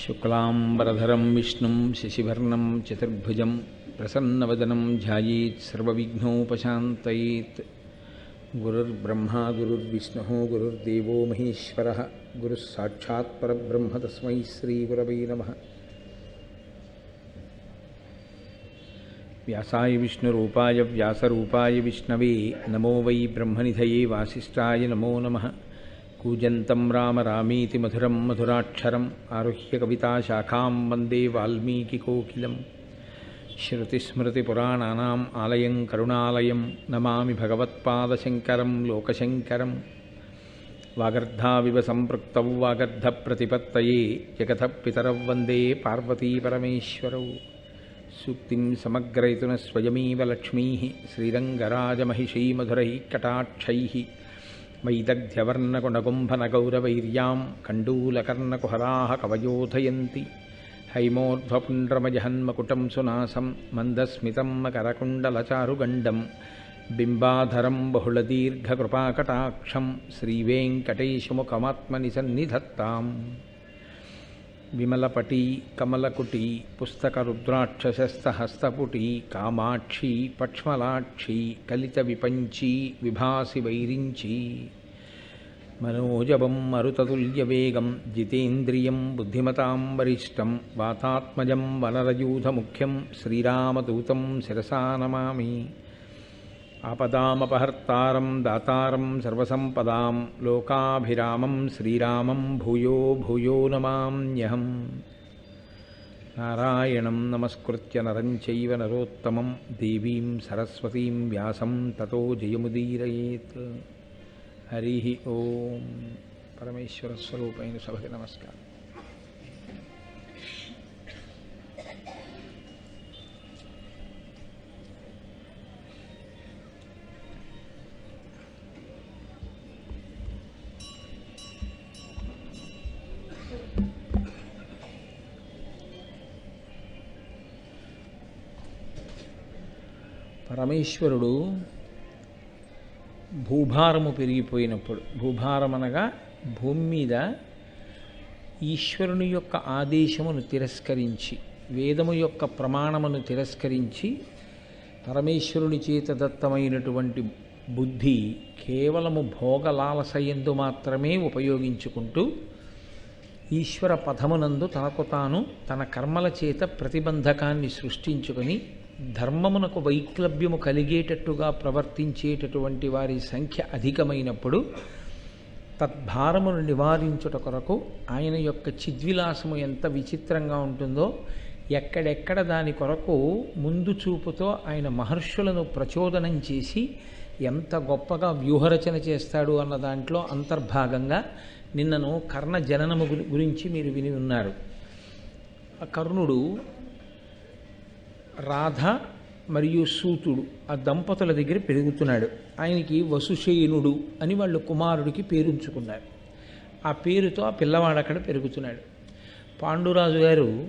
शुक्लांबरधरं विष्णुं शशिवर्णं चतुर्भुजं प्रसन्नवदनं ध्यायेत् सर्वविघ्नोपशान्तयेत्। गुरुर्ब्रह्मा गुरुर्विष्णुः गुरुर्देवो महेश्वरः गुरुः साक्षात् परब्रह्म तस्मै श्रीगुरवे नमः। व्यासाय विष्णुरूपाय व्यासरूपाय विष्णवे नमो वै ब्रह्मनिधये वासिष्ठाय नमो नमः। कूजन्तं राम रामीति मधुरं मधुराक्षरम् आरुह्य कविताशाखां वन्दे वाल्मीकिकोकिलं। श्रुतिस्मृतिपुराणानाम् आलयं करुणालयं नमामि भगवत्पादशङ्करं लोकशङ्करं। वागर्धाविव सम्पृक्तौ वागर्धप्रतिपत्तये जगतः पितरौ वन्दे पार्वतीपरमेश्वरौ। सूक्तिं समग्रयितुनः स्वयमेव लक्ष्मीः श्रीरङ्गराजमहिषी मधुरैः कटाक्षैः। वैदग्ध्यवर्णकुणकुम्भनगौरवैर्यां कण्डूलकर्णकुहराः कवयोधयन्ति। हैमोर्ध्वपुण्ड्रमजहन्मकुटं सुनासं मन्दस्मितं मकरकुण्डलचारुगण्डं बिम्बाधरं बहुलदीर्घकृपाकटाक्षं श्रीवेङ्कटेशमुखमात्मनि सन्निधत्ताम्। विमलपटी कमलकुटी पुस्तकरुद्राक्षशस्तहस्तपुटी कामाक्षी पक्ष्मलाक्षी कलितविपञ्ची विभासि वैरिञ्ची। मनोजवं मरुततुल्यवेगं जितेन्द्रियं बुद्धिमतां वरिष्ठं वातात्मजं वनरयूथमुख्यं श्रीरामदूतं शिरसा नमामि। आपदामपहर्तारं दातारं सर्वसम्पदां लोकाभिरामं श्रीरामं भूयो भूयो नमाम्यहम्। नारायणं नमस्कृत्य नरं चैव नरोत्तमं देवीं सरस्वतीं व्यासं ततो जयमुदीरयेत्। हरि ओं। परमेश्वरस्वरूपैन सभके नमस्कार। పరమేశ్వరుడు భూభారము పెరిగిపోయినప్పుడు, భూభారం అనగా భూమి మీద ఈశ్వరుని యొక్క ఆదేశమును తిరస్కరించి, వేదము యొక్క ప్రమాణమును తిరస్కరించి, పరమేశ్వరుని చేత దత్తమైనటువంటి బుద్ధి కేవలము భోగలాలసయందు మాత్రమే ఉపయోగించుకుంటూ ఈశ్వర పథమునందు తనకు తాను తన కర్మల చేత ప్రతిబంధకాన్ని సృష్టించుకొని ధర్మమునకు వైక్లభ్యము కలిగేటట్టుగా ప్రవర్తించేటటువంటి వారి సంఖ్య అధికమైనప్పుడు తద్భారమును నివారించుట కొరకు ఆయన యొక్క చిద్విలాసము ఎంత విచిత్రంగా ఉంటుందో, ఎక్కడెక్కడ దాని కొరకు ముందు చూపుతో ఆయన మహర్షులను ప్రచోదనం చేసి ఎంత గొప్పగా వ్యూహరచన చేస్తాడు అన్న దాంట్లో అంతర్భాగంగా నిన్నను కర్ణ జననము గురించి మీరు విని ఉన్నారు. ఆ కర్ణుడు రాధ మరియు సూతుడు ఆ దంపతుల దగ్గర పెరుగుతున్నాడు. ఆయనకి వసుశేనుడు అని వాళ్ళు కుమారుడికి పేరుంచుకున్నారు. ఆ పేరుతో ఆ పిల్లవాడు అక్కడ పెరుగుతున్నాడు. పాండురాజు గారు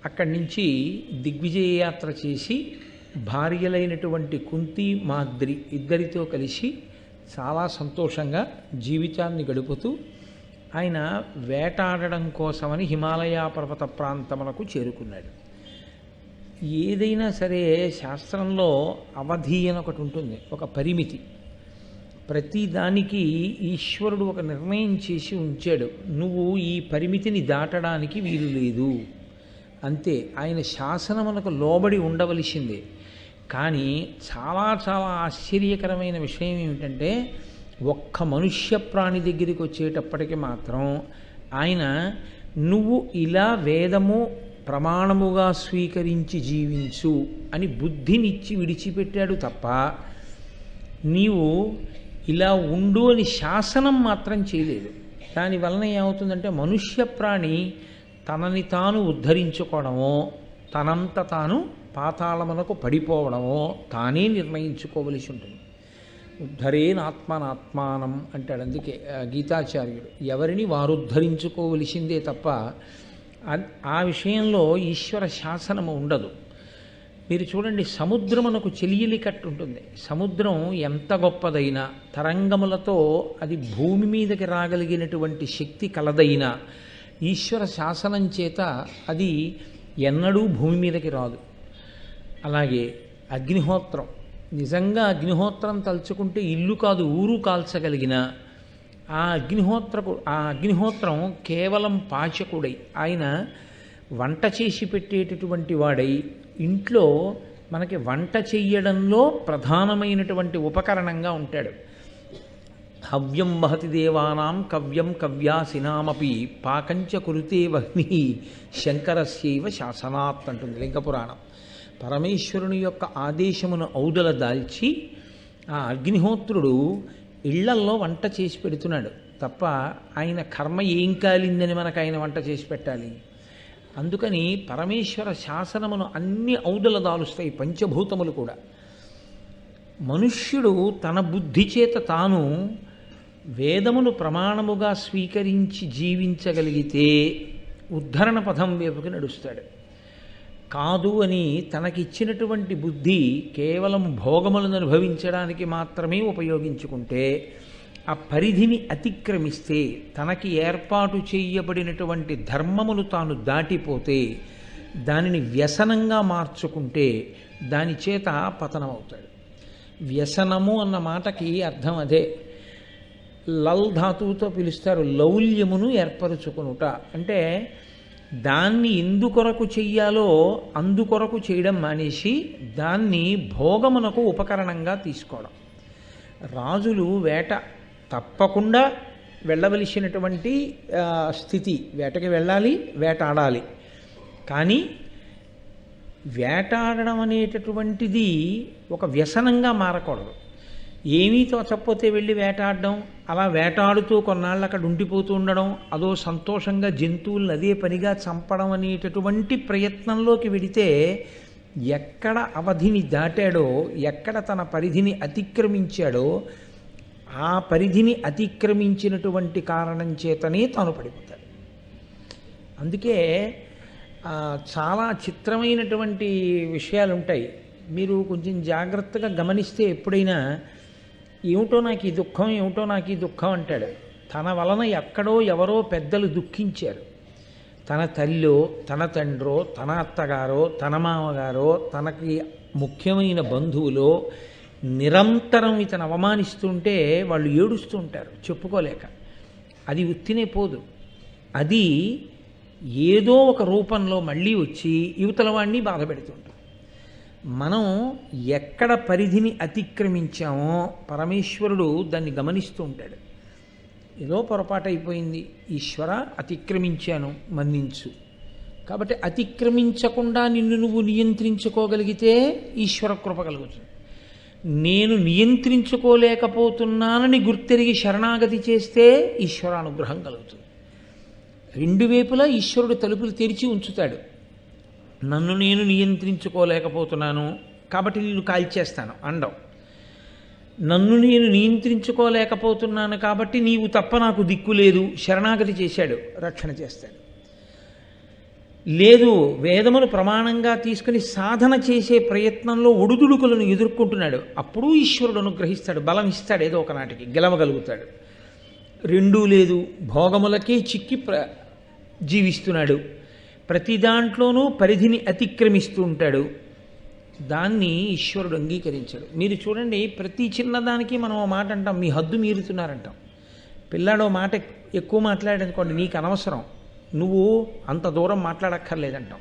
అక్కడి నుంచి దిగ్విజయ యాత్ర చేసి భార్యలైనటువంటి కుంతి మాద్రి ఇద్దరితో కలిసి చాలా సంతోషంగా జీవితాన్ని గడుపుతూ ఆయన వేటాడడం కోసమని హిమాలయ పర్వత ప్రాంతములకు చేరుకున్నాడు. ఏదైనా సరే శాస్త్రంలో అవధి అని ఒకటి ఉంటుంది, ఒక పరిమితి. ప్రతి దానికి ఈశ్వరుడు ఒక నిర్ణయం చేసి ఉంచాడు, నువ్వు ఈ పరిమితిని దాటడానికి వీలు లేదు అంతే. ఆయన శాసనమునకు లోబడి ఉండవలసిందే. కానీ చాలా చాలా ఆశ్చర్యకరమైన విషయం ఏమిటంటే, ఒక్క మనుష్య ప్రాణి దగ్గరికి వచ్చేటప్పటికి మాత్రం ఆయన నువ్వు ఇలా వేదము ప్రమాణముగా స్వీకరించి జీవించు అని బుద్ధినిచ్చి విడిచిపెట్టాడు తప్ప నీవు ఇలా ఉండు అని శాసనం మాత్రం చేయలేదు. దానివలన ఏమవుతుందంటే మనుష్య ప్రాణి తనని తాను ఉద్ధరించుకోవడమో, తనంత తాను పాతాళమునకు పడిపోవడమో తానే నిర్ణయించుకోవలసి ఉంటుంది. ఉద్ధరేనాత్మనాత్మానం అంటాడు. అందుకే గీతాచార్యుడు ఎవరిని వారు ఉద్ధరించుకోవలసిందే తప్ప ఆ విషయంలో ఈశ్వర శాసనము ఉండదు. మీరు చూడండి, సముద్రమునకు చెలియలి కట్టు ఉంటుంది. సముద్రం ఎంత గొప్పదైనా, తరంగములతో అది భూమి మీదకి రాగలిగినటువంటి శక్తి కలదైనా ఈశ్వర శాసనం చేత అది ఎన్నడూ భూమి మీదకి రాదు. అలాగే అగ్నిహోత్రం, నిజంగా అగ్నిహోత్రం తలుచుకుంటే ఇల్లు కాదు ఊరు కాల్చగలిగిన ఆ అగ్నిహోత్రం కేవలం పాచకుడై, ఆయన వంట చేసి పెట్టేటటువంటి వాడై ఇంట్లో మనకి వంట చెయ్యడంలో ప్రధానమైనటువంటి ఉపకరణంగా ఉంటాడు. హవ్యం వహతి దేవానాం కవ్యం కవ్యాసినామపి పాకంచ కురుతే వహ్ని శంకరస్యైవ శాసనాత్ అంటుంది లింగపురాణం. పరమేశ్వరుని యొక్క ఆదేశమును ఔదల దాల్చి ఆ అగ్నిహోత్రుడు ఇళ్లల్లో వంట చేసి పెడుతున్నాడు తప్ప ఆయన కర్మ ఏం కాలిందని మనకు ఆయన వంట చేసి పెట్టాలి. అందుకని పరమేశ్వర శాసనమును అన్ని ఔదల దాలుస్తాయి పంచభూతములు కూడా. మనుష్యుడు తన బుద్ధి చేత తాను వేదమును ప్రమాణముగా స్వీకరించి జీవించగలిగితే ఉద్ధరణ పథం వైపుకి నడుస్తాడు. కాదు అని తనకిచ్చినటువంటి బుద్ధి కేవలం భోగములను అనుభవించడానికి మాత్రమే ఉపయోగించుకుంటే, ఆ పరిధిని అతిక్రమిస్తే, తనకి ఏర్పాటు చేయబడినటువంటి ధర్మములు తాను దాటిపోతే, దానిని వ్యసనంగా మార్చుకుంటే దాని చేత పతనమవుతాడు. వ్యసనము అన్న మాటకి అర్థం అదే. లల్ ధాతువుతో పిలుస్తారు, లౌల్యమును ఏర్పరుచుకునుట. అంటే దాన్ని ఎందుకొరకు చెయ్యాలో అందుకొరకు చేయడం మానేసి దాన్ని భోగమునకు ఉపకరణంగా తీసుకోవడం. రాజులు వేట తప్పకుండా వెళ్ళవలసినటువంటి స్థితి, వేటకి వెళ్ళాలి, వేటాడాలి. కానీ వేటాడడం అనేటటువంటిది ఒక వ్యసనంగా మారకూడదు. ఏమీ తోచకపోతే వెళ్ళి వేటాడడం, అలా వేటాడుతూ కొన్నాళ్ళు అక్కడ ఉండిపోతూ ఉండడం, అదో సంతోషంగా జంతువులను అదే పనిగా చంపడం అనేటటువంటి ప్రయత్నంలోకి వెడితే ఎక్కడ అవధిని దాటాడో, ఎక్కడ తన పరిధిని అతిక్రమించాడో ఆ పరిధిని అతిక్రమించినటువంటి కారణం చేతనే తాను పడిపోతాడు. అందుకే చాలా చిత్రమైనటువంటి విషయాలు ఉంటాయి. మీరు కొంచెం జాగ్రత్తగా గమనిస్తే ఎప్పుడైనా ఏమిటో నాకు ఈ దుఃఖం, ఏమిటో నాకు ఈ దుఃఖం అంటాడు. తన వలన ఎక్కడో ఎవరో పెద్దలు దుఃఖించారు. తన తల్లో, తన తండ్రో, తన అత్తగారో, తన మామగారో, తనకి ముఖ్యమైన బంధువులో నిరంతరం ఇతను అవమానిస్తుంటే వాళ్ళు ఏడుస్తూ ఉంటారు చెప్పుకోలేక. అది ఉత్తినే పోదు, అది ఏదో ఒక రూపంలో మళ్ళీ వచ్చి యువతల వాడిని బాధ పెడుతుంటారు. మనం ఎక్కడ పరిధిని అతిక్రమించామో పరమేశ్వరుడు దాన్ని గమనిస్తూ ఉంటాడు. ఏదో పొరపాటు అయిపోయింది, ఈశ్వర అతిక్రమించాను మన్నించు. కాబట్టి అతిక్రమించకుండా నిన్ను నువ్వు నియంత్రించుకోగలిగితే ఈశ్వర కృప కలుగుతుంది. నేను నియంత్రించుకోలేకపోతున్నానని గుర్తెరిగి శరణాగతి చేస్తే ఈశ్వర అనుగ్రహం కలుగుతుంది. రెండు వైపులా ఈశ్వరుడు తలుపులు తెరిచి ఉంచుతాడు. నన్ను నేను నియంత్రించుకోలేకపోతున్నాను కాబట్టి నేను కాల్చేస్తాను అండం, నన్ను నేను నియంత్రించుకోలేకపోతున్నాను కాబట్టి నీవు తప్ప నాకు దిక్కు లేదు శరణాగతి చేశాడు, రక్షణ చేస్తాడు. లేదు, వేదమును ప్రమాణంగా తీసుకుని సాధన చేసే ప్రయత్నంలో ఒడుదుడుకులను ఎదుర్కొంటున్నాడు, అప్పుడు ఈశ్వరుడు అనుగ్రహిస్తాడు, బలం ఇస్తాడు, ఏదో ఒకనాటికి గెలవగలుగుతాడు. రెండూ లేదు, భోగములకే చిక్కి జీవిస్తున్నాడు, ప్రతి దాంట్లోనూ పరిధిని అతిక్రమిస్తూ ఉంటాడు, దాన్ని ఈశ్వరుడు అంగీకరించాడు. మీరు చూడండి, ప్రతి చిన్నదానికి మనం ఓ మాట అంటాం, మీ హద్దు మీరుతున్నారంటాం. పిల్లాడో మాట ఎక్కువ మాట్లాడనుకోండి, నీకు అనవసరం, నువ్వు అంత దూరం మాట్లాడక్కర్లేదంటాం.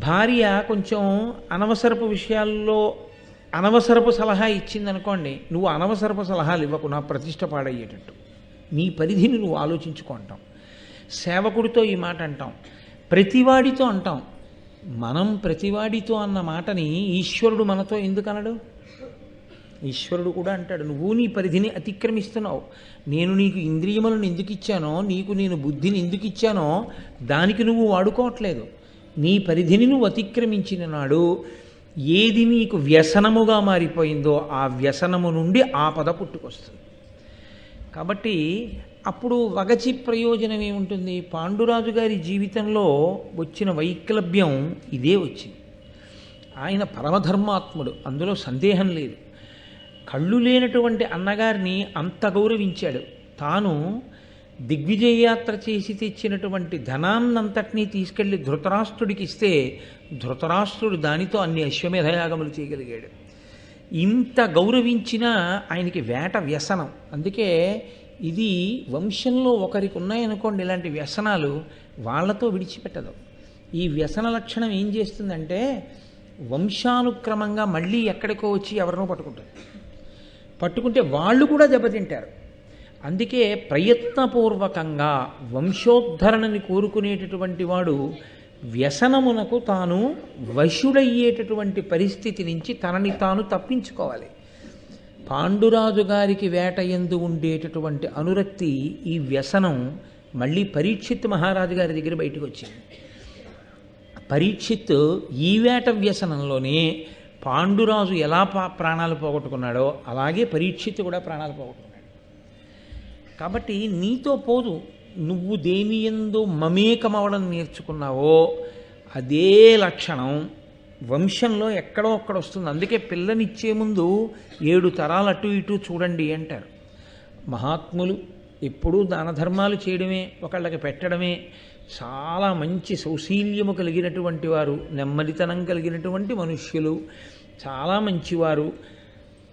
భార్య కొంచెం అనవసరపు విషయాల్లో అనవసరపు సలహా ఇచ్చిందనుకోండి, నువ్వు అనవసరపు సలహాలు ఇవ్వకు, నా ప్రతిష్ట పాడయ్యేటట్టు, నీ పరిధిని నువ్వు ఆలోచించుకుంటాం. సేవకుడితో ఈ మాట అంటాం, ప్రతివాడితో అంటాం. మనం ప్రతివాడితో అన్న మాటని ఈశ్వరుడు మనతో ఎందుకు అనడు? ఈశ్వరుడు కూడా అంటాడు, నువ్వు నీ పరిధిని అతిక్రమిస్తున్నావు, నేను నీకు ఇంద్రియములను ఎందుకు ఇచ్చానో, నీకు నేను బుద్ధిని ఎందుకు ఇచ్చానో దానికి నువ్వు వాడుకోవట్లేదు. నీ పరిధిని నువ్వు అతిక్రమించిన నాడు ఏది నీకు వ్యసనముగా మారిపోయిందో ఆ వ్యసనము నుండి ఆపద పుట్టుకొస్తుంది. కాబట్టి అప్పుడు వగచి ప్రయోజనం ఏముంటుంది? పాండురాజు గారి జీవితంలో వచ్చిన వైక్లభ్యం ఇదే వచ్చింది. ఆయన పరమధర్మాత్ముడు, అందులో సందేహం లేదు. కళ్ళు లేనటువంటి అన్నగారిని అంత గౌరవించాడు. తాను దిగ్విజయయాత్ర చేసి తెచ్చినటువంటి ధనాన్నంతటినీ తీసుకెళ్లి ధృతరాష్ట్రుడికి ఇస్తే ధృతరాష్ట్రుడు దానితో అన్ని అశ్వమేధయాగములు చేయగలిగాడు. ఇంత గౌరవించినా ఆయనకి వేట వ్యసనం. అందుకే ఇది వంశంలో ఒకరికి ఉన్నాయనుకోండి ఇలాంటి వ్యసనాలు, వాళ్లతో విడిచిపెట్టదు. ఈ వ్యసన లక్షణం ఏం చేస్తుందంటే వంశానుక్రమంగా మళ్ళీ ఎక్కడికో వచ్చి ఎవరినో పట్టుకుంటే వాళ్ళు కూడా దెబ్బతింటారు. అందుకే ప్రయత్నపూర్వకంగా వంశోద్ధరణని కోరుకునేటటువంటి వాడు వ్యసనమునకు తాను వశుడయ్యేటటువంటి పరిస్థితి నుంచి తనని తాను తప్పించుకోవాలి. పాండురాజు గారికి వేట యందు ఉండేటటువంటి అనురక్తి, ఈ వ్యసనం మళ్ళీ పరీక్షిత్ మహారాజు గారి దగ్గర బయటకు వచ్చింది. పరీక్షిత్ ఈ వేట వ్యసనంలోనే పాండురాజు ఎలా ప్రాణాలు పోగొట్టుకున్నాడో అలాగే పరీక్షిత్ కూడా ప్రాణాలు పోగొట్టుకున్నాడు. కాబట్టి నీతో పోదు, నువ్వు దేని యందు మమేకమవడం నేర్చుకున్నావో అదే లక్షణం వంశంలో ఎక్కడో ఒక్కడ వస్తుంది. అందుకే పిల్లనిచ్చే ముందు 7 తరాలు అటు ఇటు చూడండి అంటారు. మహాత్ములు ఎప్పుడూ దాన ధర్మాలు చేయడమే, ఒకళ్ళకి పెట్టడమే, చాలా మంచి సౌశీల్యము కలిగినటువంటి వారు, నెమ్మదితనం కలిగినటువంటి మనుష్యులు, చాలా మంచివారు.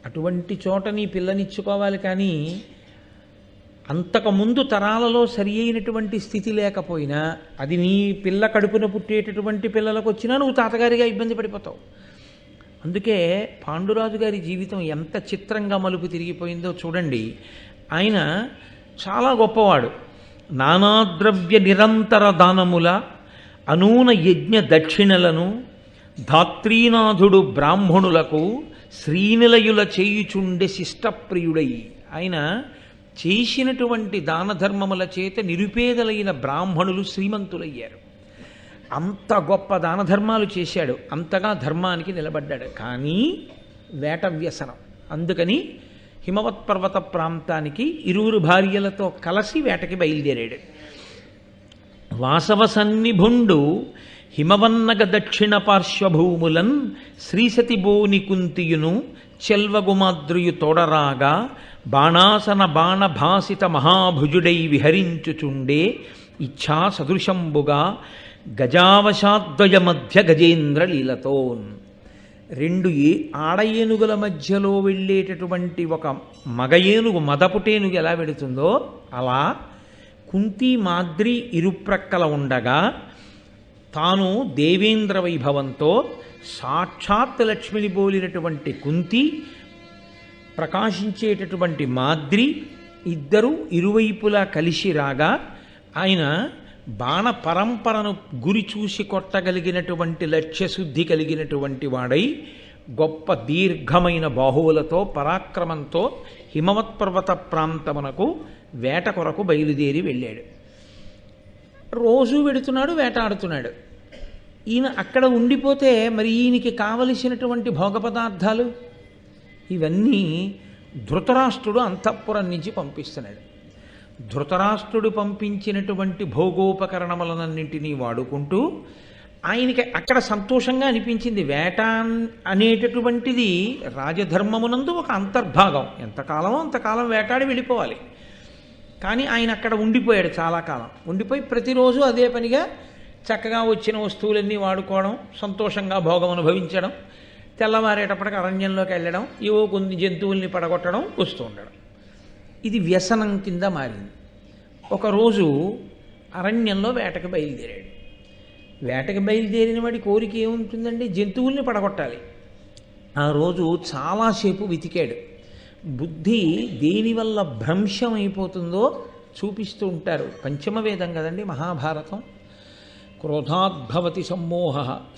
అటువంటి చోట నీ పిల్లనిచ్చుకోవాలి. కానీ అంతకుముందు తరాలలో సరి అయినటువంటి స్థితి లేకపోయినా అది నీ పిల్ల కడుపున పుట్టేటటువంటి పిల్లలకు వచ్చినా నువ్వు తాతగారిగా ఇబ్బంది పడిపోతావు. అందుకే పాండురాజు గారి జీవితం ఎంత చిత్రంగా మలుపు తిరిగిపోయిందో చూడండి. ఆయన చాలా గొప్పవాడు. నానాద్రవ్య నిరంతర దానముల అనూన యజ్ఞ దక్షిణలను ధాత్రీనాథుడు బ్రాహ్మణులకు శ్రీనిలయుల చేయుచుండె శిష్టప్రియుడై, ఆయన చేసినటువంటి దాన ధర్మముల చేత నిరుపేదలైన బ్రాహ్మణులు శ్రీమంతులయ్యారు. అంత గొప్ప దాన ధర్మాలు చేశాడు, అంతగా ధర్మానికి నిలబడ్డాడు. కానీ వేట వ్యసనం. అందుకని హిమవత్ పర్వత ప్రాంతానికి 2 భార్యలతో కలిసి వేటకి బయలుదేరాడు. వాసవ సన్నిభుండు హిమవన్నగ దక్షిణ పార్శ్వభూములన్ శ్రీసతి బోని కుంతియును చెల్వగుమాద్రియు తోడరాగా బాణాసన బాణభాసిత మహాభుజుడై విహరించుచుండే ఇచ్ఛా సదృశంబుగా గజావశాద్వయ మధ్య గజేంద్ర లీలతోన్. 2 ఆడ ఏనుగుల మధ్యలో వెళ్ళేటటువంటి ఒక మగ ఏనుగు, మదపుటేనుగు ఎలా వెడుతుందో అలా కుంతి మాద్రి ఇరుప్రక్కల ఉండగా తాను దేవేంద్ర వైభవంతో సాక్షాత్ లక్ష్మిని పోలినటువంటి కుంతి, ప్రకాశించేటటువంటి మాద్రి ఇద్దరు ఇరువైపులా కలిసి రాగా ఆయన బాణ పరంపరను గురి చూసి కొట్టగలిగినటువంటి లక్ష్యశుద్ధి కలిగినటువంటి వాడై గొప్ప దీర్ఘమైన బాహువులతో పరాక్రమంతో హిమవత్ పర్వత ప్రాంతమునకు వేట కొరకు బయలుదేరి వెళ్ళాడు. రోజు వెడుతున్నాడు, వేటాడుతున్నాడు. ఈయన అక్కడ ఉండిపోతే మరి ఈయనకి కావలసినటువంటి భోగ పదార్థాలు ఇవన్నీ ధృతరాష్ట్రుడు అంతఃపురం నుంచి పంపిస్తున్నాడు. ధృతరాష్ట్రుడు పంపించినటువంటి భోగోపకరణములన్నింటినీ వాడుకుంటూ ఆయనకి అక్కడ సంతోషంగా అనిపించింది. వేట అనేటటువంటిది రాజధర్మమునందు ఒక అంతర్భాగం. ఎంతకాలమో అంతకాలం వేటాడి వెళ్ళిపోవాలి. కానీ ఆయన అక్కడ ఉండిపోయాడు, చాలా కాలం ఉండిపోయి ప్రతిరోజు అదే పనిగా చక్కగా వచ్చిన వస్తువులన్నీ వాడుకోవడం, సంతోషంగా భోగం అనుభవించడం, తెల్లవారేటప్పటికి అరణ్యంలోకి వెళ్ళడం, ఏవో కొన్ని జంతువుల్ని పడగొట్టడం, వస్తూ ఉండడం. ఇది వ్యసనం కింద మారింది. ఒకరోజు అరణ్యంలో వేటకు బయలుదేరాడు. వేటకు బయలుదేరిన వాడి కోరిక ఏముంటుందండి? జంతువుల్ని పడగొట్టాలి. ఆ రోజు చాలాసేపు వెతికాడు. బుద్ధి దేనివల్ల భ్రంశం అయిపోతుందో చూపిస్తూ ఉంటారు. పంచమ వేదం కదండి మహాభారతం. క్రోధాద్భవతి సమ్మోహ,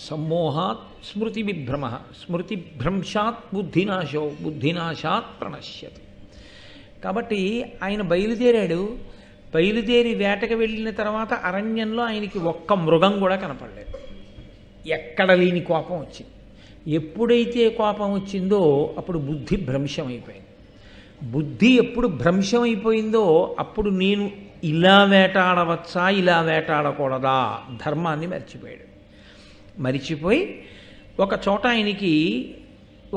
సమ్మోహాత్ స్మృతి విభ్రమ, స్మృతి భ్రంశాత్ బుద్ధినాశో, బుద్ధినాశాత్ ప్రణశ్యతి. కాబట్టి ఆయన బయలుదేరాడు. బయలుదేరి వేటకు వెళ్ళిన తర్వాత అరణ్యంలో ఆయనకి ఒక్క మృగం కూడా కనపడలేదు. ఎక్కడ లేని కోపం వచ్చింది. ఎప్పుడైతే కోపం వచ్చిందో అప్పుడు బుద్ధి భ్రంశమైపోయింది. బుద్ధి ఎప్పుడు భ్రంశమైపోయిందో అప్పుడు నేను ఇలా వేటాడవచ్చా, ఇలా వేటాడకూడదా, ధర్మాన్ని మర్చిపోయాడు. మరిచిపోయి ఒక చోట ఆయనకి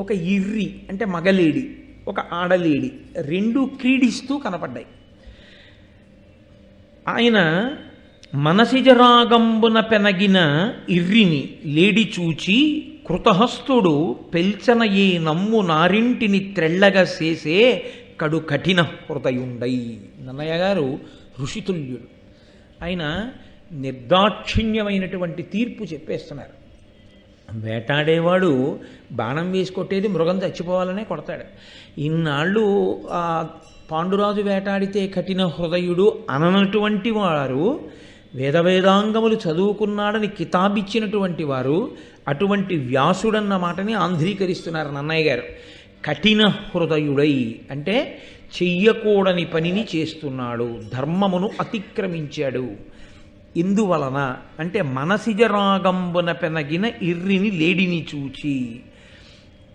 ఒక ఇర్రి అంటే మగలేడి, ఒక ఆడలేడి 2 క్రీడిస్తూ కనపడ్డాయి. ఆయన మనసిజరాగంబున పెనగిన ఇర్రిని లేడి చూచి కృతహస్తుడు పెల్చన ఏ నమ్ము నారింటిని త్రెళ్ళగా చేసే కడు కఠిన హృదయుండై. నన్నయ్య గారు ఋషితుల్యుడు. ఆయన నిర్దాక్షిణ్యమైనటువంటి తీర్పు చెప్పేస్తున్నారు. వేటాడేవాడు బాణం వేసి కొట్టేది మృగం చచ్చిపోవాలనే కొడతాడు. ఇన్నాళ్ళు పాండురాజు వేటాడితే కఠిన హృదయుడు అననటువంటి వారు, వేదవేదాంగములు చదువుకున్నాడని కితాబిచ్చినటువంటి వారు, అటువంటి వ్యాసుడన్న మాటని ఆంధ్రీకరిస్తున్నారు నన్నయ్య గారు. కఠిన హృదయుడై అంటే చెయ్యకూడని పనిని చేస్తున్నాడు, ధర్మమును అతిక్రమించాడు. ఇందువలన అంటే మనసిజరాగంబున పెనగిన ఇర్రిని లేడిని చూచి.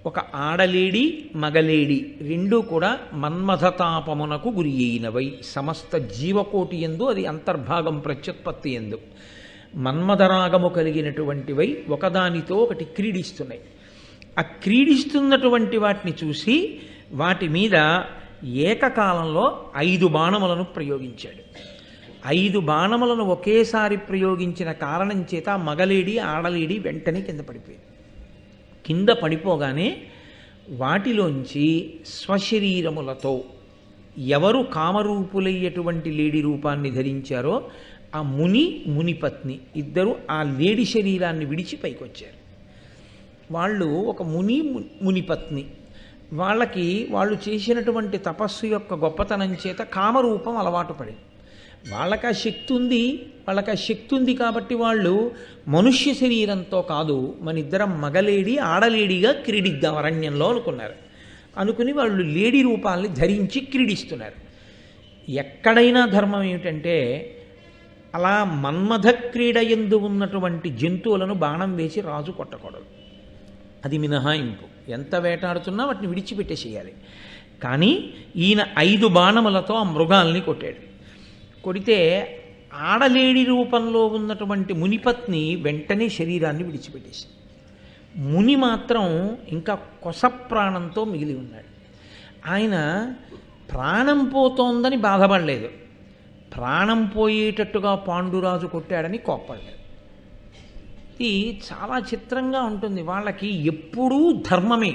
ఒక ఆడలేడి మగలేడి రెండూ కూడా మన్మథతాపమునకు గురి అయినవై, సమస్త జీవకోటి యందు అది అంతర్భాగం ప్రత్యుత్పత్తి యందు మన్మథరాగము కలిగినటువంటివై ఒకదానితో ఒకటి క్రీడిస్తున్నాయి. ఆ క్రీడిస్తున్నటువంటి వాటిని చూసి వాటి మీద ఏకకాలంలో 5 బాణములను ప్రయోగించాడు. 5 బాణములను ఒకేసారి ప్రయోగించిన కారణం చేత మగలేడి ఆడలేడి వెంటనే కింద పడిపోయింది. కింద పడిపోగానే వాటిలోంచి స్వశరీరములతో ఎవరు కామరూపులయ్యేటువంటి లేడి రూపాన్ని ధరించారో ఆ మునిపత్ని ఇద్దరు ఆ లేడి శరీరాన్ని విడిచి పైకొచ్చారు. వాళ్ళు ఒక మునిపత్ని. వాళ్ళు చేసినటువంటి తపస్సు యొక్క గొప్పతనం చేత కామరూపం అలవాటు పడింది. వాళ్ళకి ఆ శక్తి ఉంది కాబట్టి వాళ్ళు మనుష్య శరీరంతో కాదు, మన ఇద్దరం మగలేడి ఆడలేడిగా క్రీడిద్దాం అరణ్యంలో అనుకుని వాళ్ళు లేడీ రూపాల్ని ధరించి క్రీడిస్తున్నారు. ఎక్కడైనా ధర్మం ఏమిటంటే అలా మన్మథ క్రీడ యందు ఉన్నటువంటి జంతువులను బాణం వేసి రాజు కొట్టకూడదు. అది మినహాయింపు. ఎంత వేటాడుతున్నా వాటిని విడిచిపెట్టేసేయాలి. కానీ ఈయన 5 బాణములతో ఆ మృగాల్ని కొట్టాడు. కొడితే ఆడలేడి రూపంలో ఉన్నటువంటి మునిపత్ని వెంటనే శరీరాన్ని విడిచిపెట్టేసింది. ముని మాత్రం ఇంకా కొస ప్రాణంతో మిగిలి ఉన్నాడు. ఆయన ప్రాణం పోతోందని బాధపడలేదు, ప్రాణం పోయేటట్టుగా పాండురాజు కొట్టాడని కోప్పడలేదు. ఇది చాలా చిత్రంగా ఉంటుంది. వాళ్ళకి ఎప్పుడూ ధర్మమే.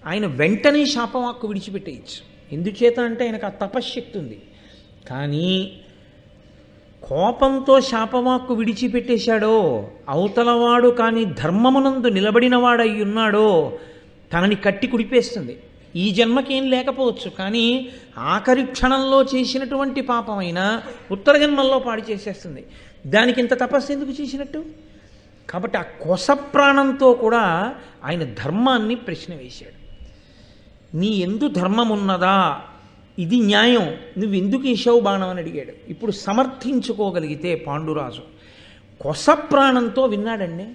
ఆయన వెంటనే శాపవాక్కు విడిచిపెట్టేయచ్చు. ఎందుచేత అంటే ఆయనకు ఆ తపశ్శక్తి ఉంది. కానీ కోపంతో శాపవాక్కు విడిచిపెట్టేశాడో, అవతలవాడు కానీ ధర్మమునందు నిలబడినవాడై ఉన్నాడో తనని కట్టి కుడిపేస్తుంది. ఈ జన్మకేం లేకపోవచ్చు, కానీ ఆఖరి క్షణంలో చేసినటువంటి పాపమైనా ఉత్తర జన్మల్లో పాడు చేసేస్తుంది. దానికి ఇంత తపస్సు ఎందుకు చేసినట్టు? కాబట్టి ఆ కొస ప్రాణంతో కూడా ఆయన ధర్మాన్ని ప్రశ్న వేశాడు. నీ ఎందు ధర్మం ఉన్నదా, ఇది న్యాయం, నువ్వు ఎందుకు వేసావు బాణం అని అడిగాడు. ఇప్పుడు సమర్థించుకోగలిగితే పాండురాజు కొస ప్రాణంతో విన్నాడండి.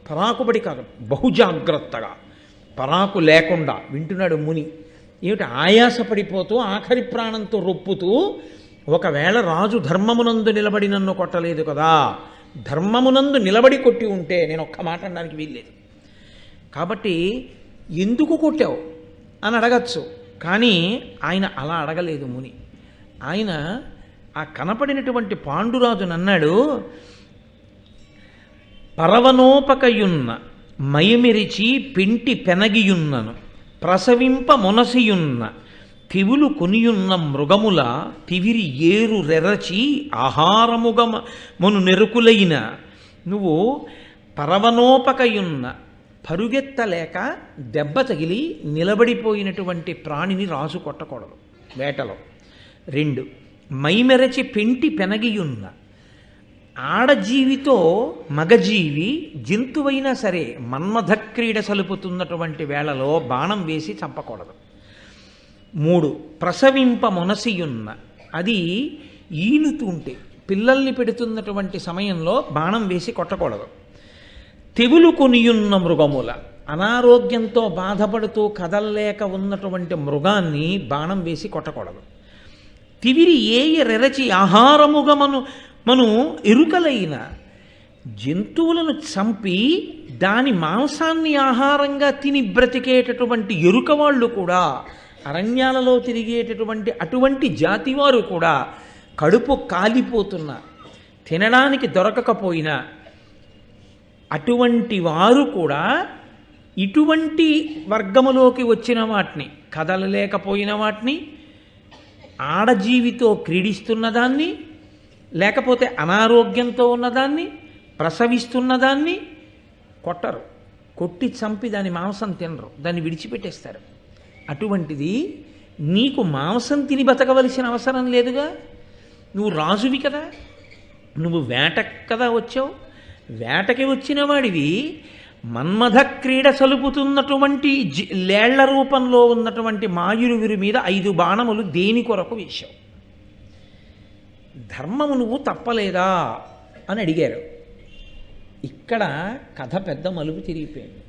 పరాకుబడి కాదు, బహుజాగ్రత్తగా, పరాకు లేకుండా వింటున్నాడు ముని. ఏమిటి ఆయాసపడిపోతూ ఆఖరి ప్రాణంతో రొప్పుతూ, ఒకవేళ రాజు ధర్మమునందు నిలబడి నన్ను కొట్టలేదు కదా, ధర్మమునందు నిలబడి కొట్టి ఉంటే నేను ఒక్క మాట అనడానికి వీల్లేదు. కాబట్టి ఎందుకు కొట్టావు అని అడగచ్చు. కానీ ఆయన అలా అడగలేదు ముని. ఆయన ఆ కనపడినటువంటి పాండురాజును అన్నాడు, పరవనోపకయున్న మయమిరిచి పింటి పెనగియున్నను ప్రసవింప మొనసియున్న తివులు కొనియున్న మృగముల తివిరి ఏరు రెరచి ఆహారముగమను నెరుకులైన. నువ్వు పరవనోపకయున్న పరుగెత్తలేక దెబ్బ తగిలి నిలబడిపోయినటువంటి ప్రాణిని రాజు కొట్టకూడదు వేటలో. 2 మైమెరచి పెంటి పెనగియున్న. ఆడజీవితో మగజీవి జంతువైనా సరే మన్మథ క్రీడ సలుపుతున్నటువంటి వేళలో బాణం వేసి చంపకూడదు. 3 ప్రసవింప మొనసియున్న. అది ఈనుతుంటే పిల్లల్ని పెడుతున్నటువంటి సమయంలో బాణం వేసి కొట్టకూడదు. తెవులు కొనియున్న మృగముల. అనారోగ్యంతో బాధపడుతూ కదల్లేక ఉన్నటువంటి మృగాన్ని బాణం వేసి కొట్టకూడదు. తివిరి ఏయ రెరచి ఆహారముగమను ఎరుకలైన. జంతువులను చంపి దాని మాంసాన్ని ఆహారంగా తిని బ్రతికేటటువంటి ఎరుక వాళ్ళు కూడా, అరణ్యాలలో తిరిగేటటువంటి అటువంటి జాతివారు కూడా కడుపు కాలిపోతున్నా, తినడానికి దొరకకపోయినా అటువంటి వారు కూడా ఇటువంటి వర్గములోకి వచ్చిన వాటిని, కదలలేకపోయిన వాటిని, ఆడజీవితో క్రీడిస్తున్నదాన్ని, లేకపోతే అనారోగ్యంతో ఉన్నదాన్ని, ప్రసవిస్తున్నదాన్ని కొట్టరు, కొట్టి చంపి దాని మాంసం తినరు, దాన్ని విడిచిపెట్టేస్తారు. అటువంటిది నీకు మాంసం తిని బతకవలసిన అవసరం లేదుగా. నువ్వు రాజువి కదా, నువ్వు వేటకు కదా వచ్చావు. వేటకి వచ్చిన వాడివి మన్మథ క్రీడ సలుపుతున్నటువంటి లేళ్ల రూపంలో ఉన్నటువంటి మాయురువిరి మీద 5 బాణములు దేని కొరకు వేశావు? ధర్మము నువ్వు తప్పలేదా అని అడిగారు. ఇక్కడ కథ పెద్ద మలుపు తిరిగిపోయింది.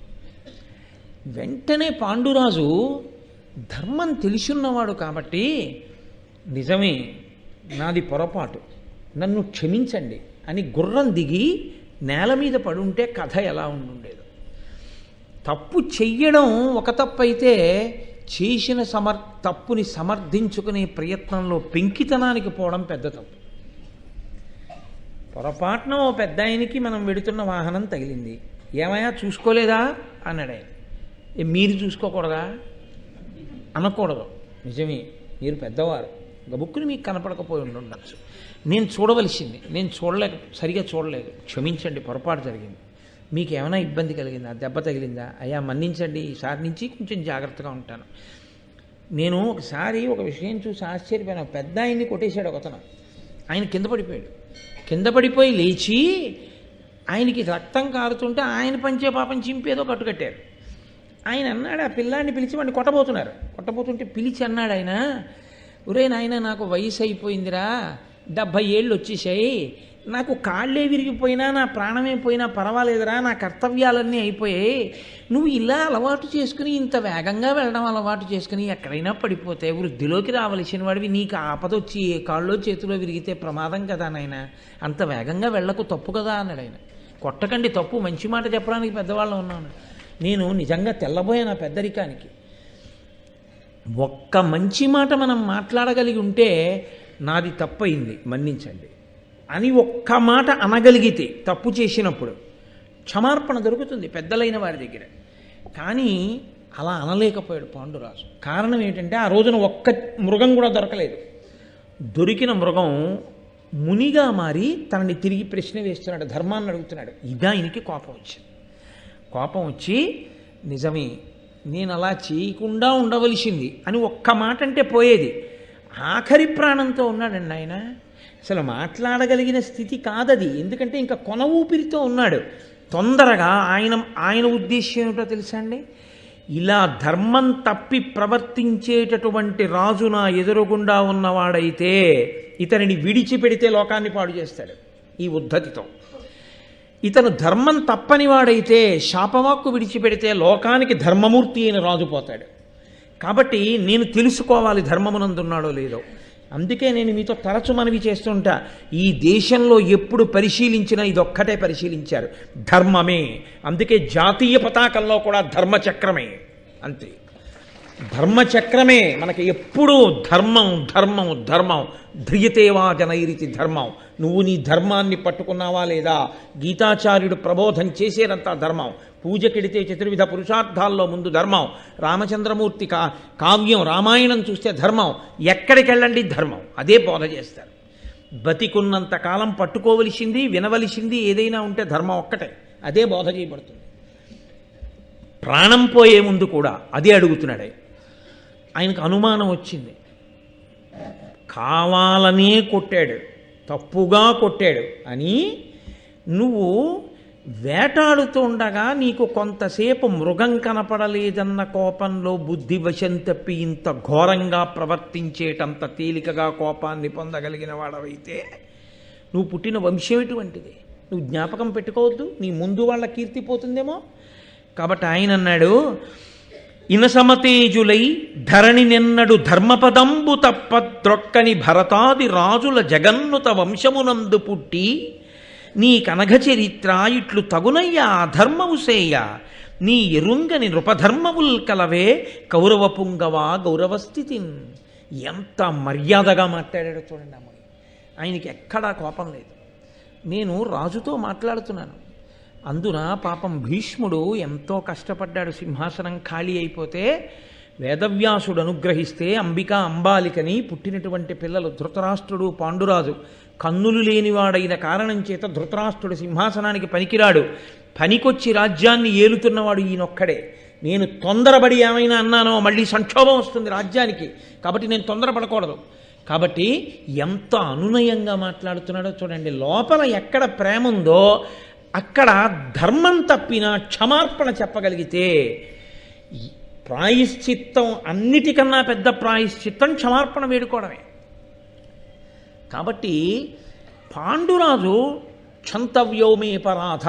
వెంటనే పాండురాజు ధర్మం తెలిసున్నవాడు కాబట్టి, నిజమే నాది పొరపాటు, నన్ను క్షమించండి అని గుర్రం దిగి నేల మీద పడుంటే కథ ఎలా ఉండుండేదో. తప్పు చెయ్యడం ఒక తప్పు అయితే, చేసిన తప్పుని సమర్థించుకునే ప్రయత్నంలో పెంకితనానికి పోవడం పెద్ద తప్పు. పొరపాటున ఓ పెద్ద ఆయనకి మనం వెడుతున్న వాహనం తగిలింది, ఏమయ్యా చూసుకోలేదా అన్నాడు ఆయన. మీరు చూసుకోకూడదా అనకూడదు. నిజమే, మీరు పెద్దవారు, గబుక్కుని మీకు కనపడకపోయి ఉండొచ్చు. నేను చూడవలసింది, నేను సరిగా చూడలేదు, క్షమించండి, పొరపాటు జరిగింది. మీకు ఏమైనా ఇబ్బంది కలిగిందా, దెబ్బ తగిలిందా? అయ్యా మన్నించండి, ఈసారి నుంచి కొంచెం జాగ్రత్తగా ఉంటాను. నేను ఒకసారి ఒక విషయం చూసి ఆశ్చర్యపోయాను. పెద్ద ఆయన్ని కొట్టేశాడు ఒకతను. ఆయన కింద పడిపోయాడు. కింద పడిపోయి లేచి ఆయనకి రక్తం కారుతుంటే ఆయన పంచే పాపం చింపేదో కట్టుకట్టారు. ఆయన అన్నాడు, ఆ పిల్లాన్ని పిలిచి వాడిని కొట్టబోతుంటే పిలిచి అన్నాడు ఆయన, ఒరే నాయన, నాకు వయసు అయిపోయిందిరా, 70 ఏళ్ళు వచ్చేసాయి, నాకు కాళ్ళే విరిగిపోయినా నా ప్రాణమే పోయినా పర్వాలేదురా, నా కర్తవ్యాలన్నీ అయిపోయాయి, నువ్వు ఇలా అలవాటు చేసుకుని ఇంత వేగంగా వెళ్ళడం అలవాటు చేసుకుని ఎక్కడైనా పడిపోతే వృద్ధిలోకి రావలసిన వాడివి, నీకు ఆపదొచ్చి ఏ కాళ్ళలో చేతిలో విరిగితే ప్రమాదం కదా నాయన, అంత వేగంగా వెళ్ళకు, తప్పు కదా అన్నాడు ఆయన. కొట్టకండి, తప్పు, మంచి మాట చెప్పడానికి పెద్దవాళ్ళు ఉన్నాను. నేను నిజంగా తెల్లబోయాను ఆ పెద్దరికానికి. ఒక్క మంచి మాట మనం మాట్లాడగలిగి ఉంటే, నాది తప్పయింది మన్నించండి అని ఒక్క మాట అనగలిగితే, తప్పు చేసినప్పుడు క్షమార్పణ దొరుకుతుంది పెద్దలైన వారి దగ్గర. కానీ అలా అనలేకపోయాడు పాండురాజు. కారణం ఏంటంటే, ఆ రోజున ఒక్క మృగం కూడా దొరకలేదు. దొరికిన మృగం మునిగా మారి తనని తిరిగి ప్రశ్న వేస్తున్నాడు, ధర్మాన్ని అడుగుతున్నాడు. ఇదా ఆయనకి కోపం వచ్చింది. కోపం వచ్చి, నిజమే నేను అలా చేయకుండా ఉండవలసింది అని ఒక్క మాట అంటే పోయేది. ఆఖరి ప్రాణంతో ఉన్నాడండి ఆయన. అసలు మాట్లాడగలిగిన స్థితి కాదది, ఎందుకంటే ఇంకా కొన ఊపిరితో ఉన్నాడు. తొందరగా ఆయన ఉద్దేశ్యం ఏమిటో తెలుసా అండి? ఇలా ధర్మం తప్పి ప్రవర్తించేటటువంటి రాజు నా ఎదురుగుండా ఉన్నవాడైతే ఇతనిని విడిచిపెడితే లోకాన్ని పాడు చేస్తాడు ఈ ఉద్ధతితో. ఇతను ధర్మం తప్పని వాడైతే శాపవాక్కు విడిచిపెడితే లోకానికి ధర్మమూర్తి అయిన రాజు పోతాడు. కాబట్టి నేను తెలుసుకోవాలి ధర్మమునందున్నాడో లేదో. అందుకే నేను మీతో తరచు మనవి చేస్తుంటా, ఈ దేశంలో ఎప్పుడు పరిశీలించినా ఇదొక్కటే పరిశీలించారు, ధర్మమే. అందుకే జాతీయ పతాకంలో కూడా ధర్మచక్రమే, అంతే, ధర్మచక్రమే మనకి ఎప్పుడూ ధర్మం ధర్మం ధర్మం. ధ్రియతేవా జనైరితి ధర్మం. నువ్వు నీ ధర్మాన్ని పట్టుకున్నావా లేదా? గీతాచార్యుడు ప్రబోధం చేసేదంతా ధర్మం. పూజకెడితే 4 పురుషార్థాల్లో ముందు ధర్మం. రామచంద్రమూర్తి కావ్యం రామాయణం చూస్తే ధర్మం. ఎక్కడికి వెళ్ళండి ధర్మం, అదే బోధ చేస్తారు. బతికున్నంత కాలం పట్టుకోవలసింది, వినవలసింది ఏదైనా ఉంటే ధర్మం ఒక్కటే, అదే బోధ చేయబడుతుంది. ప్రాణం పోయే ముందు కూడా అదే అడుగుతున్నాడు. ఆయనకు అనుమానం వచ్చింది. కావాలనే కొట్టాడు, తప్పుగా కొట్టాడు అని నువ్వు వేటాడుతూ ఉండగా నీకు కొంతసేపు మృగం కనపడలేదన్న కోపంలో బుద్ధి వశం తప్పి ఇంత ఘోరంగా ప్రవర్తించేటంత తేలికగా కోపాన్ని పొందగలిగిన వాడవైతే నువ్వు పుట్టిన వంశం ఎటువంటిది? నువ్వు జ్ఞాపకం పెట్టుకోవద్దు, నీ ముందు వాళ్ళ కీర్తి పోతుందేమో. కాబట్టి ఆయన అన్నాడు, ఇనసమతేజులై ధరణి నిన్నడు ధర్మపదంబు తప్ప ద్రొక్కని భరతాది రాజుల జగన్నుత వంశమునందు పుట్టి నీ కనఘ చరిత్ర ఇట్లు తగునయ్యా అధర్మము సేయ నీ ఎరుంగని నృపధర్మముల్ కలవే కౌరవ పుంగవా గౌరవస్థితిన్. ఎంత మర్యాదగా మాట్లాడాడో చూడండి అమ్మాయి. ఆయనకి ఎక్కడా కోపం లేదు. నేను రాజుతో మాట్లాడుతున్నాను. అందున పాపం భీష్ముడు ఎంతో కష్టపడ్డాడు. సింహాసనం ఖాళీ అయిపోతే వేదవ్యాసుడు అనుగ్రహిస్తే అంబాలికని పుట్టినటువంటి పిల్లలు ధృతరాష్ట్రుడు, పాండురాజు. కన్నులు లేనివాడైన కారణం చేత ధృతరాష్ట్రుడు సింహాసనానికి పనికిరాడు. పనికొచ్చి రాజ్యాన్ని ఏలుతున్నవాడు ఈయనొక్కడే. నేను తొందరపడి ఏమైనా అన్నానో మళ్ళీ సంక్షోభం వస్తుంది రాజ్యానికి, కాబట్టి నేను తొందరపడకూడదు. కాబట్టి ఎంత అనునయంగా మాట్లాడుతున్నాడో చూడండి. లోపల ఎక్కడ ప్రేమ ఉందో అక్కడ ధర్మం తప్పినా క్షమార్పణ చెప్పగలిగితే, ప్రాయశ్చిత్తం అన్నిటికన్నా పెద్ద ప్రాయశ్చిత్తం క్షమార్పణ వేడుకోవడమే. కాబట్టి పాండురాజు క్షంతవ్యోమే పరాధ,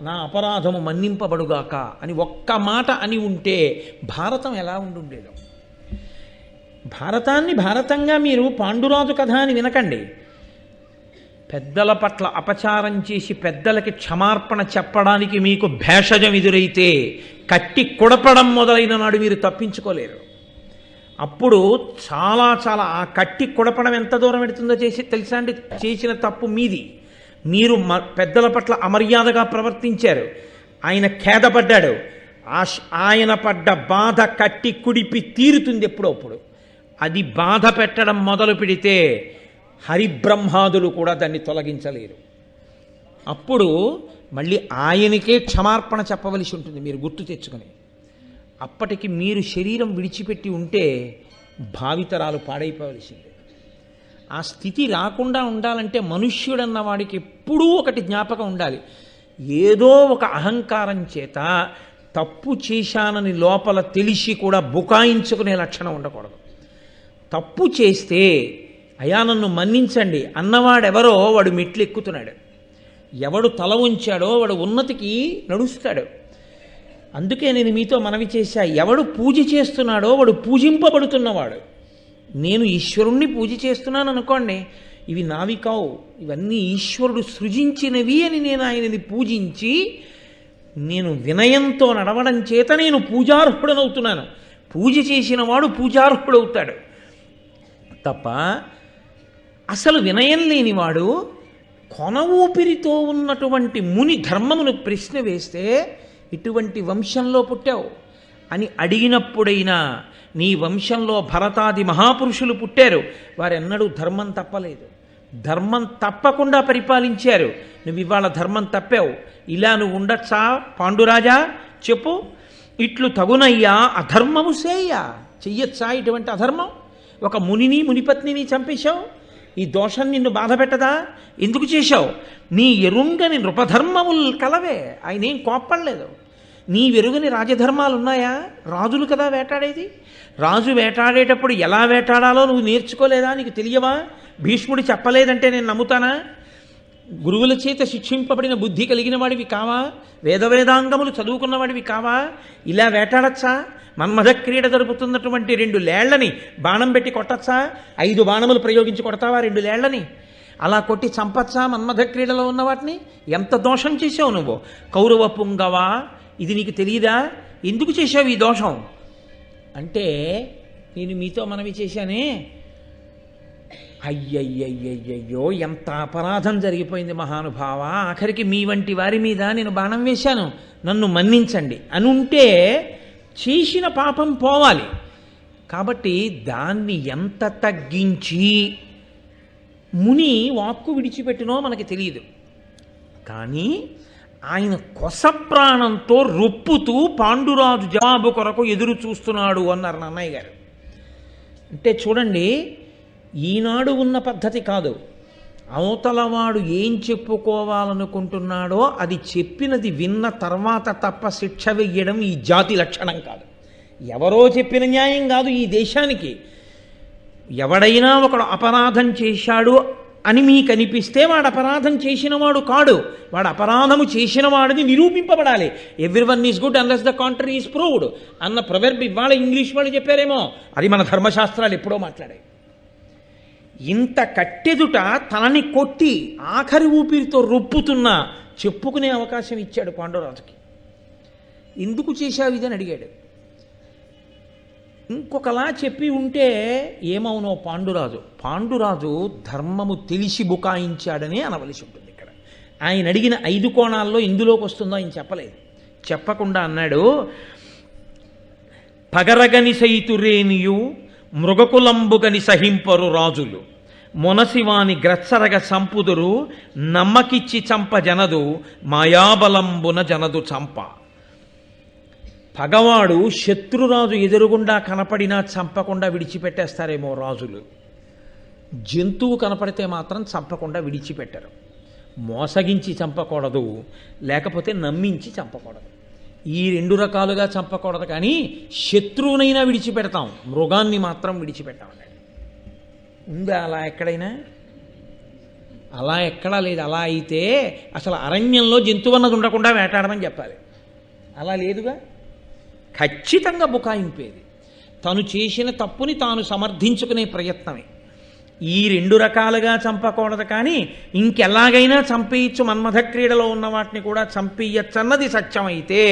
నా అపరాధము మన్నింపబడుగాక అని ఒక్క మాట అని ఉంటే భారతం ఎలా ఉండుండేదో. భారతాన్ని భారతంగా మీరు పాండురాజు కథ అని వినకండి. పెద్దల పట్ల అపచారం చేసి పెద్దలకి క్షమార్పణ చెప్పడానికి మీకు భేషజం ఎదురైతే కట్టి కొడపడం మొదలైన నాడు మీరు తప్పించుకోలేరు. అప్పుడు చాలా చాలా ఆ కట్టి కొడపడం ఎంత దూరం పెడుతుందో తెలుసా అండి? చేసిన తప్పు మీది. మీరు పెద్దల పట్ల అమర్యాదగా ప్రవర్తించారు, ఆయన ఖేదపడ్డాడు. ఆయన పడ్డ బాధ కట్టి కుడిపి తీరుతుంది ఎప్పుడప్పుడు. అది బాధ పెట్టడం మొదలు పెడితే హరిబ్రహ్మాదులు కూడా దాన్ని తొలగించలేరు. అప్పుడు మళ్ళీ ఆయనకే క్షమార్పణ చెప్పవలసి ఉంటుంది, మీరు గుర్తు తెచ్చుకొని. అప్పటికి మీరు శరీరం విడిచిపెట్టి ఉంటే భావితరాలు పాడైపోవలసిందే. ఆ స్థితి రాకుండా ఉండాలంటే మనుష్యుడన్న వాడికి ఎప్పుడూ ఒకటి జ్ఞాపకం ఉండాలి. ఏదో ఒక అహంకారం చేత తప్పు చేశానని లోపల తెలిసి కూడా బుకాయించుకునే లక్షణం ఉండకూడదు. తప్పు చేస్తే అయా నన్ను మన్నించండి అన్నవాడెవరో వాడు మెట్లు ఎక్కుతున్నాడు, ఎవడు తల ఉంచాడో వాడు ఉన్నతికి నడుస్తాడు. అందుకే నేను మీతో మనవి చేశా, ఎవడు పూజ చేస్తున్నాడో వాడు పూజింపబడుతున్నవాడు. నేను ఈశ్వరుణ్ణి పూజ చేస్తున్నాను అనుకోండి, ఇవి నావి కావు, ఇవన్నీ ఈశ్వరుడు సృజించినవి అని నేను ఆయనని పూజించి నేను వినయంతో నడవడం చేత నేను పూజార్హుడనవుతున్నాను. పూజ చేసిన వాడు పూజార్హుడవుతాడు తప్ప అసలు వినయం లేనివాడు కొన ఊపిరితో ఉన్నటువంటి ముని ధర్మమును ప్రశ్న వేస్తే ఇటువంటి వంశంలో పుట్టావు అని అడిగినప్పుడైనా నీ వంశంలో భరతాది మహాపురుషులు పుట్టారు, వారెన్నడూ ధర్మం తప్పలేదు, ధర్మం తప్పకుండా పరిపాలించారు. నువ్వు ఇవాళ ధర్మం తప్పావు, ఇలా నువ్వు ఉండొచ్చా పాండురాజా చెప్పు, ఇట్లు తగునయ్యా అధర్మము చెయ్యొచ్చా ఇటువంటి అధర్మం? ఒక మునిని మునిపత్నిని చంపేశావు, ఈ దోషం నిన్ను బాధ పెట్టదా? ఎందుకు చేశావు? నీ ఎరుంగని నృపధర్మములు కలవే, ఆయన ఏం కోప్పడలేదు. నీ వెరుగని రాజధర్మాలు ఉన్నాయా? రాజులు కదా వేటాడేది. రాజు వేటాడేటప్పుడు ఎలా వేటాడాలో నువ్వు నేర్చుకోలేదా? నీకు తెలియవా? భీష్ముడు చెప్పలేదంటే నేను నమ్ముతానా? గురువుల చేత శిక్షింపబడిన బుద్ధి కలిగిన వాడివి కావా? వేదవేదాంగములు చదువుకున్న వాడివి కావా? ఇలా వేటాడచ్చా? మన్మథ క్రీడ జరుపుతున్నటువంటి 2 లేళ్లని బాణం పెట్టి కొట్టచ్చా? 5 బాణములు ప్రయోగించి కొడతావా 2 లేళ్లని? అలా కొట్టి చంపచ్చా మన్మథ క్రీడలో ఉన్న వాటిని? ఎంత దోషం చేసావు నువ్వు! కౌరవ పుంగవా, ఇది నీకు తెలియదా? ఎందుకు చేశావు ఈ దోషం అంటే నేను మీతో మనవి చేశానే, అయ్యయ్యయ్యయ్యో ఎంత అపరాధం జరిగిపోయింది మహానుభావ, ఆఖరికి మీ వంటి వారి మీద నేను బాణం వేశాను, నన్ను మన్నించండి అని ఉంటే చేసిన పాపం పోవాలి. కాబట్టి దాన్ని ఎంత తగ్గించి ముని వాక్కు విడిచిపెట్టినో మనకి తెలియదు. కానీ ఆయన కొస ప్రాణంతో రొప్పుతూ పాండురాజు జవాబు కొరకు ఎదురు చూస్తున్నాడు అన్నారు నన్నయ్య గారు. అంటే చూడండి, ఈనాడు ఉన్న పద్ధతి కాదు. అవతలవాడు ఏం చెప్పుకోవాలనుకుంటున్నాడో అది చెప్పినది విన్న తర్వాత తప్ప శిక్ష వెయ్యడం ఈ జాతి లక్షణం కాదు. ఎవరో చెప్పిన న్యాయం కాదు ఈ దేశానికి. ఎవడైనా ఒకడు అపరాధం చేశాడు అని మీకు అనిపిస్తే వాడు అపరాధం చేసినవాడు కాడు, వాడు అపరాధము చేసిన వాడిని నిరూపింపబడాలి. Everyone is good unless the contrary is proved అన్న ప్రొవెర్బ్ ఇవాళ ఇంగ్లీష్ వాళ్ళు చెప్పారేమో, అది మన ధర్మశాస్త్రాలు ఎప్పుడో మాట్లాడాయి. ఇంత కట్టెదుట తనని కొట్టి ఆఖరి ఊపిరితో రొప్పుతున్నా చెప్పుకునే అవకాశం ఇచ్చాడు పాండురాజుకి. ఎందుకు చేశావు ఇదని అడిగాడు. ఇంకొకలా చెప్పి ఉంటే ఏమవునో పాండురాజు ధర్మము తెలిసి బుకాయించాడని అనవలసి ఉంటుంది ఇక్కడ. ఆయన అడిగిన 5 కోణాల్లో ఇందులోకి వస్తుందో ఆయన చెప్పలేదు. చెప్పకుండా అన్నాడు, పగరగని సైతురేనియు మృగకులంబుగని సహింపరు రాజులు, మొనసివాని గ్రత్సరగ సంపుదురు, నమ్మకిచ్చి చంప జనదు, మాయాబలంబున జనదు చంప. పగవాడు శత్రురాజు ఎదురుగుండా కనపడినా చంపకుండా విడిచిపెట్టేస్తారేమో రాజులు, జంతువు కనపడితే మాత్రం చంపకుండా విడిచిపెట్టరు. మోసగించి చంపకూడదు, లేకపోతే నమ్మించి చంపకూడదు. ఈ 2 రకాలుగా చంపకూడదు. కానీ శత్రువునైనా విడిచిపెడతాం, మృగాన్ని మాత్రం విడిచిపెట్టాం అన్నాడు. ఉందా అలా ఎక్కడైనా? అలా ఎక్కడా లేదు. అలా అయితే అసలు అరణ్యంలో జంతువు అన్నది ఉండకుండా వేటాడమని చెప్పాలి. అలా లేదుగా. ఖచ్చితంగా బుకాయింపేది. తను చేసిన తప్పుని తాను సమర్థించుకునే ప్రయత్నమే. ఈ 2 రకాలుగా చంపకూడదు. కానీ ఇంకెలాగైనా చంపేయచ్చు, మన్మథ క్రీడలో ఉన్న వాటిని కూడా చంపేయచ్చు అన్నది సత్యమైతే,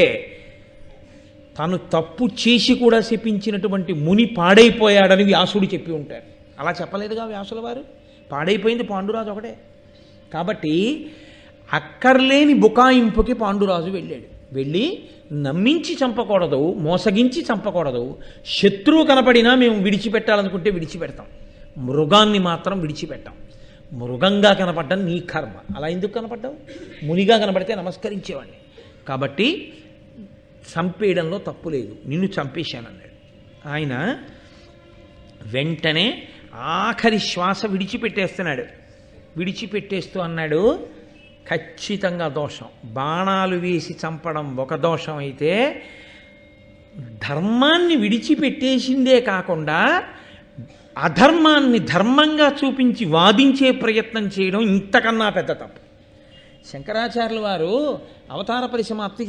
తను తప్పు చేసి కూడా శపించినటువంటి ముని పాడైపోయాడని వ్యాసుడు చెప్పి ఉంటారు. అలా చెప్పలేదుగా వ్యాసుల వారు. పాడైపోయింది పాండురాజు ఒకటే. కాబట్టి అక్కర్లేని బుకాయింపుకి పాండురాజు వెళ్ళాడు. వెళ్ళి నమ్మించి చంపకూడదు, మోసగించి చంపకూడదు. శత్రువు కనపడినా మేము విడిచిపెట్టాలనుకుంటే విడిచిపెడతాం, మృగాన్ని మాత్రం విడిచిపెట్టాం. మృగంగా కనపడ్డం నీ కర్మ. అలా ఎందుకు కనపడ్డావు? మునిగా కనపడితే నమస్కరించేవాడిని. కాబట్టి చంపేయడంలో తప్పు లేదు, నిన్ను చంపేశానన్నాడు. ఆయన వెంటనే ఆఖరి శ్వాస విడిచిపెట్టేస్తున్నాడు. విడిచిపెట్టేస్తూ అన్నాడు, ఖచ్చితంగా దోషం. బాణాలు వేసి చంపడం ఒక దోషం అయితే, ధర్మాన్ని విడిచిపెట్టేసిందే కాకుండా అధర్మాన్ని ధర్మంగా చూపించి వాదించే ప్రయత్నం చేయడం ఇంతకన్నా పెద్ద తప్పు. శంకరాచార్యుల వారు అవతార పరిసమాప్తి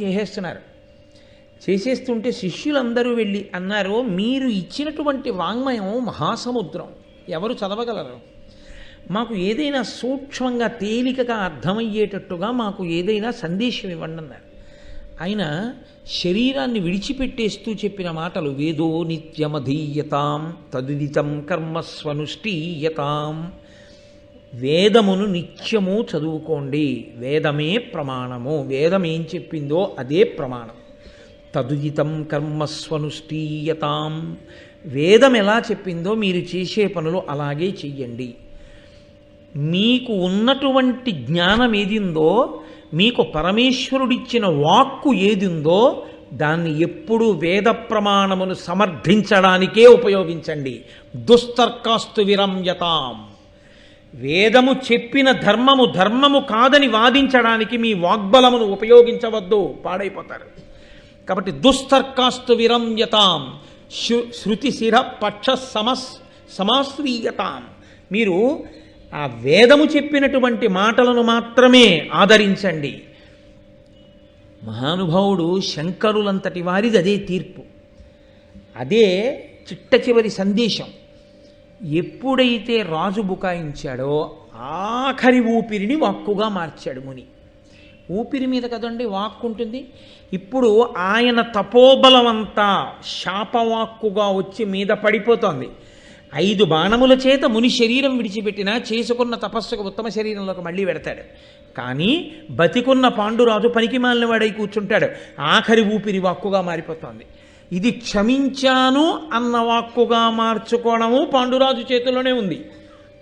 చేసేస్తుంటే శిష్యులందరూ వెళ్ళి అన్నారు, మీరు ఇచ్చినటువంటి వాంగ్మయం మహాసముద్రం, ఎవరు చదవగలరు? మాకు ఏదైనా సూక్ష్మంగా తేలికగా అర్థమయ్యేటట్టుగా మాకు ఏదైనా సందేశం ఇవ్వండి అన్నారు. ఆయన శరీరాన్ని విడిచిపెట్టేస్తూ చెప్పిన మాటలు, వేదో నిత్యమధీయతాం తదుదితం కర్మస్వనుష్ఠీయతాం. వేదమును నిత్యము చదువుకోండి, వేదమే ప్రమాణము, వేదం ఏం చెప్పిందో అదే ప్రమాణం. తదుదితం కర్మస్వనుష్ఠీయతాం, వేదం ఎలా చెప్పిందో మీరు చేసే పనులు అలాగే చెయ్యండి. మీకు ఉన్నటువంటి జ్ఞానం ఏదిందో, మీకు పరమేశ్వరుడిచ్చిన వాక్కు ఏదిందో దాన్ని ఎప్పుడూ వేద ప్రమాణమును సమర్థించడానికే ఉపయోగించండి. దుస్తర్కాస్తు విరమ్యతాం. వేదము చెప్పిన ధర్మము కాదని వాదించడానికి మీ వాగ్బలమును ఉపయోగించవద్దు, పాడైపోతారు. కాబట్టి దుస్తర్కాస్తు విరమ్యతాం, శృతిశిర పక్ష సమాశ్రీయతాం. మీరు ఆ వేదము చెప్పినటువంటి మాటలను మాత్రమే ఆదరించండి. మహానుభావుడు శంకరులంతటి వారిది అదే తీర్పు, అదే చిట్ట చివరి సందేశం. ఎప్పుడైతే రాజు బుకాయించాడో ఆఖరి ఊపిరిని వాక్కుగా మార్చాడు ముని. ఊపిరి మీద కదండి వాక్కు ఉంటుంది. ఇప్పుడు ఆయన తపోబలమంతా శాపవాక్కుగా వచ్చి మీద పడిపోతోంది. 5 బాణముల చేత ముని శరీరం విడిచిపెట్టినా చేసుకున్న తపస్సుకు ఉత్తమ శరీరంలోకి మళ్ళీ పెడతాడు. కానీ బతికున్న పాండురాజు పనికి మాలిన వాడై కూర్చుంటాడు. ఆఖరి ఊపిరి వాక్కుగా మారిపోతోంది. ఇది క్షమించాను అన్న వాక్కుగా మార్చుకోవడము పాండురాజు చేతిలోనే ఉంది.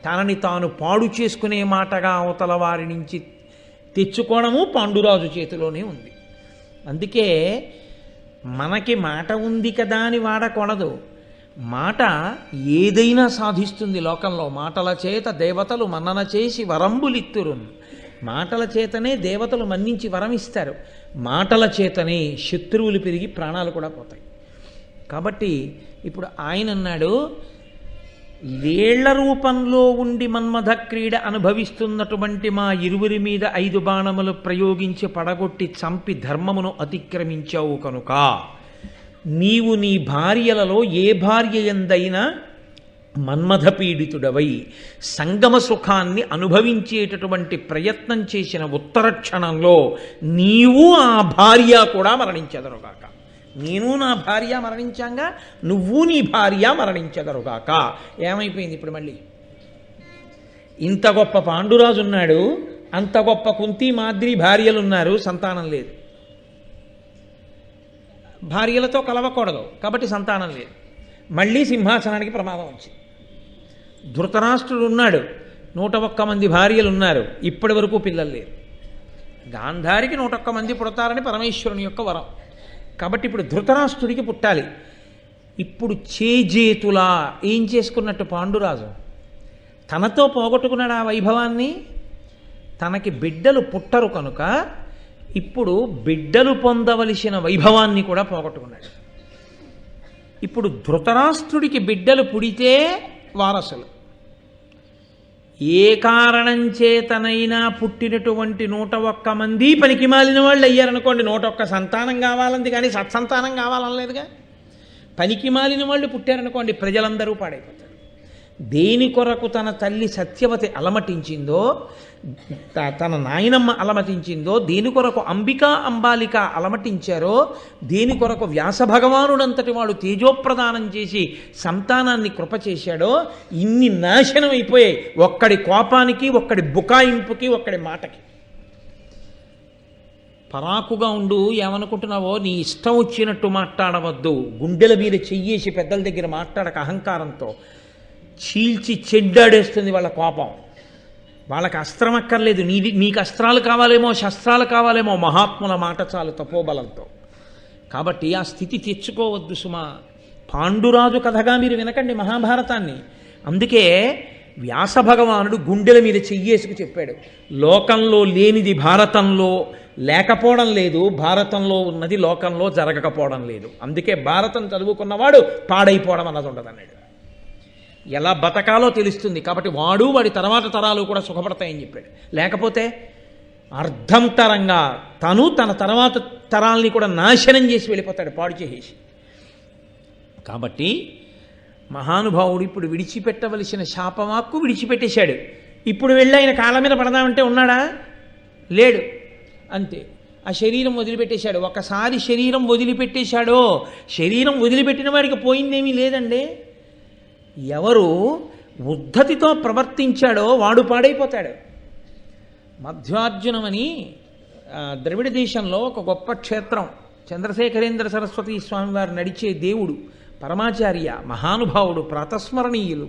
తనని తాను పాడు చేసుకునే మాటగా అవతల వారి నుంచి తెచ్చుకోవడము పాండురాజు చేతిలోనే ఉంది. అందుకే మనకి మాట ఉంది కదా అని వాడకూడదు. మాట ఏదైనా సాధిస్తుంది లోకంలో. మాటల చేత దేవతలు మన్నన చేసి వరంబులిత్తురు. మాటల చేతనే దేవతలు మన్నించి వరం ఇస్తారు. మాటల చేతనే శత్రువులు పెరిగి ప్రాణాలు కూడా పోతాయి. కాబట్టి ఇప్పుడు ఆయన అన్నాడు, వేళ్ల రూపంలో ఉండి మన్మథ క్రీడ అనుభవిస్తున్నటువంటి మా ఇరువురి మీద 5 బాణములు ప్రయోగించి పడగొట్టి చంపి ధర్మమును అతిక్రమించావు కనుక నీవు నీ భార్యలలో ఏ భార్య ఎందైనా మన్మథ పీడితుడవై సంగమ సుఖాన్ని అనుభవించేటటువంటి ప్రయత్నం చేసిన ఉత్తర క్షణంలో నీవు ఆ భార్య కూడా మరణించెదరుగాక. నేను నా భార్య మరణించాంగా, నువ్వు నీ భార్య మరణించగరుగాక. ఏమైపోయింది ఇప్పుడు మళ్ళీ? ఇంత గొప్ప పాండురాజు ఉన్నాడు, అంత గొప్ప కుంతి మాద్రి భార్యలు ఉన్నారు, సంతానం లేదు. భార్యలతో కలవకూడదు కాబట్టి సంతానం లేదు. మళ్ళీ సింహాసనానికి ప్రమాదం వచ్చింది. ధృతరాష్ట్రుడు ఉన్నాడు, 101 మంది భార్యలు ఉన్నారు, ఇప్పటి వరకు పిల్లలు లేరు. గాంధారికి 101 మంది పుడతారని పరమేశ్వరుని యొక్క వరం. కాబట్టి ఇప్పుడు ధృతరాష్ట్రుడికి పుట్టాలి. ఇప్పుడు చేజేతులా ఏం చేసుకున్నట్టు పాండురాజు తనతో పోగొట్టుకున్నాడు ఆ వైభవాన్ని. తనకి బిడ్డలు పుట్టరు కనుక ఇప్పుడు బిడ్డలు పొందవలసిన వైభవాన్ని కూడా పోగొట్టుకున్నాడు. ఇప్పుడు ధృతరాష్ట్రుడికి బిడ్డలు పుడితే వారసులు. ఏ కారణం చేతనైనా పుట్టినటువంటి 101 మంది పనికి మాలిన వాళ్ళు అయ్యారనుకోండి, 101 సంతానం కావాలంది కానీ సత్సంతానం కావాలనలేదుగా. పనికి మాలిన వాళ్ళు పుట్టారనుకోండి, ప్రజలందరూ పాడైపోతారు. దేని కొరకు తన తల్లి సత్యవతి అలమటించిందో, తన నాయనమ్మ అలమటించిందో, దేని కొరకు అంబికా అంబాలిక అలమటించారో, దేని కొరకు వ్యాస భగవానుడంతటి వాడు తేజోప్రదానం చేసి సంతానాన్ని కృప చేశాడో, ఇన్ని నాశనం అయిపోయాయి ఒక్కడి కోపానికి, ఒక్కడి బుకాయింపుకి, ఒక్కడి మాటకి. పరాకుగా ఉండు, ఏమనుకుంటున్నావో నీ ఇష్టం వచ్చినట్టు మాట్లాడవద్దు. గుండెల మీద చెయ్యేసి పెద్దల దగ్గర మాట్లాడక అహంకారంతో. చీల్చి చెడ్డాడేస్తుంది వాళ్ళ కోపం. వాళ్ళకి అస్త్రం అక్కర్లేదు, నీకు అస్త్రాలు కావాలేమో, శస్త్రాలు కావాలేమో, మహాత్ముల మాట చాలు తపోబలంతో. కాబట్టి ఆ స్థితి తెచ్చుకోవద్దు సుమా. పాండురాజు కథగా మీరు వినకండి మహాభారతాన్ని. అందుకే వ్యాస భగవానుడు గుండెల మీద చెయ్యేసుకు చెప్పాడు, లోకంలో లేనిది భారతంలో లేకపోవడం లేదు, భారతంలో ఉన్నది లోకంలో జరగకపోవడం లేదు. అందుకే భారతం చదువుకున్నవాడు పాడైపోవడం అన్నది ఉండదన్నాడు. ఎలా బతకాలో తెలుస్తుంది కాబట్టి వాడి తర్వాత తరాలు కూడా సుఖపడతాయని చెప్పాడు. లేకపోతే అర్ధంతరంగా తన తర్వాత తరాల్ని కూడా నాశనం చేసి వెళ్ళిపోతాడు, పాడు చేసేసి. కాబట్టి మహానుభావుడు ఇప్పుడు విడిచిపెట్టవలసిన శాపవాక్కు విడిచిపెట్టేశాడు. ఇప్పుడు వెళ్ళి ఆయన కాళ్ళ మీద పడదామంటే ఉన్నాడా? లేడు. అంతే, ఆ శరీరం వదిలిపెట్టేశాడు. ఒకసారి శరీరం వదిలిపెట్టేశాడో, శరీరం వదిలిపెట్టిన వాడికి పోయిందేమీ లేదండి. ఎవరు ఉద్ధతితో ప్రవర్తించాడో వాడు పాడైపోతాడు. మధ్వార్జునమని ద్రవిడ దేశంలో ఒక గొప్ప క్షేత్రం, చంద్రశేఖరేంద్ర సరస్వతి స్వామివారు నడిచే దేవుడు, పరమాచార్య, మహానుభావుడు, ప్రాతస్మరణీయులు,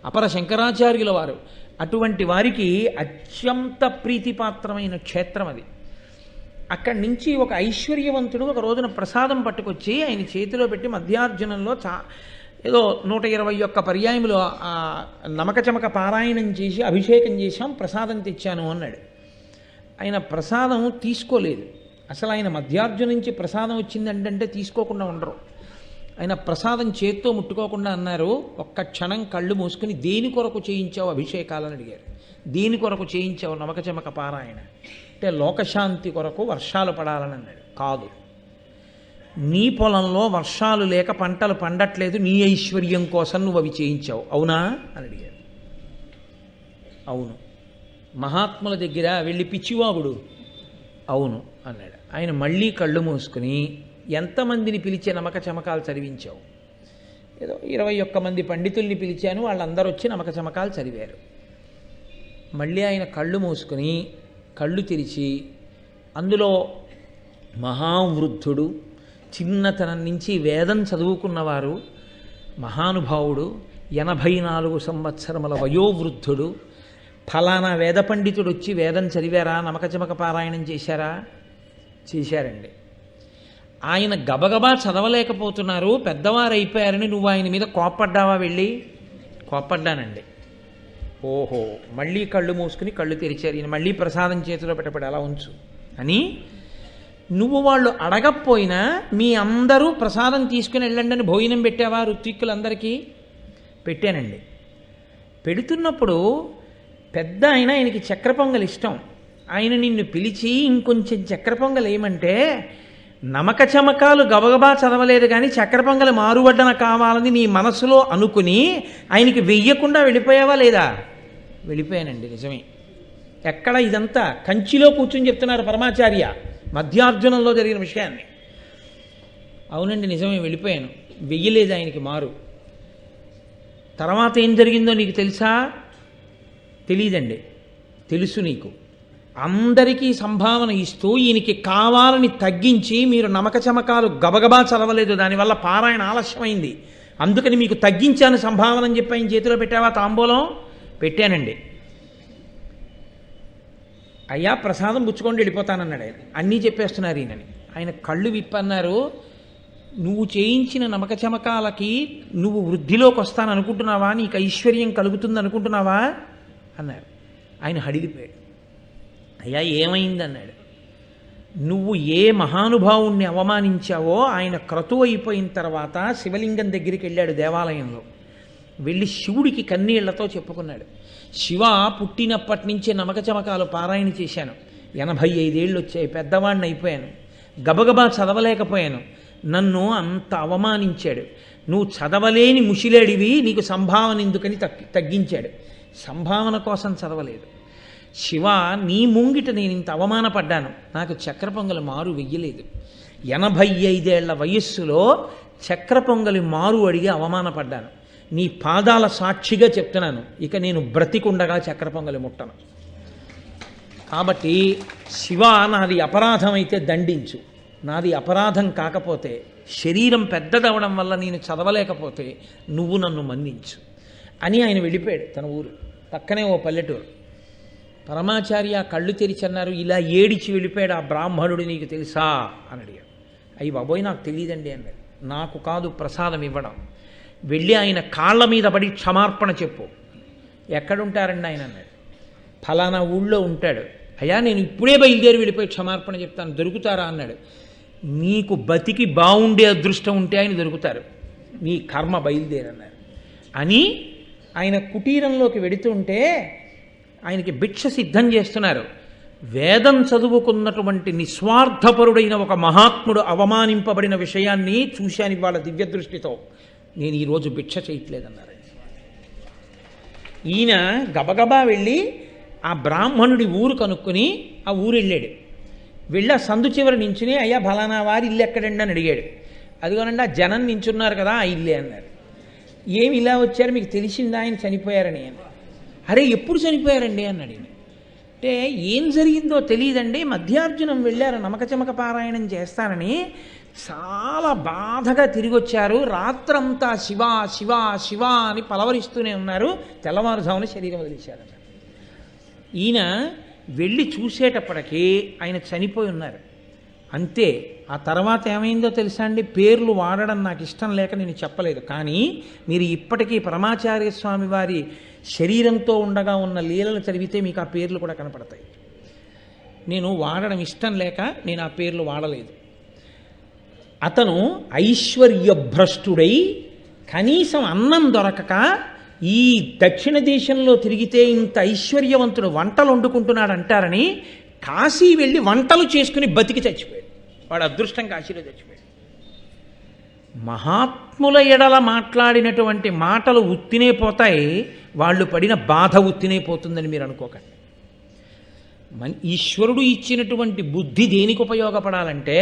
అపర శంకరాచార్యుల వారు. అటువంటి వారికి అత్యంత ప్రీతిపాత్రమైన క్షేత్రం అది. అక్కడి నుంచి ఒక ఐశ్వర్యవంతుడు ఒక రోజున ప్రసాదం పట్టుకొచ్చి ఆయన చేతిలో పెట్టి, మధ్యార్జునంలో ఏదో 121 పర్యాయములు నమక చమక పారాయణం చేసి అభిషేకం చేశాం, ప్రసాదం తెచ్చాను అన్నాడు. ఆయన ప్రసాదం తీసుకోలేదు. అసలు ఆయన మధ్యార్జున నుంచి ప్రసాదం వచ్చిందంటే తీసుకోకుండా ఉండరు. ఆయన ప్రసాదం చేత్తో ముట్టుకోకుండా అన్నారు, ఒక్క క్షణం కళ్ళు మూసుకుని దేని కొరకు చేయించావు అభిషేకాలని అడిగారు. దేని కొరకు చేయించావు నమక చమక పారాయణ అంటే లోకశాంతి కొరకు, వర్షాలు పడాలని అన్నాడు. కాదు, నీ పొలంలో వర్షాలు లేక పంటలు పండట్లేదు, నీ ఐశ్వర్యం కోసం నువ్వు అవి చేయించావు, అవునా అని అడిగారు. అవును. మహాత్ముల దగ్గర వెళ్ళి పిచ్చివాగుడు, అవును అన్నాడు. ఆయన మళ్ళీ కళ్ళు మూసుకుని, ఎంతమందిని పిలిచే నమక చమకాలు చదివించావు? ఏదో 21 మంది పండితుల్ని పిలిచాను, వాళ్ళందరూ వచ్చి నమక చమకాలు చదివారు. మళ్ళీ ఆయన కళ్ళు మూసుకుని కళ్ళు తెరిచి, అందులో మహావృద్ధుడు, చిన్నతనం నుంచి వేదం చదువుకున్నవారు, మహానుభావుడు, 84 సంవత్సరముల వయోవృద్ధుడు, ఫలానా వేద పండితుడు వచ్చి వేదం చదివారా, నమక చమక పారాయణం చేశారా? చేశారండి. ఆయన గబగబా చదవలేకపోతున్నారు, పెద్దవారు అయిపోయారని నువ్వు ఆయన మీద కోప్పడ్డావా? వెళ్ళి కోప్పడ్డానండి. ఓహో, మళ్ళీ కళ్ళు మూసుకుని కళ్ళు తెరిచారు. ఈయన మళ్ళీ ప్రసాదం చేతిలో పెట్టబడి అలా ఉంచు అని, నువ్వు వాళ్ళు అడగకపోయినా మీ అందరూ ప్రసాదం తీసుకుని వెళ్ళండి అని భోజనం పెట్టావా ఋత్విక్కులందరికీ? పెట్టానండి. పెడుతున్నప్పుడు పెద్ద ఆయనకి చక్కెర పొంగల్ ఇష్టం. ఆయన నిన్ను పిలిచి ఇంకొంచెం చక్కెర పొంగల్ ఏమంటే, నమక చమకాలు గబగబా చదవలేదు కానీ చక్కెర పొంగల్ మారువడ్డన కావాలని నీ మనసులో అనుకుని ఆయనకి వెయ్యకుండా వెళ్ళిపోయావా లేదా? వెళ్ళిపోయానండి, నిజమే. ఎక్కడ ఇదంతా కంచిలో కూర్చుని చెప్తున్నారు పరమాచార్య మధ్యార్జునంలో జరిగిన విషయాన్ని. అవునండి నిజమే, వెళ్ళిపోయాను. వెయ్యలేదు ఆయనకి మారు. తర్వాత ఏం జరిగిందో నీకు తెలుసా? తెలీదండి. తెలుసు నీకు. అందరికీ సంభావన ఇస్తూ ఈయనకి కావాలని తగ్గించి మీరు నమక చమకాలు గబగబా చదవలేదు, దానివల్ల పారాయణ ఆలస్యమైంది. అందుకని మీకు తగ్గించాను సంభావన అని చెప్పి ఆయన చేతిలో పెట్టావా తాంబూలం? పెట్టానండి. అయ్యా ప్రసాదం పుచ్చుకోండి వెళ్ళిపోతానన్నాడు ఆయన. అన్నీ చెప్పేస్తున్నారు ఈయనని. ఆయన కళ్ళు విప్పన్నారు. నువ్వు చేయించిన నమక చమకాలకి నువ్వు వృద్ధిలోకి వస్తాననుకుంటున్నావా? నీకు ఐశ్వర్యం కలుగుతుంది అనుకుంటున్నావా అన్నారు. ఆయన హడిలిపోయాడు. అయ్యా ఏమైంది అన్నాడు. నువ్వు ఏ మహానుభావుణ్ణి అవమానించావో ఆయన క్రతువు అయిపోయిన తర్వాత శివలింగం దగ్గరికి వెళ్ళాడు దేవాలయంలో. వెళ్ళి శివుడికి కన్నీళ్లతో చెప్పుకున్నాడు, శివ పుట్టినప్పటి నుంచే నమక చమకాలు పారాయణ చేశాను, 85 ఏళ్ళు వచ్చాయి, పెద్దవాడిని అయిపోయాను, గబగబా చదవలేకపోయాను, నన్ను అంత అవమానించాడు, నువ్వు చదవలేని ముషిలేడివి, నీకు సంభావన ఎందుకని తగ్గించాడు. సంభావన కోసం చదవలేదు. శివ నీ ముంగిట నేను ఇంత అవమానపడ్డాను, నాకు చక్ర పొంగలి మారు వెయ్యలేదు. 85 ఏళ్ల వయస్సులో చక్ర పొంగలి మారు అడిగి అవమానపడ్డాను. నీ పాదాల సాక్షిగా చెప్తున్నాను, ఇక నేను బ్రతికుండగా చక్ర పొంగలి ముట్టను. కాబట్టి శివ నాది అపరాధం అయితే దండించు, నాది అపరాధం కాకపోతే, శరీరం పెద్దదవడం వల్ల నేను చదవలేకపోతే నువ్వు నన్ను మన్నించు అని ఆయన వెళ్ళిపోయాడు తన ఊరు. పక్కనే ఓ పల్లెటూరు. పరమాచార్య కళ్ళు తెరిచి అన్నారు, ఇలా ఏడిచి వెళ్ళిపోయాడు ఆ బ్రాహ్మణుడు, నీకు తెలుసా అని అడిగాడు. అయ్యి బాబోయ్ నాకు తెలియదండి అన్నాడు. నాకు కాదు ప్రసాదం ఇవ్వడం, వెళ్ళి ఆయన కాళ్ళ మీద పడి క్షమార్పణ చెప్పు. ఎక్కడుంటారండి ఆయన అన్నాడు. ఫలానా ఊళ్ళో ఉంటాడు. అయ్యా నేను ఇప్పుడే బయలుదేరి వెళ్ళిపోయి క్షమార్పణ చెప్తాను, దొరుకుతారా అన్నాడు. నీకు బతికి బాగుండే అదృష్టం ఉంటే ఆయన దొరుకుతారు, నీ కర్మ బయలుదేరన్నారు అని ఆయన కుటీరంలోకి వెడుతుంటే ఆయనకి భిక్ష సిద్ధం చేస్తున్నారు. వేదం చదువుకున్నటువంటి నిస్వార్థపరుడైన ఒక మహాత్ముడు అవమానింపబడిన విషయాన్ని చూశాను ఇవాళ దివ్య దృష్టితో, నేను ఈరోజు భిక్ష చేయట్లేదన్నారు. ఈయన గబగబా వెళ్ళి ఆ బ్రాహ్మణుడి ఊరు కనుక్కొని ఆ ఊరు వెళ్ళాడు. వెళ్ళి ఆ సందు చివరి నించుని, అయ్యా ఫలానా వారి ఇల్లు ఎక్కడండి అని అడిగాడు. అదిగోనండి ఆ జనం నించున్నారు కదా ఆ ఇల్లే అన్నారు. ఏమి ఇలా వచ్చారు, మీకు తెలిసిందా ఆయన చనిపోయారని అని. అరే ఎప్పుడు చనిపోయారండి అన్నాడు. అంటే ఏం జరిగిందో తెలియదండి, మధ్యార్జునం వెళ్ళారు నమక చమక పారాయణం చేస్తానని, చాలా బాధగా తిరిగి వచ్చారు, రాత్రంతా శివ శివ శివ అని పలవరిస్తూనే ఉన్నారు, తెల్లవారుజామున శరీరం వదిలేశారు. ఈయన వెళ్ళి చూసేటప్పటికీ ఆయన చనిపోయి ఉన్నారు. అంతే. ఆ తర్వాత ఏమైందో తెలుసా అండి, పేర్లు వాడడం నాకు ఇష్టం లేక నేను చెప్పలేదు, కానీ మీరు ఇప్పటికీ పరమాచార్య స్వామి వారి శరీరంతో ఉండగా ఉన్న లీలలు చదివితే మీకు ఆ పేర్లు కూడా కనపడతాయి. నేను వాడడం ఇష్టం లేక నేను ఆ పేర్లు వాడలేదు. అతను ఐశ్వర్యభ్రష్టుడై కనీసం అన్నం దొరకక ఈ దక్షిణ దేశంలో తిరిగితే ఇంత ఐశ్వర్యవంతుడు వంటలు వండుకుంటున్నాడు అంటారని కాశీ వెళ్ళి వంటలు చేసుకుని బతికి చచ్చిపోయాడు. వాడు అదృష్టం కాశీలో చచ్చిపోయాడు. మహాత్ముల ఎడల మాట్లాడినటువంటి మాటలు ఉత్తినే పోతాయి, వాళ్ళు పడిన బాధ ఉత్తినే పోతుందని మీరు అనుకోకండి. ఈశ్వరుడు ఇచ్చినటువంటి బుద్ధి దేనికి ఉపయోగపడాలంటే,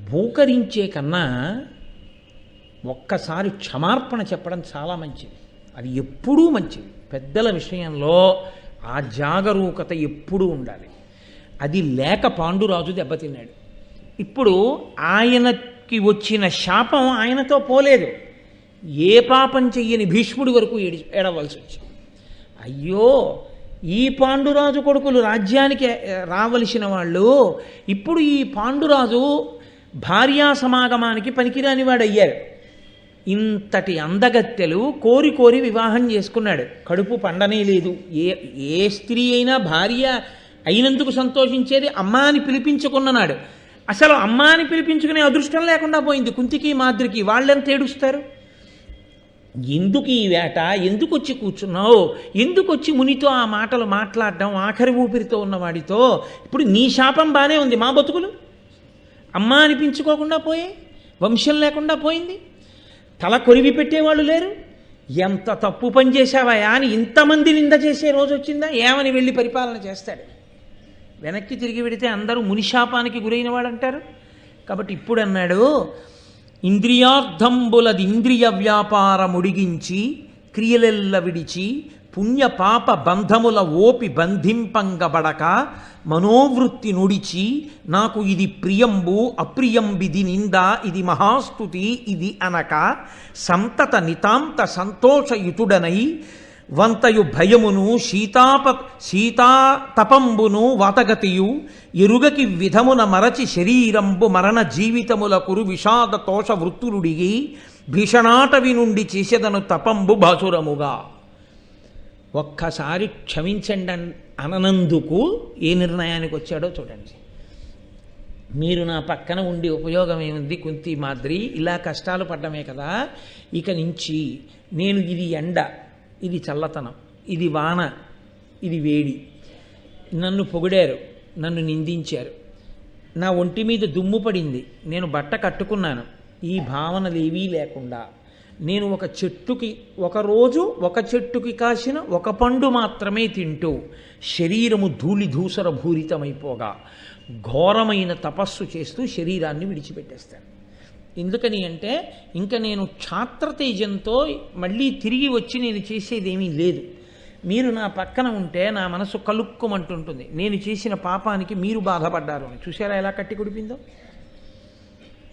భూకరించే కన్నా ఒక్కసారి క్షమార్పణ చెప్పడం చాలా మంచిది. అది ఎప్పుడూ మంచిది. పెద్దల విషయంలో ఆ జాగరూకత ఎప్పుడూ ఉండాలి. అది లేక పాండురాజు దెబ్బతిన్నాడు. ఇప్పుడు ఆయనకి వచ్చిన శాపం ఆయనతో పోలేదు. ఏ పాపం చెయ్యని భీష్ముడి వరకు ఏడవలసి వచ్చింది. అయ్యో ఈ పాండురాజు కొడుకులు రాజ్యానికి రావలసిన వాళ్ళు ఇప్పుడు ఈ పాండురాజు భార్యా సమాగమానికి పనికిరాని వాడు అయ్యారు. ఇంతటి అందగత్తెలు కోరి కోరి వివాహం చేసుకున్నాడు, కడుపు పండనే లేదు. ఏ స్త్రీ అయినా భార్య అయినందుకు సంతోషించేది అమ్మా అని పిలిపించుకున్నాడు. అసలు అమ్మా అని పిలిపించుకునే అదృష్టం లేకుండా పోయింది కుంతికి మాద్రికి. వాళ్ళెంత ఏడుస్తారు. ఎందుకు ఈ వేట, ఎందుకు వచ్చి కూర్చున్నావు, ఎందుకు వచ్చి మునితో ఆ మాటలు మాట్లాడడం, ఆఖరి ఊపిరితో ఉన్నవాడితో. ఇప్పుడు నీ శాపం బాగానే ఉంది, మా బతుకులు అమ్మ అనిపించుకోకుండా పోయాయి, వంశం లేకుండా పోయింది, తల కొరివి పెట్టేవాళ్ళు లేరు. ఎంత తప్పు పని చేశావా అని ఇంతమంది నింద చేసే రోజు వచ్చిందా? ఏమని వెళ్ళి పరిపాలన చేస్తాడు? వెనక్కి తిరిగి వెడితే అందరూ మునిశాపానికి గురైన వాడు అంటారు. కాబట్టి ఇప్పుడు అన్నాడు, ఇంద్రియ వ్యాపారముడిగించి క్రియలెల్ల విడిచి పుణ్య పాప బంధముల ఓపి బంధింపంగబడక మనోవృత్తి నుడిచి నాకు ఇది ప్రియంబు అప్రియంబిది నింద ఇది మహాస్తుతి ఇది అనక సంతత నితాంత సంతోషయుతుడనై వంతయు భయమును శీతాతపంబును వాతగతియు ఎరుగకి విధమున మరచి శరీరంబు మరణ జీవితముల కురు విషాద తోష వృత్తులుడిగి భీషణాటవి నుండి చేసేదను తపంబు బాసురముగా. ఒక్కసారి క్షమించండి అనందుకు ఏ నిర్ణయానికి వచ్చాడో చూడండి. మీరు నా పక్కన ఉండి ఉపయోగం ఏముంది కుంతి మాద్రి, ఇలా కష్టాలు పడ్డమే కదా, ఇక నుంచి నేను ఇది ఎండ, ఇది చల్లతనం, ఇది వాన, ఇది వేడి, నన్ను పొగిడారు, నన్ను నిందించారు, నా ఒంటి మీద దుమ్ము పడింది, నేను బట్ట కట్టుకున్నాను, ఈ భావనలు ఏవీ లేకుండా నేను ఒకరోజు ఒక చెట్టుకి కాసిన ఒక పండు మాత్రమే తింటూ శరీరము ధూళిధూసర భూరితమైపోగా ఘోరమైన తపస్సు చేస్తూ శరీరాన్ని విడిచిపెట్టేస్తాను. ఎందుకని అంటే ఇంకా నేను క్షాత్రతేజంతో మళ్ళీ తిరిగి వచ్చి నేను చేసేదేమీ లేదు. మీరు నా పక్కన ఉంటే నా మనసు కలుక్కుమంటుంటుంది, నేను చేసిన పాపానికి మీరు బాధపడ్డారు అని. చూసారా ఎలా కట్టి కుడిపిందో?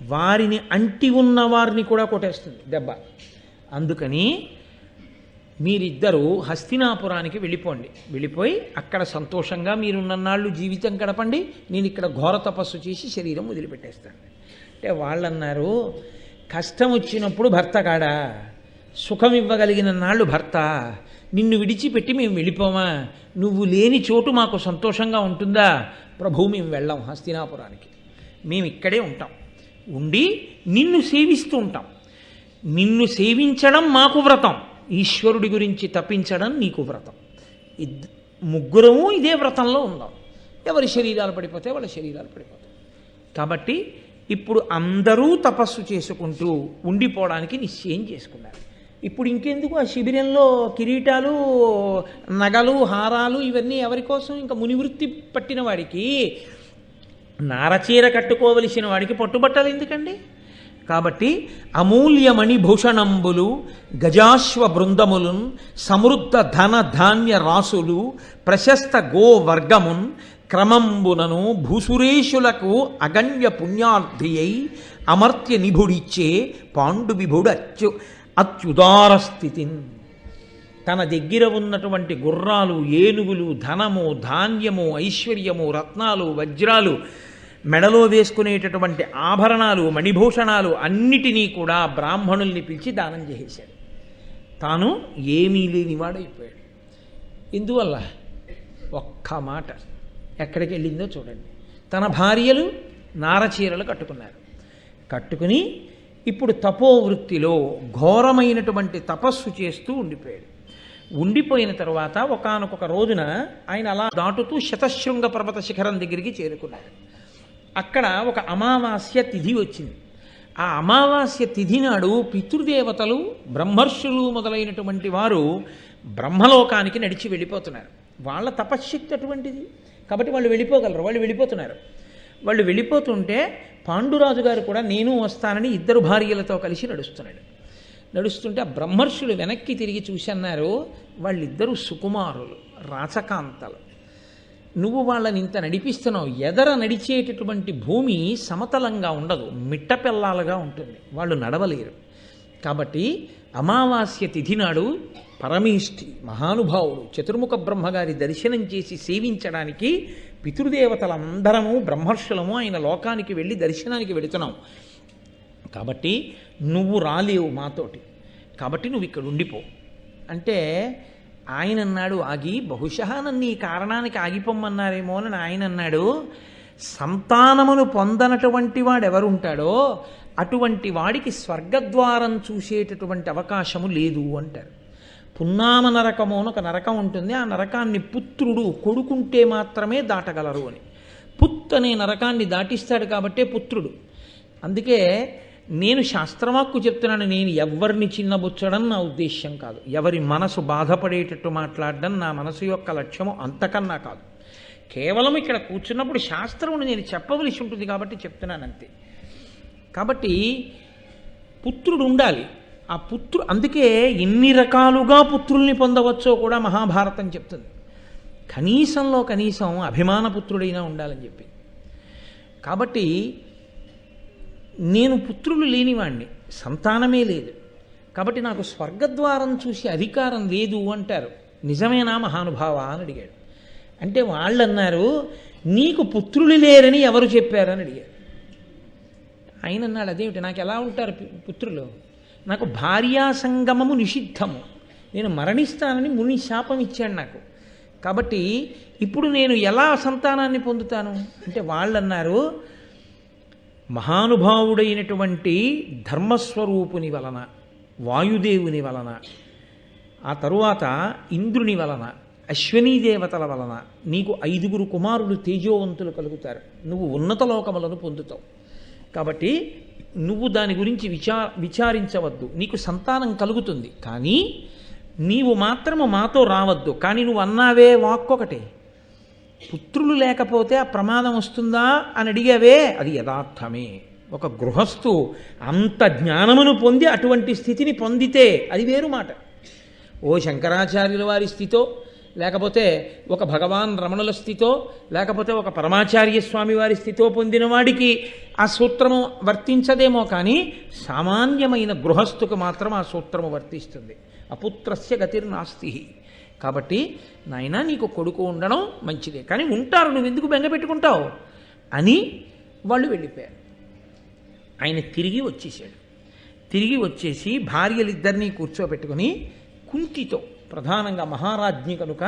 వారిని అంటి ఉన్న వారిని కూడా కొట్టేస్తుంది దెబ్బ. అందుకని మీరిద్దరూ హస్తినాపురానికి వెళ్ళిపోయి అక్కడ సంతోషంగా మీరున్నన్నాళ్ళు జీవితం గడపండి, నేను ఇక్కడ ఘోర తపస్సు చేసి శరీరం వదిలిపెట్టేస్తాను. అంటే వాళ్ళన్నారు, కష్టం వచ్చినప్పుడు భర్త కాడా, సుఖం ఇవ్వగలిగిన నాళ్ళు భర్త, నిన్ను విడిచిపెట్టి మేము వెళ్ళిపోమా, నువ్వు లేని చోటు మాకు సంతోషంగా ఉంటుందా? ప్రభు, మేము వెళ్ళాం హస్తినాపురానికి, మేము ఇక్కడే ఉంటాం, ఉండి నిన్ను సేవిస్తూ ఉంటాం. నిన్ను సేవించడం మాకు వ్రతం, ఈశ్వరుడి గురించి తప్పించడం నీకు వ్రతం. ముగ్గురము ఇదే వ్రతంలో ఉందాం. ఎవరి శరీరాలు పడిపోతే వాళ్ళ శరీరాలు పడిపోతాయి. కాబట్టి ఇప్పుడు అందరూ తపస్సు చేసుకుంటూ ఉండిపోవడానికి నిశ్చయం చేసుకున్నారు. ఇప్పుడు ఇంకెందుకు ఆ శిబిరంలో కిరీటాలు, నగలు, హారాలు ఇవన్నీ ఎవరి కోసం? ఇంకా మునివృత్తి పట్టిన వాడికి, నారచీర కట్టుకోవలసిన వాడికి పట్టుబట్టలు ఎందుకండి? కాబట్టి అమూల్యమణి భూషణంబులు గజాశ్వ బృందములున్ సమృద్ధ ధన ధాన్య రాసులు ప్రశస్త గోవర్గమున్ క్రమంబునను భూసురేషులకు అగణ్య పుణ్యార్థి అయి అమర్త్య నిభుడిచ్చే పాండు విభుడు అత్యుదార స్థితిన్. తన దగ్గర ఉన్నటువంటి గుర్రాలు, ఏనుగులు, ధనము, ధాన్యము, ఐశ్వర్యము, రత్నాలు, వజ్రాలు, మెడలో వేసుకునేటటువంటి ఆభరణాలు, మణిభూషణాలు అన్నిటినీ కూడా బ్రాహ్మణుల్ని పిలిచి దానం చేసేశాడు. తాను ఏమీ లేనివాడైపోయాడు. ఇందువల్ల ఒక్క మాట ఎక్కడికి వెళ్ళిందో చూడండి. తన భార్యలు నారచీరలు కట్టుకుని ఇప్పుడు తపోవృత్తిలో ఘోరమైనటువంటి తపస్సు చేస్తూ ఉండిపోయిన తర్వాత ఒకానొక రోజున ఆయన అలా దాటుతూ శతశృంగ పర్వత శిఖరం దగ్గరికి చేరుకున్నారు. అక్కడ ఒక అమావాస్య తిథి వచ్చింది. ఆ అమావాస్య తిథి నాడు పితృదేవతలు, బ్రహ్మర్షులు మొదలైనటువంటి వారు బ్రహ్మలోకానికి నడిచి వెళ్ళిపోతున్నారు. వాళ్ళ తపశ్శక్తి అటువంటిది కాబట్టి వాళ్ళు వెళ్ళిపోగలరు. వాళ్ళు వెళ్ళిపోతుంటే పాండురాజు గారు కూడా నేను వస్తానని ఇద్దరు భార్యలతో కలిసి నడుస్తుంటే ఆ బ్రహ్మర్షులు వెనక్కి తిరిగి చూసి అన్నారు, వాళ్ళిద్దరూ సుకుమారులు, రాచకాంతలు, నువ్వు వాళ్ళని ఇంత నడిపిస్తున్నావు. ఎదర నడిచేటటువంటి భూమి సమతలంగా ఉండదు, మిట్టపెల్లాలుగా ఉంటుంది, వాళ్ళు నడవలేరు. కాబట్టి అమావాస్య తిథి నాడు పరమేష్ఠి మహానుభావుడు చతుర్ముఖ బ్రహ్మగారి దర్శనం చేసి సేవించడానికి పితృదేవతలందరము బ్రహ్మర్షులము ఆయన లోకానికి వెళ్ళి దర్శనానికి వెళుతున్నాం. కాబట్టి నువ్వు రాలేవు మాతోటి, కాబట్టి నువ్వు ఇక్కడ ఉండిపో అంటే ఆయన అన్నాడు ఆగి, బహుశా నన్ను ఈ కారణానికి ఆగిపోమ్మన్నారేమో అని ఆయన అన్నాడు, సంతానమును పొందనటువంటి వాడెవరుంటాడో అటువంటి వాడికి స్వర్గద్వారం చూసేటటువంటి అవకాశము లేదు అంటారు. పున్నామ నరకము అని ఒక నరకం ఉంటుంది. ఆ నరకాన్ని పుత్రుడు కొడుకుంటే మాత్రమే దాటగలరు అని. పుత్ అనే నరకాన్ని దాటిస్తాడు కాబట్టే పుత్రుడు. అందుకే నేను శాస్త్రవాక్కు చెప్తున్నాను, నేను ఎవరిని చిన్నబుచ్చడం నా ఉద్దేశ్యం కాదు, ఎవరి మనసు బాధపడేటట్టు మాట్లాడడం నా మనసు యొక్క లక్ష్యము అంతకన్నా కాదు. కేవలం ఇక్కడ కూర్చున్నప్పుడు శాస్త్రమును నేను చెప్పవలసి ఉంటుంది కాబట్టి చెప్తున్నాను అంతే. కాబట్టి పుత్రుడు ఉండాలి. ఆ అందుకే ఎన్ని రకాలుగా పుత్రుల్ని పొందవచ్చో కూడా మహాభారతం చెప్తుంది. కనీసంలో కనీసం అభిమానపుత్రుడైనా ఉండాలని చెప్పి. కాబట్టి నేను పుత్రులు లేనివాణ్ణి, సంతానమే లేదు, కాబట్టి నాకు స్వర్గద్వారం చూసి అధికారం లేదు అంటారు. నిజమేనా మహానుభావ అని అడిగాడు. అంటే వాళ్ళు అన్నారు, నీకు పుత్రులు లేరని ఎవరు చెప్పారని అడిగారు. ఆయన అన్నాడు, అదేమిటి, నాకు ఎలా ఉంటారు పుత్రులు? నాకు భార్యా సంగమము నిషిద్ధము, నేను మరణిస్తానని ముని శాపం ఇచ్చాడు నాకు. కాబట్టి ఇప్పుడు నేను ఎలా సంతానాన్ని పొందుతాను అంటే వాళ్ళు అన్నారు, మహానుభావుడైనటువంటి ధర్మస్వరూపుని వలన, వాయుదేవుని వలన, ఆ తరువాత ఇంద్రుని వలన, అశ్వనీ దేవతల వలన నీకు 5 కుమారులు తేజోవంతులు కలుగుతారు, నువ్వు ఉన్నత లోకములను పొందుతావు. కాబట్టి నువ్వు దాని గురించి విచారించవద్దు, నీకు సంతానం కలుగుతుంది, కానీ నీవు మాత్రము మాతో రావద్దు. కానీ నువ్వు అన్నావే వాక్కొకటే, పుత్రులు లేకపోతే ఆ ప్రమాదం వస్తుందా అని అడిగావే, అది యథార్థమే. ఒక గృహస్థు అంత జ్ఞానమును పొంది అటువంటి స్థితిని పొందితే అది వేరు మాట. ఓ శంకరాచార్యుల వారి స్థితో, లేకపోతే ఒక భగవాన్ రమణుల స్థితో, లేకపోతే ఒక పరమాచార్య స్వామి వారి స్థితో పొందిన వాడికి ఆ సూత్రము వర్తించదేమో, కానీ సామాన్యమైన గృహస్థుకు మాత్రం ఆ సూత్రము వర్తిస్తుంది. అపుత్రస్య గతిర్నాస్తి. కాబట్టి నాయనా నీకు కొడుకు ఉండడం మంచిదే, కానీ ఉంటారు, నువ్వు ఎందుకు బెంగ పెట్టుకుంటావు అని వాళ్ళు వెళ్ళిపోయారు. ఆయన తిరిగి వచ్చేసాడు. తిరిగి వచ్చేసి భార్యలిద్దరినీ కూర్చోబెట్టుకుని కుంతితో, ప్రధానంగా మహారాజ్ఞి కనుక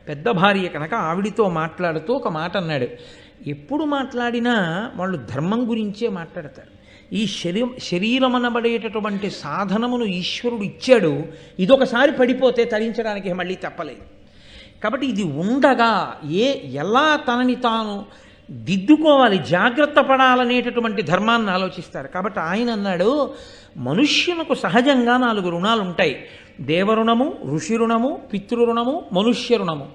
పెద్ద భార్య కనుక ఆవిడితో మాట్లాడుతూ ఒక మాట అన్నాడు. ఎప్పుడు మాట్లాడినా వాళ్ళు ధర్మం గురించే మాట్లాడతారు. ఈ శరీరం అనబడేటటువంటి సాధనమును ఈశ్వరుడు ఇచ్చాడు, ఇదొకసారి పడిపోతే తరించడానికి మళ్ళీ తప్పలేదు. కాబట్టి ఇది ఉండగా ఎలా తనని తాను దిద్దుకోవాలి, జాగ్రత్త పడాలనేటటువంటి ధర్మాన్ని ఆలోచిస్తారు. కాబట్టి ఆయన అన్నాడు, మనుష్యులకు సహజంగా 4 రుణాలు ఉంటాయి: దేవరుణము, ఋషి ఋణము, పితృరుణము, మనుష్య రుణము.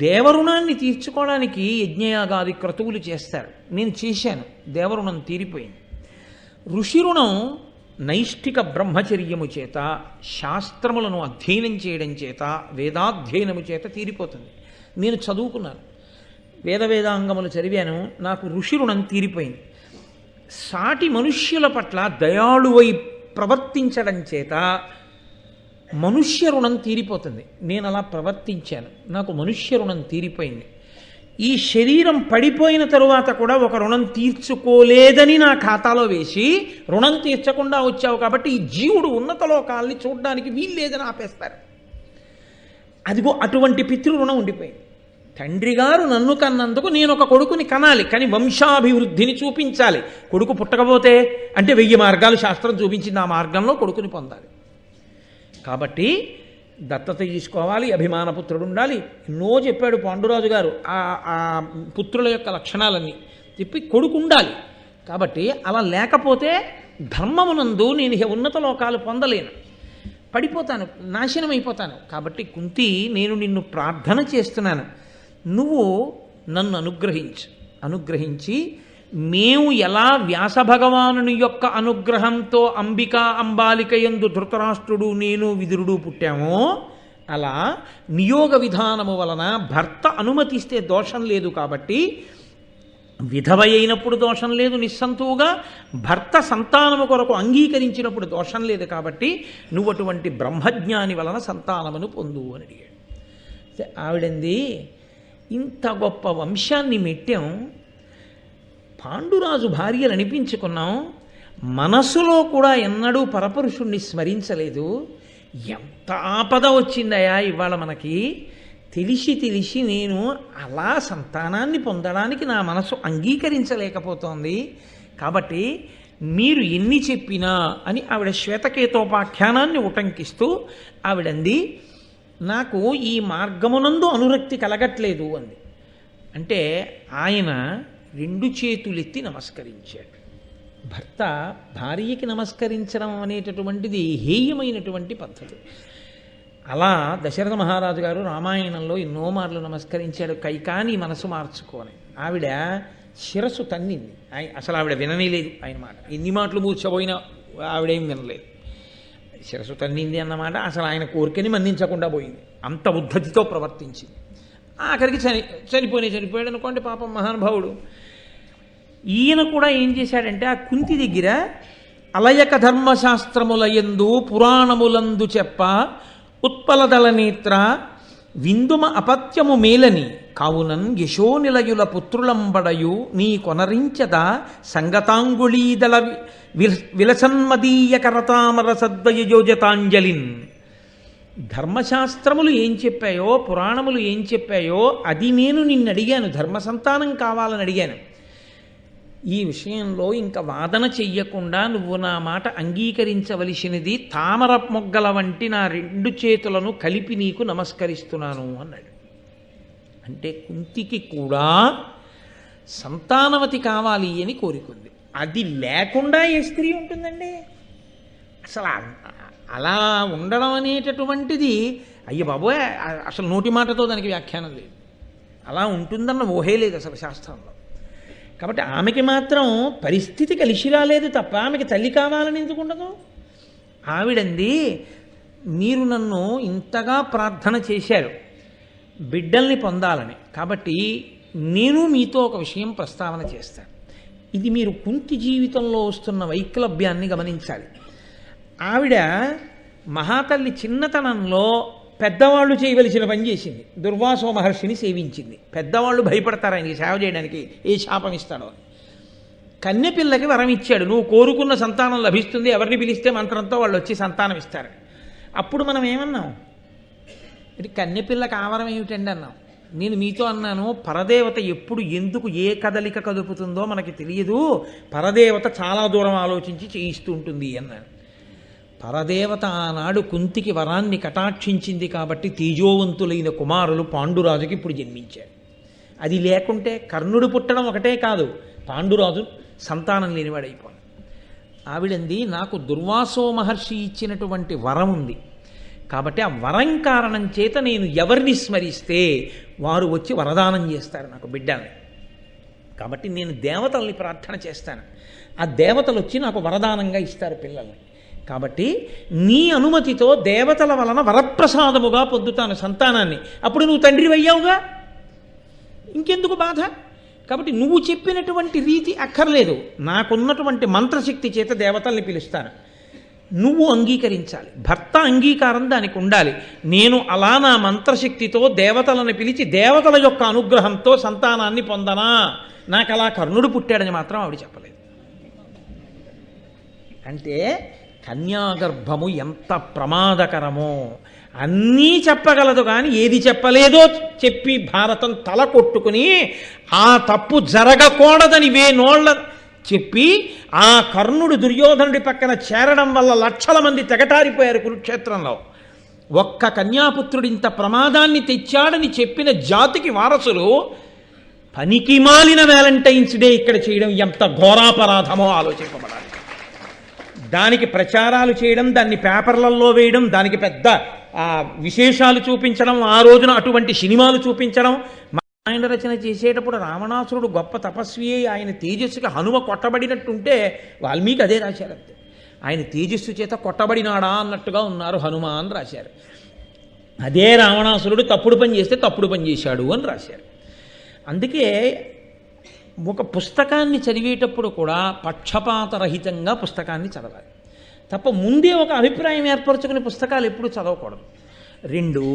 దేవరుణాన్ని తీర్చుకోవడానికి యజ్ఞయాగాది క్రతువులు చేస్తారు. నేను చేశాను, దేవరుణం తీరిపోయింది. ఋషి రుణం నైష్ఠిక బ్రహ్మచర్యము చేత, శాస్త్రములను అధ్యయనం చేయడం చేత, వేదాధ్యయనము చేత తీరిపోతుంది. నేను చదువుకున్నాను, వేదాంగములు చదివాను, నాకు ఋషి రుణం తీరిపోయింది. సాటి మనుష్యుల పట్ల దయాళువై ప్రవర్తించడం చేత మనుష్య రుణం తీరిపోతుంది. నేను అలా ప్రవర్తించాను, నాకు మనుష్య రుణం తీరిపోయింది. ఈ శరీరం పడిపోయిన తరువాత కూడా ఒక రుణం తీర్చుకోలేదని నా ఖాతాలో వేసి రుణం తీర్చకుండా వచ్చావు, కాబట్టి ఈ జీవుడు ఉన్నత లోకాల్ని చూడడానికి వీల్లేదని ఆపేస్తారు. అదిగో అటువంటి పితృరుణం ఉండిపోయింది. తండ్రి గారు నన్ను కన్నందుకు నేను ఒక కొడుకుని కనాలి, కానీ వంశాభివృద్ధిని చూపించాలి. కొడుకు పుట్టకపోతే అంటే 1000 మార్గాలు శాస్త్రం చూపించింది, ఆ మార్గంలో కొడుకుని పొందాలి. కాబట్టి దత్తత తీసుకోవాలి, అభిమానపుత్రుడు ఉండాలి, ఎన్నో చెప్పాడు పాండురాజు గారు ఆ పుత్రుల యొక్క లక్షణాలన్నీ చెప్పి కొడుకు ఉండాలి. కాబట్టి అలా లేకపోతే ధర్మమునందు నేను ఉన్నత లోకాలు పొందలేను, పడిపోతాను, నాశనం అయిపోతాను. కాబట్టి కుంతి, నేను నిన్ను ప్రార్థన చేస్తున్నాను, నువ్వు నన్ను అనుగ్రహించి మేము ఎలా వ్యాసభగవానుని యొక్క అనుగ్రహంతో అంబాలిక యందు ధృతరాష్ట్రుడు, నేను, విదురుడు పుట్టామో, అలా నియోగ విధానము వలన భర్త అనుమతిస్తే దోషం లేదు. కాబట్టి విధవ అయినప్పుడు దోషం లేదు నిస్సంతువుగా, భర్త సంతానము కొరకు అంగీకరించినప్పుడు దోషం లేదు. కాబట్టి నువ్వు అటువంటి బ్రహ్మజ్ఞాని వలన సంతానమును పొందు అని అడిగాడు. ఆవిడంది, ఇంత గొప్ప వంశాన్ని మెట్టాం, పాండురాజు భార్యలు అనిపించుకున్నాం, మనసులో కూడా ఎన్నడూ పరపురుషుణ్ణి స్మరించలేదు. ఎంత ఆపద వచ్చిందయా ఇవాళ మనకి, తెలిసి నేను అలా సంతానాన్ని పొందడానికి నా మనసు అంగీకరించలేకపోతోంది. కాబట్టి మీరు ఎన్ని చెప్పినా అని ఆవిడ శ్వేతకేతోపాఖ్యానాన్ని ఉటంకిస్తూ ఆవిడంది, నాకు ఈ మార్గమునందు అనురక్తి కలగట్లేదు అంది. అంటే ఆయన 2 చేతులెత్తి నమస్కరించాడు. భర్త భార్యకి నమస్కరించడం అనేటటువంటిది హేయమైనటువంటి పద్ధతి. అలా దశరథ మహారాజు గారు రామాయణంలో ఎన్నో మార్లు నమస్కరించాడు, కైకాని మనసు మార్చుకోని. ఆవిడ శిరస్సు తన్నింది. అసలు ఆవిడ విననేలేదు ఆయన మాట. ఎన్ని మాటలు మూర్చబోయినా ఆవిడేం వినలేదు. శిరస్సు తన్నింది అన్నమాట అసలు ఆయన కోరికని మన్నించకుండా పోయింది. అంత ఉద్ధతితో ప్రవర్తించింది. ఆఖరికి చనిపోయాడు అనుకోండి పాపం మహానుభావుడు. ఈయన కూడా ఏం చేశాడంటే ఆ కుంతి దగ్గర అలయక ధర్మశాస్త్రములయందు పురాణములందు చెప్ప ఉత్పలదల నేత్ర విందుమ అపత్యము మేలని కావునన్ యశోనిలయుల పుత్రులంబడయు నీ కొనరించద సంగతాంగుళీదళ విలసన్మదీయ కరతామర సద్వయోజతాంజలిన్. ధర్మశాస్త్రములు ఏం చెప్పాయో పురాణములు ఏం చెప్పాయో అది నేను నిన్ను అడిగాను, ధర్మ సంతానం కావాలని అడిగాను. ఈ విషయంలో ఇంకా వాదన చెయ్యకుండా నువ్వు నా మాట అంగీకరించవలసినది, తామర మొగ్గల వంటి నా 2 చేతులను కలిపి నీకు నమస్కరిస్తున్నాను అన్నాడు. అంటే కుంతికి కూడా సంతానవతి కావాలి అని కోరికుంది. అది లేకుండా ఏ స్త్రీ ఉంటుందండి? అసలు అలా ఉండడం అనేటటువంటిది అయ్య బాబోయ్, అసలు నోటి మాటతో దానికి వ్యాఖ్యానం లేదు. అలా ఉంటుందన్న ఊహే లేదు అసలు శాస్త్రంలో. కాబట్టి ఆమెకి మాత్రం పరిస్థితి కలిసి రాలేదు తప్ప ఆమెకి తల్లి కావాలని ఎందుకు ఉండదు? ఆవిడంది, మీరు నన్ను ఇంతగా ప్రార్థన చేశారు బిడ్డల్ని పొందాలని, కాబట్టి నేను మీతో ఒక విషయం ప్రస్తావన చేస్తాను. ఇది మీరు కుంతి జీవితంలో వస్తున్న వైక్లభ్యాన్ని గమనించాలి. ఆవిడ మహాతల్లి చిన్నతనంలో పెద్దవాళ్ళు చేయవలసిన పని చేసింది. దుర్వాసో మహర్షిని సేవించింది. పెద్దవాళ్ళు భయపడతారు ఆయనకి సేవ చేయడానికి, ఏ శాపం ఇస్తాడో. కన్నెపిల్లకి వరం ఇచ్చాడు, నువ్వు కోరుకున్న సంతానం లభిస్తుంది, ఎవరిని పిలిస్తే మంత్రంతో వాళ్ళు వచ్చి సంతానం ఇస్తారు. అప్పుడు మనం ఏమన్నాం? ఇది కన్నెపిల్లకి ఆవరం ఏమిటండి అన్నాం. నేను మీతో అన్నాను, పరదేవత ఎప్పుడు ఎందుకు ఏ కదలిక కదుపుతుందో మనకి తెలియదు, పరదేవత చాలా దూరం ఆలోచించి చేయిస్తూ ఉంటుంది అన్నాను. పరదేవత ఆనాడు కుంతికి వరాన్ని కటాక్షించింది కాబట్టి తేజోవంతులైన కుమారులు పాండురాజుకి ఇప్పుడు జన్మించారు. అది లేకుంటే కర్ణుడు పుట్టడం ఒకటే కాదు, పాండురాజు సంతానం లేనివాడైపోయాడు. ఆవిడంది, నాకు దుర్వాసో మహర్షి ఇచ్చినటువంటి వరం ఉంది కాబట్టి ఆ వరం కారణం చేత నేను ఎవరిని స్మరిస్తే వారు వచ్చి వరదానం చేస్తారు నాకు బిడ్డల్ని. కాబట్టి నేను దేవతల్ని ప్రార్థన చేస్తాను, ఆ దేవతలు వచ్చి నాకు వరదానంగా ఇస్తారు పిల్లల్ని. కాబట్టి నీ అనుమతితో దేవతల వలన వరప్రసాదముగా పొందుతాను సంతానాన్ని. అప్పుడు నువ్వు తండ్రి అయ్యావుగా, ఇంకెందుకు బాధ? కాబట్టి నువ్వు చెప్పినటువంటి రీతి అక్కర్లేదు, నాకున్నటువంటి మంత్రశక్తి చేత దేవతల్ని పిలుస్తాను. నువ్వు అంగీకరించాలి, భర్త అంగీకారం దానికి ఉండాలి. నేను అలా నా మంత్రశక్తితో దేవతలను పిలిచి దేవతల యొక్క అనుగ్రహంతో సంతానాన్ని పొందనా? నాకు అలా కర్ణుడు పుట్టాడని మాత్రం ఆవిడ చెప్పలేదు. అంటే కన్యాగర్భము ఎంత ప్రమాదకరమో అన్నీ చెప్పగలదు, కానీ ఏది చెప్పలేదో చెప్పి భారతం తల కొట్టుకుని ఆ తప్పు జరగకూడదని వేనోళ్ళ చెప్పి ఆ కర్ణుడు దుర్యోధనుడి పక్కన చేరడం వల్ల లక్షల మంది తెగటారిపోయారు కురుక్షేత్రంలో. ఒక్క కన్యాపుత్రుడింత ప్రమాదాన్ని తెచ్చాడని చెప్పిన జాతికి వారసులు పనికి మాలిన వ్యాలంటైన్స్ డే ఇక్కడ చేయడం ఎంత ఘోరాపరాధమో ఆలోచింపబడాలి. దానికి ప్రచారాలు చేయడం, దాన్ని పేపర్లలో వేయడం, దానికి పెద్ద విశేషాలు చూపించడం, ఆ రోజున అటువంటి సినిమాలు చూపించడం. రామాయణ రచన చేసేటప్పుడు రావణాసురుడు గొప్ప తపస్వి, ఆయన తేజస్సుకి హనుమ కొట్టబడినట్టుంటే వాల్మీకి అదే రాశారు. అంతే, ఆయన తేజస్సు చేత కొట్టబడినాడా అన్నట్టుగా ఉన్నారు హనుమ అని రాశారు. అదే రావణాసురుడు తప్పుడు పని చేస్తే తప్పుడు పని చేశాడు అని రాశారు. అందుకే ఒక పుస్తకాన్ని చదివేటప్పుడు కూడా పక్షపాతరహితంగా పుస్తకాన్ని చదవాలి తప్ప ముందే ఒక అభిప్రాయం ఏర్పరచుకునే పుస్తకాలు ఎప్పుడూ చదవకూడదు. 2,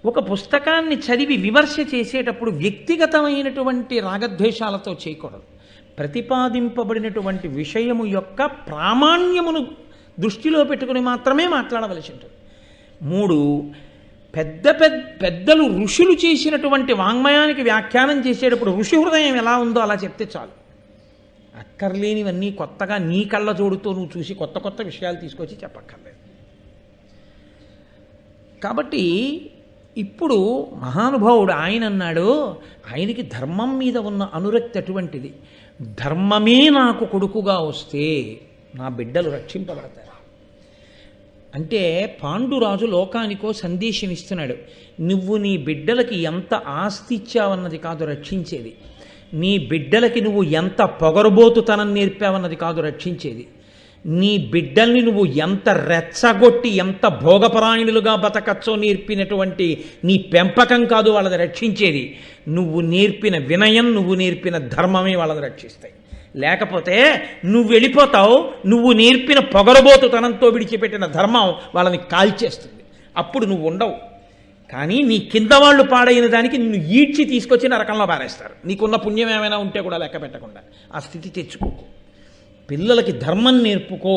ఒక పుస్తకాన్ని చదివి విమర్శ చేసేటప్పుడు వ్యక్తిగతమైనటువంటి రాగద్వేషాలతో చేయకూడదు. ప్రతిపాదింపబడినటువంటి విషయము యొక్క ప్రామాణ్యమును దృష్టిలో పెట్టుకుని మాత్రమే మాట్లాడవలసి ఉంటుంది. 3, పెద్దలు ఋషులు చేసినటువంటి వాంగ్మయానికి వ్యాఖ్యానం చేసేటప్పుడు ఋషి హృదయం ఎలా ఉందో అలా చెప్తే చాలు. అక్కర్లేనివన్నీ కొత్తగా నీ కళ్ళ జోడుతో నువ్వు చూసి కొత్త కొత్త విషయాలు తీసుకొచ్చి చెప్పక్కర్లేదు. కాబట్టి ఇప్పుడు మహానుభావుడు ఆయన అన్నాడు, ఆయనకి ధర్మం మీద ఉన్న అనురక్తి అటువంటిది, ధర్మమే నాకు కొడుకుగా వస్తే నా బిడ్డలు రక్షింపబడతారు. అంటే పాండురాజు లోకానికో సందేశం ఇస్తున్నాడు, నువ్వు నీ బిడ్డలకి ఎంత ఆస్తి ఇచ్చావన్నది కాదు రక్షించేది, నీ బిడ్డలకి నువ్వు ఎంత పొగరుబోతుతనం నేర్పావన్నది కాదు రక్షించేది. నీ బిడ్డల్ని నువ్వు ఎంత రెచ్చగొట్టి ఎంత భోగపరాయణులుగా బతకచ్చో నేర్పినటువంటి నీ పెంపకం కాదు వాళ్ళని రక్షించేది. నువ్వు నేర్పిన వినయం, నువ్వు నేర్పిన ధర్మమే వాళ్ళని రక్షిస్తాయి. లేకపోతే నువ్వు వెళ్ళిపోతావు, నువ్వు నేర్పిన పొగరబోతుతనంతో విడిచిపెట్టిన ధర్మం వాళ్ళని కాల్చేస్తుంది. అప్పుడు నువ్వు ఉండవు. కానీ నీ కింద వాళ్ళు పాడైన దానికి నిన్ను ఈడ్చి తీసుకొచ్చి నరకంలో పారేస్తారు. నీకున్న పుణ్యం ఏమైనా ఉంటే కూడా లెక్క పెట్టకుండా ఆ స్థితి తెచ్చుకోకు. పిల్లలకి ధర్మం నేర్పుకో.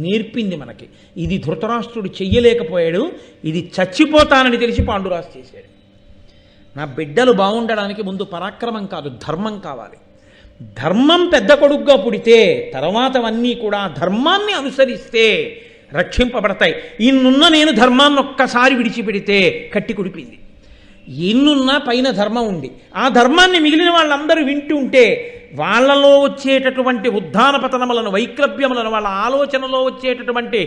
నేర్పింది మనకి. ఇది ధృతరాష్ట్రుడు చెయ్యలేకపోయాడు, ఇది చచ్చిపోతానని తెలిసి పాండురాజు చేశాడు. నా బిడ్డలు బాగుండడానికి ముందు పరాక్రమం కాదు, ధర్మం కావాలి. ధర్మం పెద్ద కొడుకుగా పుడితే తర్వాతవన్నీ కూడా ధర్మాన్ని అనుసరిస్తే రక్షింపబడతాయి. ఇన్నున్న నేను ధర్మాన్ని ఒక్కసారి విడిచిపెడితే కట్టి కుడిపింది. ఎన్నున్నా పైన ధర్మం ఉంది, ఆ ధర్మాన్ని మిగిలిన వాళ్ళందరూ వింటూ ఉంటే వాళ్ళలో వచ్చేటటువంటి ఉద్ధాన పతనములను, వైక్లభ్యములను, వాళ్ళ ఆలోచనలో వచ్చేటటువంటి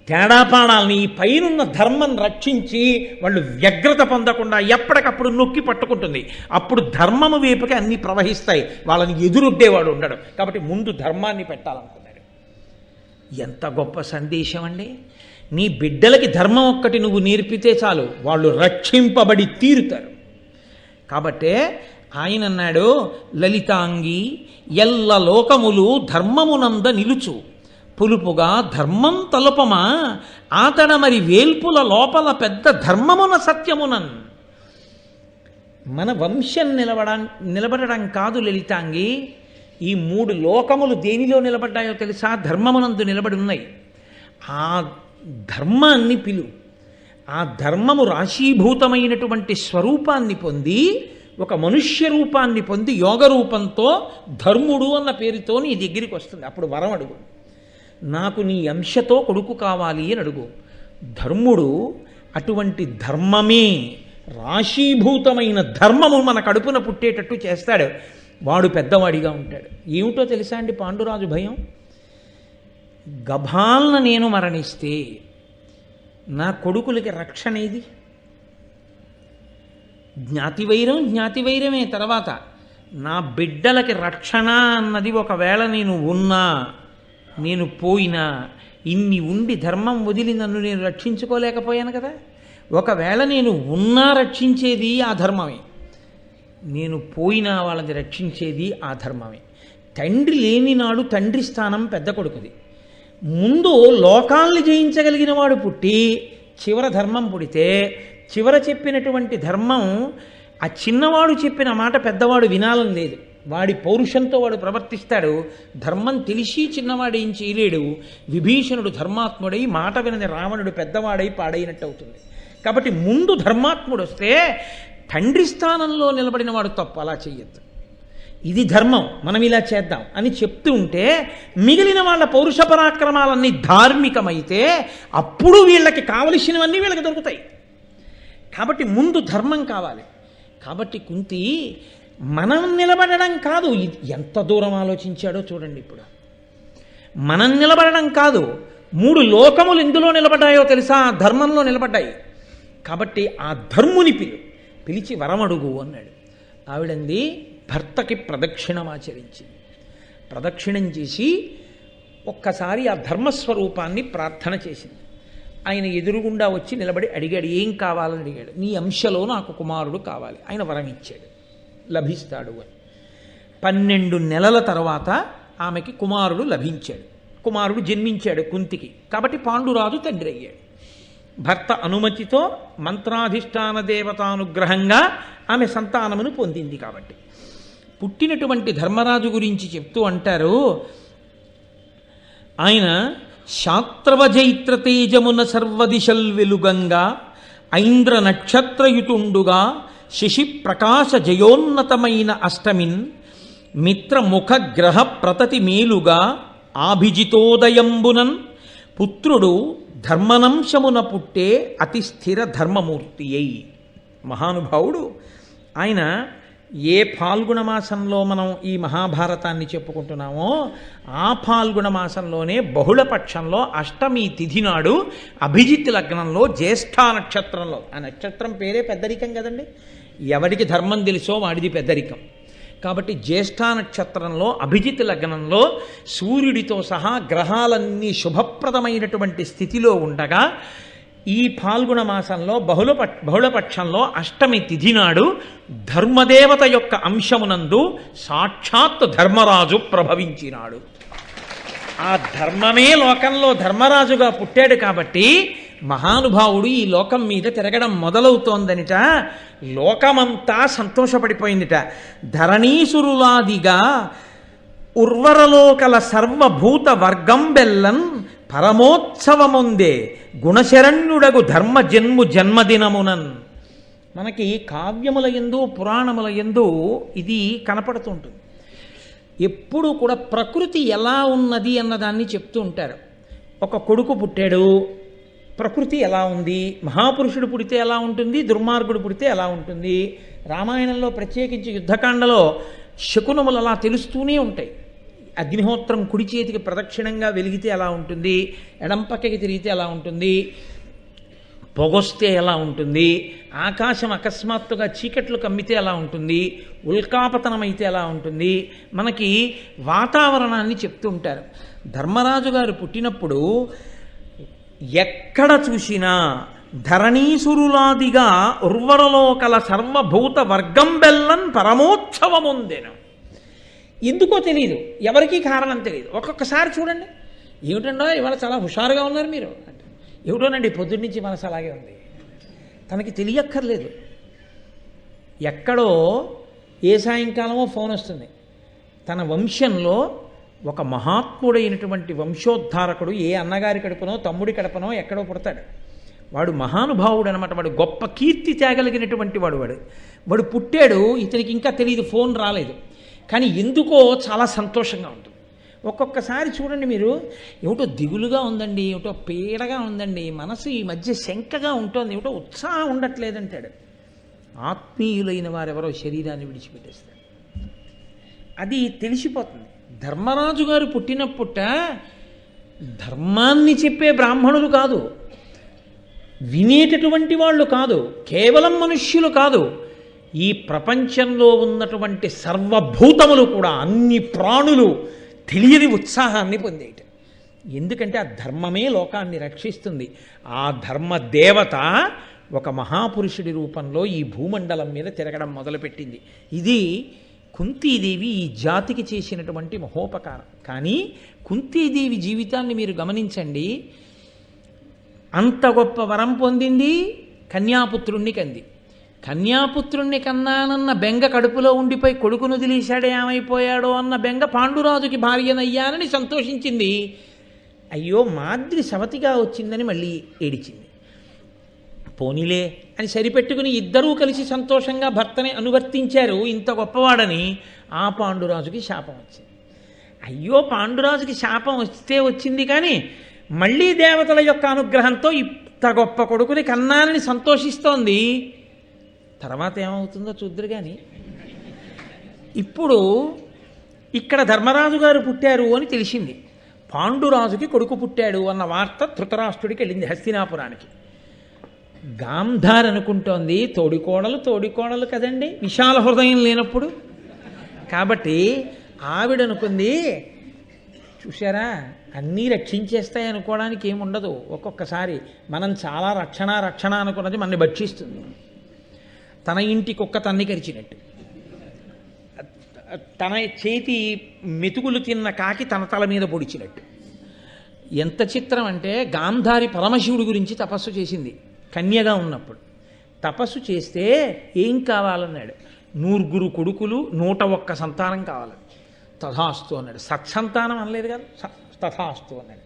తేడాపాడాలని ఈ పైనున్న ధర్మం రక్షించి వాళ్ళు వ్యగ్రత పొందకుండా ఎప్పటికప్పుడు నొక్కి పట్టుకుంటుంది. అప్పుడు ధర్మము వైపుకి అన్నీ ప్రవహిస్తాయి. వాళ్ళని ఎదురొడ్డేవాడు ఉండడు. కాబట్టి ముందు ధర్మాన్ని పెట్టాలనుకున్నాడు. ఎంత గొప్ప సందేశం అండి! నీ బిడ్డలకి ధర్మం ఒక్కటి నువ్వు నేర్పితే చాలు, వాళ్ళు రక్షింపబడి తీరుతారు. కాబట్టే ఆయన అన్నాడు, లలితాంగి ఎల్ల లోకములు ధర్మమునంద నిలుచు, పులుపుగా ధర్మం తలుపమా ఆతడ మరి వేల్పుల లోపల పెద్ద ధర్మమున సత్యమునన్. మన వంశం నిలబడడం కాదు లలితాంగి. ఈ 3 లోకములు దేనిలో నిలబడ్డాయో తెలుసా? ధర్మమునందు నిలబడి ఉన్నాయి. ఆ ధర్మాన్ని పిలు. ఆ ధర్మము రాశీభూతమైనటువంటి స్వరూపాన్ని పొంది, ఒక మనుష్య రూపాన్ని పొంది, యోగ రూపంతో ధర్ముడు అన్న పేరుతో నీ దగ్గరికి వస్తుంది. అప్పుడు వరం అడుగు, నాకు నీ అంశతో కొడుకు కావాలి అని అడుగు. ధర్ముడు అటువంటి ధర్మమే, రాశీభూతమైన ధర్మము మన కడుపున పుట్టేటట్టు చేస్తాడు. వాడు పెద్దవాడిగా ఉంటాడు. ఏమిటో తెలుసా అండి పాండురాజు భయం? గభాలన నేను మరణిస్తే నా కొడుకులకి రక్షణ ఇది. జ్ఞాతివైరమే. తర్వాత నా బిడ్డలకి రక్షణ అన్నది ఒకవేళ నేను ఉన్నా, నేను పోయినా, ఇన్ని ఉండి ధర్మం వదిలి నన్ను నేను రక్షించుకోలేకపోయాను కదా. ఒకవేళ నేను ఉన్నా రక్షించేది ఆ ధర్మమే, నేను పోయినా వాళ్ళని రక్షించేది ఆ ధర్మమే. తండ్రి లేని నాడు తండ్రి స్థానం పెద్ద కొడుకుది. ముందు లోకాల్ని జయించగలిగిన వాడు పుట్టి చివర ధర్మం పుడితే, చివర చెప్పినటువంటి ధర్మం ఆ చిన్నవాడు చెప్పిన మాట పెద్దవాడు వినాలని లేదు. వాడి పౌరుషంతో వాడు ప్రవర్తిస్తాడు. ధర్మం తెలిసి చిన్నవాడు ఏం చేయలేడు. విభీషణుడు ధర్మాత్ముడై మాట వినని రావణుడు పెద్దవాడై పాడైనట్టు అవుతుంది. కాబట్టి ముందు ధర్మాత్ముడు వస్తే తండ్రి స్థానంలో నిలబడిన వాడు తప్పు, అలా చెయ్యొద్దు, ఇది ధర్మం, మనం ఇలా చేద్దాం అని చెప్తూ ఉంటే మిగిలిన వాళ్ళ పౌరుష పరాక్రమాలన్నీ ధార్మికమైతే అప్పుడు వీళ్ళకి కావలసినవన్నీ వీళ్ళకి దొరుకుతాయి. కాబట్టి ముందు ధర్మం కావాలి. కాబట్టి కుంతి మనం నిలబడడం కాదు, ఎంత దూరం ఆలోచించాడో చూడండి. ఇప్పుడు మనం నిలబడడం కాదు, 3 లోకములు ఎందులో నిలబడ్డాయో తెలుసా? ధర్మంలో నిలబడ్డాయి. కాబట్టి ఆ ధర్ముని పిలిచి వరమడుగు అన్నాడు. ఆవిడంది భర్తకి ప్రదక్షిణమాచరించింది. ప్రదక్షిణం చేసి ఒక్కసారి ఆ ధర్మస్వరూపాన్ని ప్రార్థన చేసింది. ఆయన ఎదురుగుండా వచ్చి నిలబడి అడిగాడు, ఏం కావాలని అడిగాడు. నీ అంశలో నాకు కుమారుడు కావాలి. ఆయన వరం ఇచ్చాడు, లభిస్తాడు అని. 12 నెలల తర్వాత ఆమెకి కుమారుడు లభించాడు. కుమారుడు జన్మించాడు కుంతికి. కాబట్టి పాండురాజు తండ్రి అయ్యాడు. భర్త అనుమతితో మంత్రాధిష్టాన దేవతానుగ్రహంగా ఆమె సంతానమును పొందింది. కాబట్టి పుట్టినటువంటి ధర్మరాజు గురించి చెప్తూ అంటారు, ఆయన శాత్రవజైత్ర తేజమున సర్వదిశల్ వెలుగంగా ఐంద్ర నక్షత్రయుతుండుగా శశి ప్రకాశ జయోన్నతమైన అష్టమిన్ మిత్రముఖ గ్రహ ప్రతతి మేలుగా ఆభిజితోదయంబునన్ పుత్రుడు ధర్మనంశమున పుట్టే అతి స్థిర ధర్మమూర్తి అయి. మహానుభావుడు ఆయన ఏ ఫాల్గుణ మాసంలో మనం ఈ మహాభారతాన్ని చెప్పుకుంటున్నామో ఆ ఫాల్గుణ మాసంలోనే బహుళపక్షంలో అష్టమి తిథి నాడు అభిజిత్ లగ్నంలో జ్యేష్ఠ నక్షత్రంలో, ఆ నక్షత్రం పేరే పెద్దరికం కదండి. ఎవడికి ధర్మం తెలుసో వాడిది పెద్దరికం. కాబట్టి జ్యేష్ఠ నక్షత్రంలో అభిజిత్ లగ్నంలో సూర్యుడితో సహా గ్రహాలన్నీ శుభప్రదమైనటువంటి స్థితిలో ఉండగా ఈ పాల్గొన మాసంలో బహుళపక్షంలో అష్టమి తిథి నాడు ధర్మదేవత యొక్క అంశమునందు సాక్షాత్ ధర్మరాజు ప్రభవించినాడు. ఆ ధర్మమే లోకంలో ధర్మరాజుగా పుట్టాడు కాబట్టి మహానుభావుడు ఈ లోకం మీద తిరగడం మొదలవుతోందనిట. లోకమంతా సంతోషపడిపోయిందిట. ధరణీసురులాదిగా ఉర్వరలోకల సర్వభూత వర్గం బెల్లన్ పరమోత్సవముందే గుణశరణ్యుడగు ధర్మ జన్మదినమునన్. మనకి కావ్యముల యందు పురాణముల యందు ఇది కనపడుతుంటుంది. ఎప్పుడూ కూడా ప్రకృతి ఎలా ఉన్నది అన్నదాన్ని చెప్తూ ఉంటారు. ఒక కొడుకు పుట్టాడు, ప్రకృతి ఎలా ఉంది, మహాపురుషుడు పుడితే ఎలా ఉంటుంది, దుర్మార్గుడు పుడితే ఎలా ఉంటుంది. రామాయణంలో ప్రత్యేకించి యుద్ధకాండలో శకునములు అలా తెలుస్తూనే ఉంటాయి. అగ్నిహోత్రం కుడి చేతికి ప్రదక్షిణంగా వెలిగితే ఎలా ఉంటుంది, ఎడం పక్కకి తిరిగితే ఎలా ఉంటుంది, పొగొస్తే ఎలా ఉంటుంది, ఆకాశం అకస్మాత్తుగా చీకట్లు కమ్మితే ఎలా ఉంటుంది, ఉల్కాపతనం అయితే ఎలా ఉంటుంది, మనకి వాతావరణాన్ని చెప్తూ ఉంటారు. ధర్మరాజు గారు పుట్టినప్పుడు ఎక్కడ చూసినా ధరణీసురులాదిగా ఉర్వరలోకల సర్వభూత వర్గం బెల్లన్ పరమోత్సవముందెను. ఎందుకో తెలియదు, ఎవరికీ కారణం తెలియదు. ఒక్కొక్కసారి చూడండి, ఏమిటండో ఇవాళ చాలా హుషారుగా ఉన్నారు మీరు అంటే, ఏమిటోనండి పొద్దున్నుంచి మనసు అలాగే ఉంది. తనకి తెలియక్కర్లేదు. ఎక్కడో ఏ సాయంకాలమో ఫోన్ వస్తుంది. తన వంశంలో ఒక మహాత్ముడైనటువంటి వంశోద్ధారకుడు ఏ అన్నగారి కడుపునో తమ్ముడి కడుపునో ఎక్కడో పుడతాడు. వాడు మహానుభావుడు అనమాట. వాడు గొప్ప కీర్తి తేగలిగినటువంటి వాడు పుట్టాడు. ఇతనికి ఇంకా తెలియదు, ఫోన్ రాలేదు. కానీ ఎందుకో చాలా సంతోషంగా ఉంటుంది. ఒక్కొక్కసారి చూడండి మీరు, ఏమిటో దిగులుగా ఉందండి, ఏమిటో పీడగా ఉందండి, మనసు ఈ మధ్య శంకగా ఉంటుంది, ఏమిటో ఉత్సాహం ఉండట్లేదంటాడు. ఆత్మీయులైన వారెవరో శరీరాన్ని విడిచిపెట్టేస్తారు. అది తెలిసిపోతుంది. ధర్మరాజు గారు పుట్టినప్పుట ధర్మాన్ని చెప్పే బ్రాహ్మణులు కాదు, వినేటటువంటి వాళ్ళు కాదు, కేవలం మనుష్యులు కాదు, ఈ ప్రపంచంలో ఉన్నటువంటి సర్వభూతములు కూడా, అన్ని ప్రాణులు తెలియని ఉత్సాహాన్ని పొందేట. ఎందుకంటే ఆ ధర్మమే లోకాన్ని రక్షిస్తుంది. ఆ ధర్మ దేవత ఒక మహాపురుషుడి రూపంలో ఈ భూమండలం మీద తిరగడం మొదలుపెట్టింది. ఇది కుంతీదేవి ఈ జాతికి చేసినటువంటి మహోపకారం. కానీ కుంతీదేవి జీవితాన్ని మీరు గమనించండి. అంత గొప్ప వరం పొందింది, కన్యాపుత్రుణ్ణి కంది. కన్యాపుత్రుణ్ణి కన్నానన్న బెంగ కడుపులో ఉండిపోయి కొడుకును వదిలేశాడే ఏమైపోయాడో అన్న బెంగ పాండురాజుకి భార్యనయ్యానని సంతోషించింది. అయ్యో మాద్రి సవతిగా వచ్చిందని మళ్ళీ ఏడిచింది. పోనీలే అని సరిపెట్టుకుని ఇద్దరూ కలిసి సంతోషంగా భర్తని అనువర్తించారు. ఇంత గొప్పవాడని ఆ పాండురాజుకి శాపం వచ్చింది. అయ్యో పాండురాజుకి శాపం వస్తే వచ్చింది, కానీ మళ్ళీ దేవతల యొక్క అనుగ్రహంతో ఇంత గొప్ప కొడుకుని కన్నానని సంతోషిస్తోంది. తర్వాత ఏమవుతుందో చూద్దరు. కానీ ఇప్పుడు ఇక్కడ ధర్మరాజు గారు పుట్టారు అని తెలిసింది. పాండురాజుకి కొడుకు పుట్టాడు అన్న వార్త ధృతరాష్ట్రుడికి వెళ్ళింది హస్తినాపురానికి. గాంధార్ అనుకుంటోంది తోడికోడలు కదండి, విశాల హృదయం లేనప్పుడు. కాబట్టి ఆవిడనుకుంది, చూశారా అన్నీ రక్షించేస్తాయి అనుకోవడానికి ఏముండదు. ఒక్కొక్కసారి మనం చాలా రక్షణ అనుకున్నది మనని భక్షిస్తుంది. తన ఇంటి కుక్క తన్ని కరిచినట్టు, తన చేతి మెతుకులు తిన్న కాకి తన తల మీద పొడిచినట్టు. ఎంత చిత్రం అంటే, గాంధారి పరమశివుడి గురించి తపస్సు చేసింది కన్యగా ఉన్నప్పుడు. తపస్సు చేస్తే ఏం కావాలన్నాడు, 100 కొడుకులు 101 సంతానం కావాలి. తథాస్తు అన్నాడు. సత్సంతానం అనలేదు కదా, తథాస్తు అన్నాడు.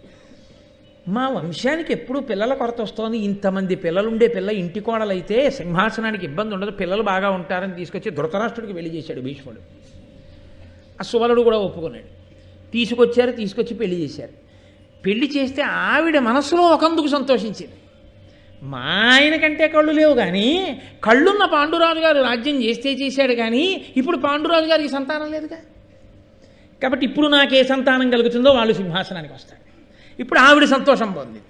మా వంశానికి ఎప్పుడు పిల్లల కొరత వస్తోంది, ఇంతమంది పిల్లలుండే పిల్ల ఇంటి కోడలైతే సింహాసనానికి ఇబ్బంది ఉండదు, పిల్లలు బాగా ఉంటారని తీసుకొచ్చి ధృతరాష్ట్రుడికి పెళ్లి చేశాడు భీష్ముడు. ఆ సుబలుడు కూడా ఒప్పుకున్నాడు. తీసుకొచ్చి పెళ్లి చేశారు. పెళ్లి చేస్తే ఆవిడ మనసులో ఒకందుకు సంతోషించింది. మా ఆయన కంటే కళ్ళు లేవు, కానీ కళ్ళున్న పాండురాజు గారు రాజ్యం చేశాడు, కానీ ఇప్పుడు పాండురాజు గారికి సంతానం లేదుగా. కాబట్టి ఇప్పుడు నాకే సంతానం కలుగుతుందో వాళ్ళు సింహాసనానికి వస్తారు. ఇప్పుడు ఆవిడ సంతోషం పొందింది.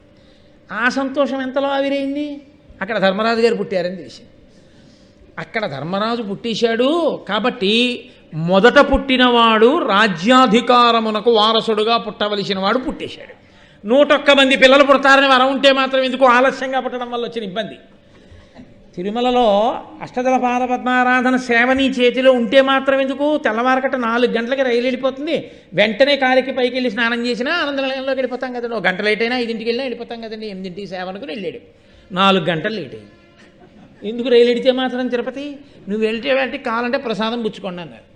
ఆ సంతోషం ఎంతలో ఆవిరైంది, అక్కడ ధర్మరాజు గారు పుట్టారని తెలిసింది. అక్కడ ధర్మరాజు పుట్టేశాడు కాబట్టి మొదట పుట్టినవాడు రాజ్యాధికారమునకు వారసుడుగా పుట్టవలసిన వాడు పుట్టేశాడు. 101 మంది పిల్లలు పుడతారని వరం ఉంటే మాత్రం ఎందుకు ఆలస్యంగా పుట్టడం వల్ల వచ్చిన ఇబ్బంది. తిరుమలలో అష్టదళ పాదపద్మారాధన సేవని చేతిలో ఉంటే మాత్రం ఎందుకు? తెల్లవారకట్ట 4 గంటలకి రైలు వెళ్ళిపోతుంది, వెంటనే కాలికి పైకి వెళ్ళి స్నానం చేసినా ఆనందనిలయంలోకి వెళ్ళిపోతాం కదండి. 1 గంట లేట్ అయినా 5ంటికి వెళ్ళినా వెళ్ళిపోతాం కదండి. 8ంటికి సేవనుకుని వెళ్ళాడు, 4 గంటలు లేట్ అయింది. ఎందుకు రైలు ఎడితే మాత్రం తిరుపతి? నువ్వు వెళ్తే అంటే కావాలంటే ప్రసాదం పుచ్చుకోండి అన్నారు.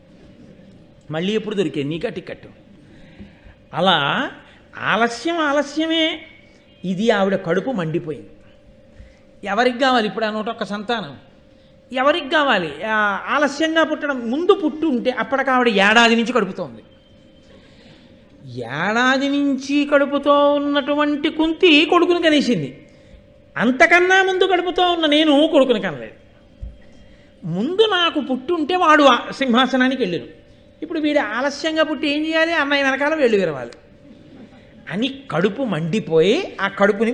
మళ్ళీ ఎప్పుడు దొరికేది నీకా టికెట్? అలా ఆలస్యమే. ఇది ఆవిడ కడుపు మండిపోయింది. ఎవరికి కావాలి ఇప్పుడు ఆ 101 సంతానం? ఎవరికి కావాలి? ఆలస్యంగా పుట్టడం. ముందు పుట్టు ఉంటే అప్పటికి ఆవిడ ఏడాది నుంచి కడుపుతోంది. ఏడాది నుంచి కడుపుతో ఉన్నటువంటి కుంతి కొడుకుని కనేసింది. అంతకన్నా ముందు కడుపుతో ఉన్న నేను కొడుకుని కనలేదు. ముందు నాకు పుట్టుంటే వాడు సింహాసనానికి వెళ్ళాను. ఇప్పుడు వీడు ఆలస్యంగా పుట్టి ఏం చేయాలి? అన్నయ్య వెనకాల వెళ్ళి విరవాలి అని కడుపు మండిపోయి ఆ కడుపుని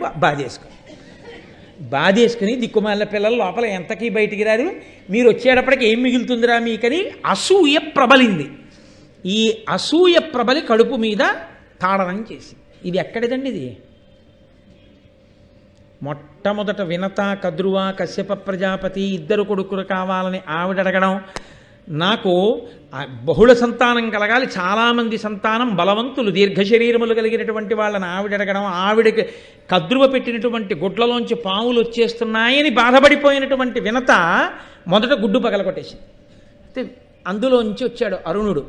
బాధేసుకుని దిక్కుమాల పిల్లలు లోపల ఎంతకీ బయటికి రారు, మీరు వచ్చేటప్పటికి ఏం మిగులుతుందిరా మీకని అసూయ ప్రబలింది. ఈ అసూయ ప్రబలి కడుపు మీద తాడనం చేసి, ఇది ఎక్కడిదండి? ఇది మొట్టమొదట వినత, కద్రువ, కశ్యప ప్రజాపతి 2 కొడుకులు కావాలని ఆవిడ అడగడం, నాకు బహుళ సంతానం కలగాలి, చాలామంది సంతానం, బలవంతులు, దీర్ఘశరీరములు కలిగినటువంటి వాళ్ళని ఆవిడ అడగడం, ఆవిడకి కద్రువ పెట్టినటువంటి గుడ్లలోంచి పాములు వచ్చేస్తున్నాయని బాధపడిపోయినటువంటి వినత మొదట గుడ్డు పగలగొట్టేసింది. అందులోంచి వచ్చాడు అరుణుడు.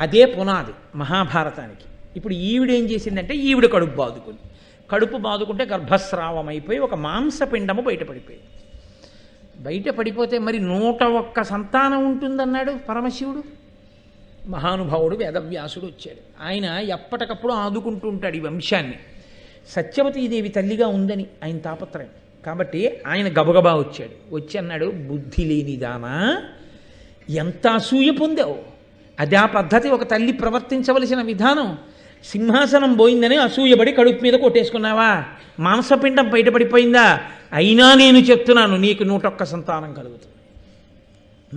అదే పునాది మహాభారతానికి. ఇప్పుడు ఈవిడేం చేసిందంటే ఈవిడ కడుపు బాదుకుంటే గర్భస్రావం అయిపోయి ఒక మాంసపిండము బయటపడిపోయింది. బయటపడిపోతే మరి 101 సంతానం ఉంటుందన్నాడు పరమశివుడు. మహానుభావుడు వేదవ్యాసుడు వచ్చాడు. ఆయన ఎప్పటికప్పుడు ఆదుకుంటూ ఉంటాడు ఈ వంశాన్ని. సత్యవతీదేవి తల్లిగా ఉందని ఆయన తాపత్రయం కాబట్టి ఆయన గబగబా వచ్చాడు. వచ్చి అన్నాడు, బుద్ధి లేనిదానా, ఎంత అసూయ పొందావు! అదే ఆ పద్ధతి, ఒక తల్లి ప్రవర్తించవలసిన విధానం. సింహాసనం పోయిందని అసూయపడి కడుపు మీద కొట్టేసుకున్నావా? మాంసపిండం బయటపడిపోయిందా? అయినా నేను చెప్తున్నాను, నీకు 101 సంతానం కలుగుతుంది.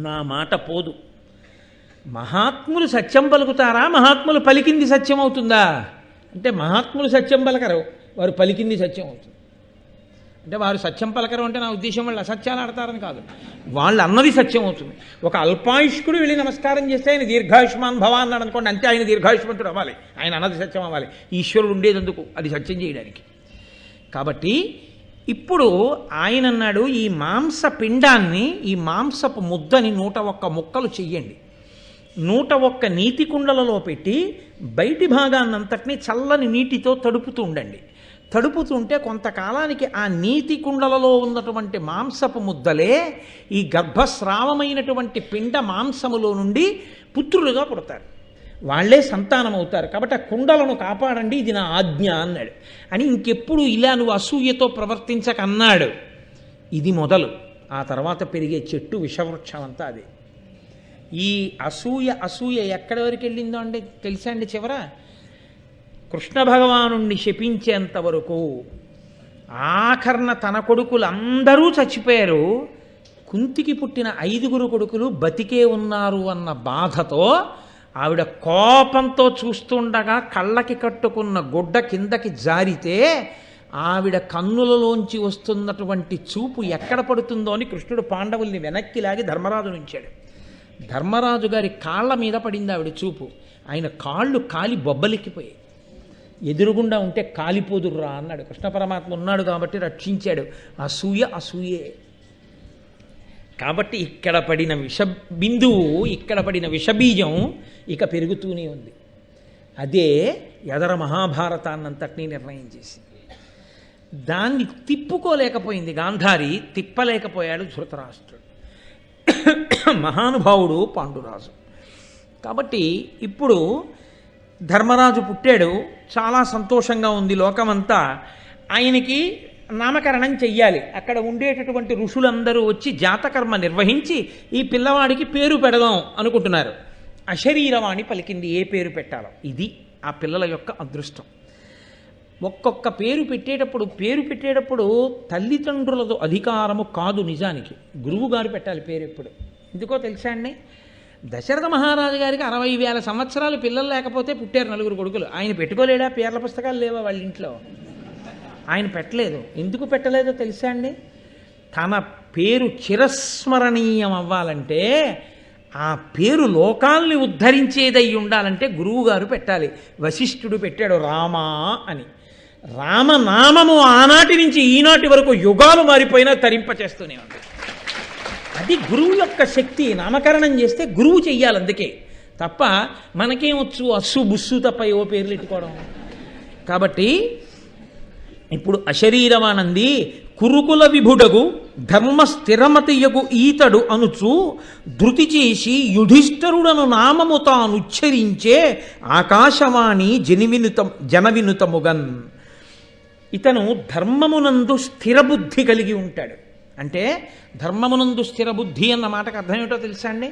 నా మాట పోదు. మహాత్ములు సత్యం పలుకుతారా? మహాత్ములు పలికింది సత్యం అవుతుందా? అంటే మహాత్ములు సత్యం పలకరు, వారు పలికింది సత్యం అవుతుంది. అంటే వారు సత్యం పలకరు అంటే నా ఉద్దేశం వాళ్ళు అసత్యాలు ఆడతారని కాదు, వాళ్ళు అన్నది సత్యం అవుతుంది. ఒక అల్పాయుష్కుడు వెళ్ళి నమస్కారం చేస్తే ఆయన దీర్ఘాయుష్మాన్ భవ అన్నాడు అనుకోండి, అంతే, ఆయన దీర్ఘాయుష్మంతుడు అవ్వాలి, ఆయన అన్నది సత్యం అవ్వాలి. ఈశ్వరుడు ఉండేదందుకు, అది సత్యం చేయడానికి. కాబట్టి ఇప్పుడు ఆయన అన్నాడు, ఈ మాంస పిండాన్ని, ఈ మాంసపు ముద్దని 101 ముక్కలు చెయ్యండి, 101 నీటి కుండలలో పెట్టి బయటి భాగాన్నంతటినీ చల్లని నీటితో తడుపుతూ ఉండండి. తడుపుతుంటే కొంతకాలానికి ఆ నీటి కుండలలో ఉన్నటువంటి మాంసపు ముద్దలే ఈ గర్భస్రావమైనటువంటి పిండ మాంసములో నుండి పుత్రులుగా పుడతారు, వాళ్లే సంతానం అవుతారు. కాబట్టి ఆ కుండలను కాపాడండి, ఇది నా ఆజ్ఞ అన్నాడు. అని ఇంకెప్పుడు ఇలా నువ్వు అసూయతో ప్రవర్తించకన్నాడు. ఇది మొదలు. ఆ తర్వాత పెరిగే చెట్టు విషవృక్షం అంతా అదే. ఈ అసూయ ఎక్కడి వరకు వెళ్ళిందో అంటే తెలుసా అండి? చివర కృష్ణ భగవానుణ్ణి శపించేంత వరకు, ఆఖరణ తన కొడుకులు అందరూ చచ్చిపోయారు, కుంతికి పుట్టిన 5 కొడుకులు బతికే ఉన్నారు అన్న బాధతో ఆవిడ కోపంతో చూస్తుండగా కళ్ళకి కట్టుకున్న గుడ్డ కిందకి జారితే ఆవిడ కన్నులలోంచి వస్తున్నటువంటి చూపు ఎక్కడ పడుతుందో అని కృష్ణుడు పాండవుల్ని వెనక్కి లాగి ధర్మరాజు నుంచాడు. ధర్మరాజు గారి కాళ్ళ మీద పడింది ఆవిడ చూపు. ఆయన కాళ్ళు కాలి బొబ్బలెక్కిపోయాయి. ఎదురుగుండా ఉంటే కాలిపోదుర్రా అన్నాడు. కృష్ణ పరమాత్మ ఉన్నాడు కాబట్టి రక్షించాడు. అసూయే. కాబట్టి ఇక్కడ పడిన బిందువు, ఇక్కడ పడిన విషబీజం ఇక పెరుగుతూనే ఉంది. అదే ఎదర మహాభారతాన్నంతటినీ నిర్ణయం చేసింది. దాన్ని తిప్పుకోలేకపోయింది గాంధారి, తిప్పలేకపోయాడు ధృతరాష్ట్రుడు. మహానుభావుడు పాండురాజు. కాబట్టి ఇప్పుడు ధర్మరాజు పుట్టాడు, చాలా సంతోషంగా ఉంది లోకమంతా. ఆయనకి నామకరణం చెయ్యాలి. అక్కడ ఉండేటటువంటి ఋషులందరూ వచ్చి జాతకర్మ నిర్వహించి ఈ పిల్లవాడికి పేరు పెడదాం అనుకుంటున్నారు. అశరీరవాణి పలికింది ఏ పేరు పెట్టాలో. ఇది ఆ పిల్లల యొక్క అదృష్టం. ఒక్కొక్క పేరు పెట్టేటప్పుడు తల్లిదండ్రులతో అధికారము కాదు, నిజానికి గురువుగారు పెట్టాలి పేరు. ఎప్పుడు ఎందుకో తెలుసా అండి? దశరథ మహారాజు గారికి 60,000 సంవత్సరాలు పిల్లలు లేకపోతే పుట్టారు 9 కొడుకులు. ఆయన పెట్టుకోలేడా? పేర్ల పుస్తకాలు లేవా వాళ్ళ ఇంట్లో? ఆయన పెట్టలేదు. ఎందుకు పెట్టలేదో తెలుసా అండి? తన పేరు చిరస్మరణీయం అవ్వాలంటే, ఆ పేరు లోకాల్ని ఉద్ధరించేదై ఉండాలంటే గురువుగారు పెట్టాలి. వశిష్ఠుడు పెట్టాడు రామా అని. రామనామము ఆనాటి నుంచి ఈనాటి వరకు యుగాలు మారిపోయినా తరింపచేస్తూనే ఉంది. అది గురువు యొక్క శక్తి. నామకరణం చేస్తే గురువు చెయ్యాలి. అందుకే తప్ప మనకేమొచ్చు అస్సు బుస్సు తప్ప ఏవో పేర్లు ఎట్టుకోవడం. కాబట్టి ఇప్పుడు అశరీరవానంది కురుకుల విభుడగు ధర్మ స్థిరమతియగు ఈతడు అనుచు ధృతి చేసి యుధిష్ఠరుడను నామము తానుచ్చరించే ఆకాశవాణి జనవినుతముగన్. ఇతను ధర్మమునందు స్థిరబుద్ధి కలిగి ఉంటాడు. అంటే ధర్మమునందు స్థిరబుద్ధి అన్న మాటకు అర్థం ఏమిటో తెలుసా అండి?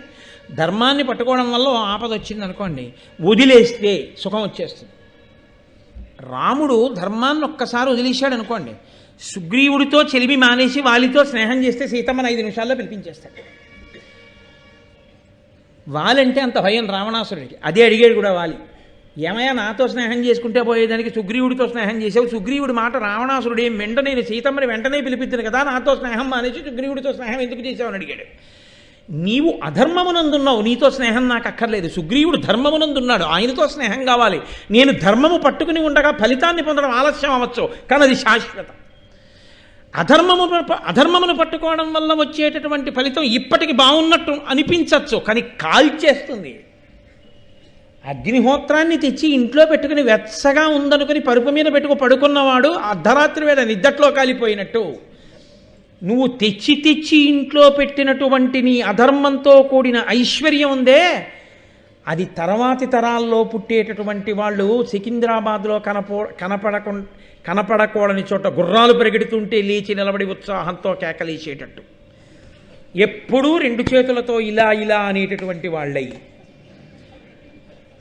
ధర్మాన్ని పట్టుకోవడం వల్ల ఆపద వచ్చింది అనుకోండి, వదిలేస్తే సుఖం వచ్చేస్తుంది. రాముడు ధర్మాన్ని ఒక్కసారి వదిలేశాడు అనుకోండి, సుగ్రీవుడితో చెలిమి మానేసి వాలితో స్నేహం చేస్తే సీతమ్మని 5 నిమిషాల్లో పిలిపించేస్తాడు. వాలంటే అంత భయం రావణాసురుడికి. అదే అడిగాడు కూడా వాలి, ఏమయ్యా నాతో స్నేహం చేసుకుంటే పోయేదానికి సుగ్రీవుడితో స్నేహం చేసావు? సుగ్రీవుడి మాట రావణాసురుడు ఏం వెంట, నేను సీతమ్మని వెంటనే పిలిపిద్దును కదా, నాతో స్నేహం మానేసి సుగ్రీవుడితో స్నేహం ఎందుకు చేసావు అని అడిగాడు. నీవు అధర్మమునందున్నావు, నీతో స్నేహం నాకు అక్కర్లేదు. సుగ్రీవుడు ధర్మమునందున్నాడు, ఆయనతో స్నేహం కావాలి. నేను ధర్మము పట్టుకుని ఉండగా ఫలితాన్ని పొందడం ఆలస్యం అవ్వచ్చు, కానీ అది శాశ్వతం. అధర్మమును పట్టుకోవడం వల్ల వచ్చేటటువంటి ఫలితం ఇప్పటికి బాగున్నట్టు అనిపించవచ్చు, కానీ కాల్చేస్తుంది. అగ్నిహోత్రాన్ని తెచ్చి ఇంట్లో పెట్టుకుని వెచ్చగా ఉందనుకుని పరుపు మీద పెట్టుకు పడుకున్నవాడు అర్ధరాత్రి వేళ నిద్దట్లో కాలిపోయినట్టు. నువ్వు తెచ్చి తెచ్చి ఇంట్లో పెట్టినటువంటి నీ అధర్మంతో కూడిన ఐశ్వర్యం ఉందే, అది తర్వాతి తరాల్లో పుట్టేటటువంటి వాళ్ళు సికింద్రాబాద్లో కనపడకూడని చోట గుర్రాలు పరిగెడుతుంటే లేచి నిలబడి ఉత్సాహంతో కేకలేసేటట్టు, ఎప్పుడూ 2 చేతులతో ఇలా ఇలా అనేటటువంటి వాళ్ళై,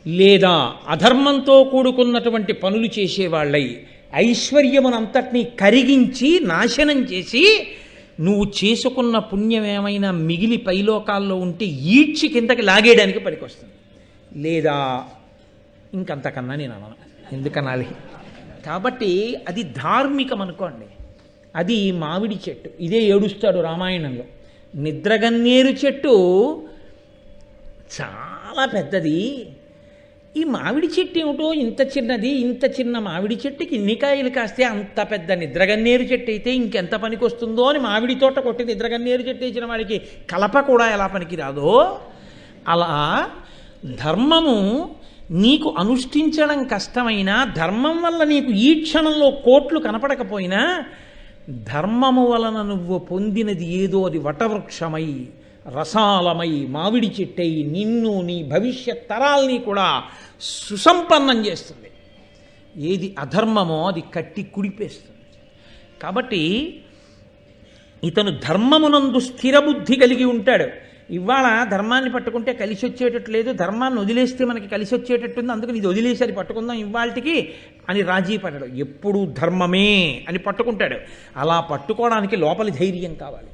లేదా అధర్మంతో కూడుకున్నటువంటి పనులు చేసేవాళ్ళై, ఐశ్వర్యమునంతటినీ కరిగించి నాశనం చేసి నువ్వు చేసుకున్న పుణ్యం ఏమైనా మిగిలి పైలోకాల్లో ఉంటే ఈడ్చి కిందకి లాగేయడానికి పనికొస్తుంది. లేదా ఇంకంతకన్నా నేను అనను, ఎందుకనాలి? కాబట్టి అది ధార్మికం అనుకోండి. అది మామిడి చెట్టు. ఇదే ఏడుస్తాడు రామాయణంలో. నిద్రగన్నేరు చెట్టు చాలా పెద్దది, ఈ మామిడి చెట్టు ఏమిటో ఇంత చిన్నది, ఇంత చిన్న మామిడి చెట్టుకి ఇన్ని కాయలు కాస్తే అంత పెద్ద నిద్రగన్నేరు చెట్టు అయితే ఇంకెంత పనికి వస్తుందో అని మామిడి తోట కొట్టి నిద్రగన్నేరు చెట్టు ఇచ్చిన వాడికి కలప కూడా ఎలా పనికి రాదో, అలా ధర్మము నీకు అనుష్ఠించడం కష్టమైనా, ధర్మం వల్ల నీకు ఈ క్షణంలో కోట్లు కనపడకపోయినా, ధర్మము వలన నువ్వు పొందినది ఏదో అది వటవృక్షమై రసాలమై మామిడి చెట్టై నిన్ను నీ భవిష్యత్ తరాల్ని కూడా సుసంపన్నం చేస్తుంది. ఏది అధర్మమో అది కట్టి కుడిపేస్తుంది. కాబట్టి ఇతను ధర్మమునందు స్థిరబుద్ధి కలిగి ఉంటాడు. ఇవాళ ధర్మాన్ని పట్టుకుంటే కలిసి వచ్చేటట్టు లేదు, ధర్మాన్ని వదిలేస్తే మనకి కలిసి వచ్చేటట్టుంది, అందుకని ఇది వదిలేసరి పట్టుకుందాం ఇవాళకి అని రాజీ పడడు. ఎప్పుడూ ధర్మమే అని పట్టుకుంటాడు. అలా పట్టుకోవడానికి లోపలి ధైర్యం కావాలి.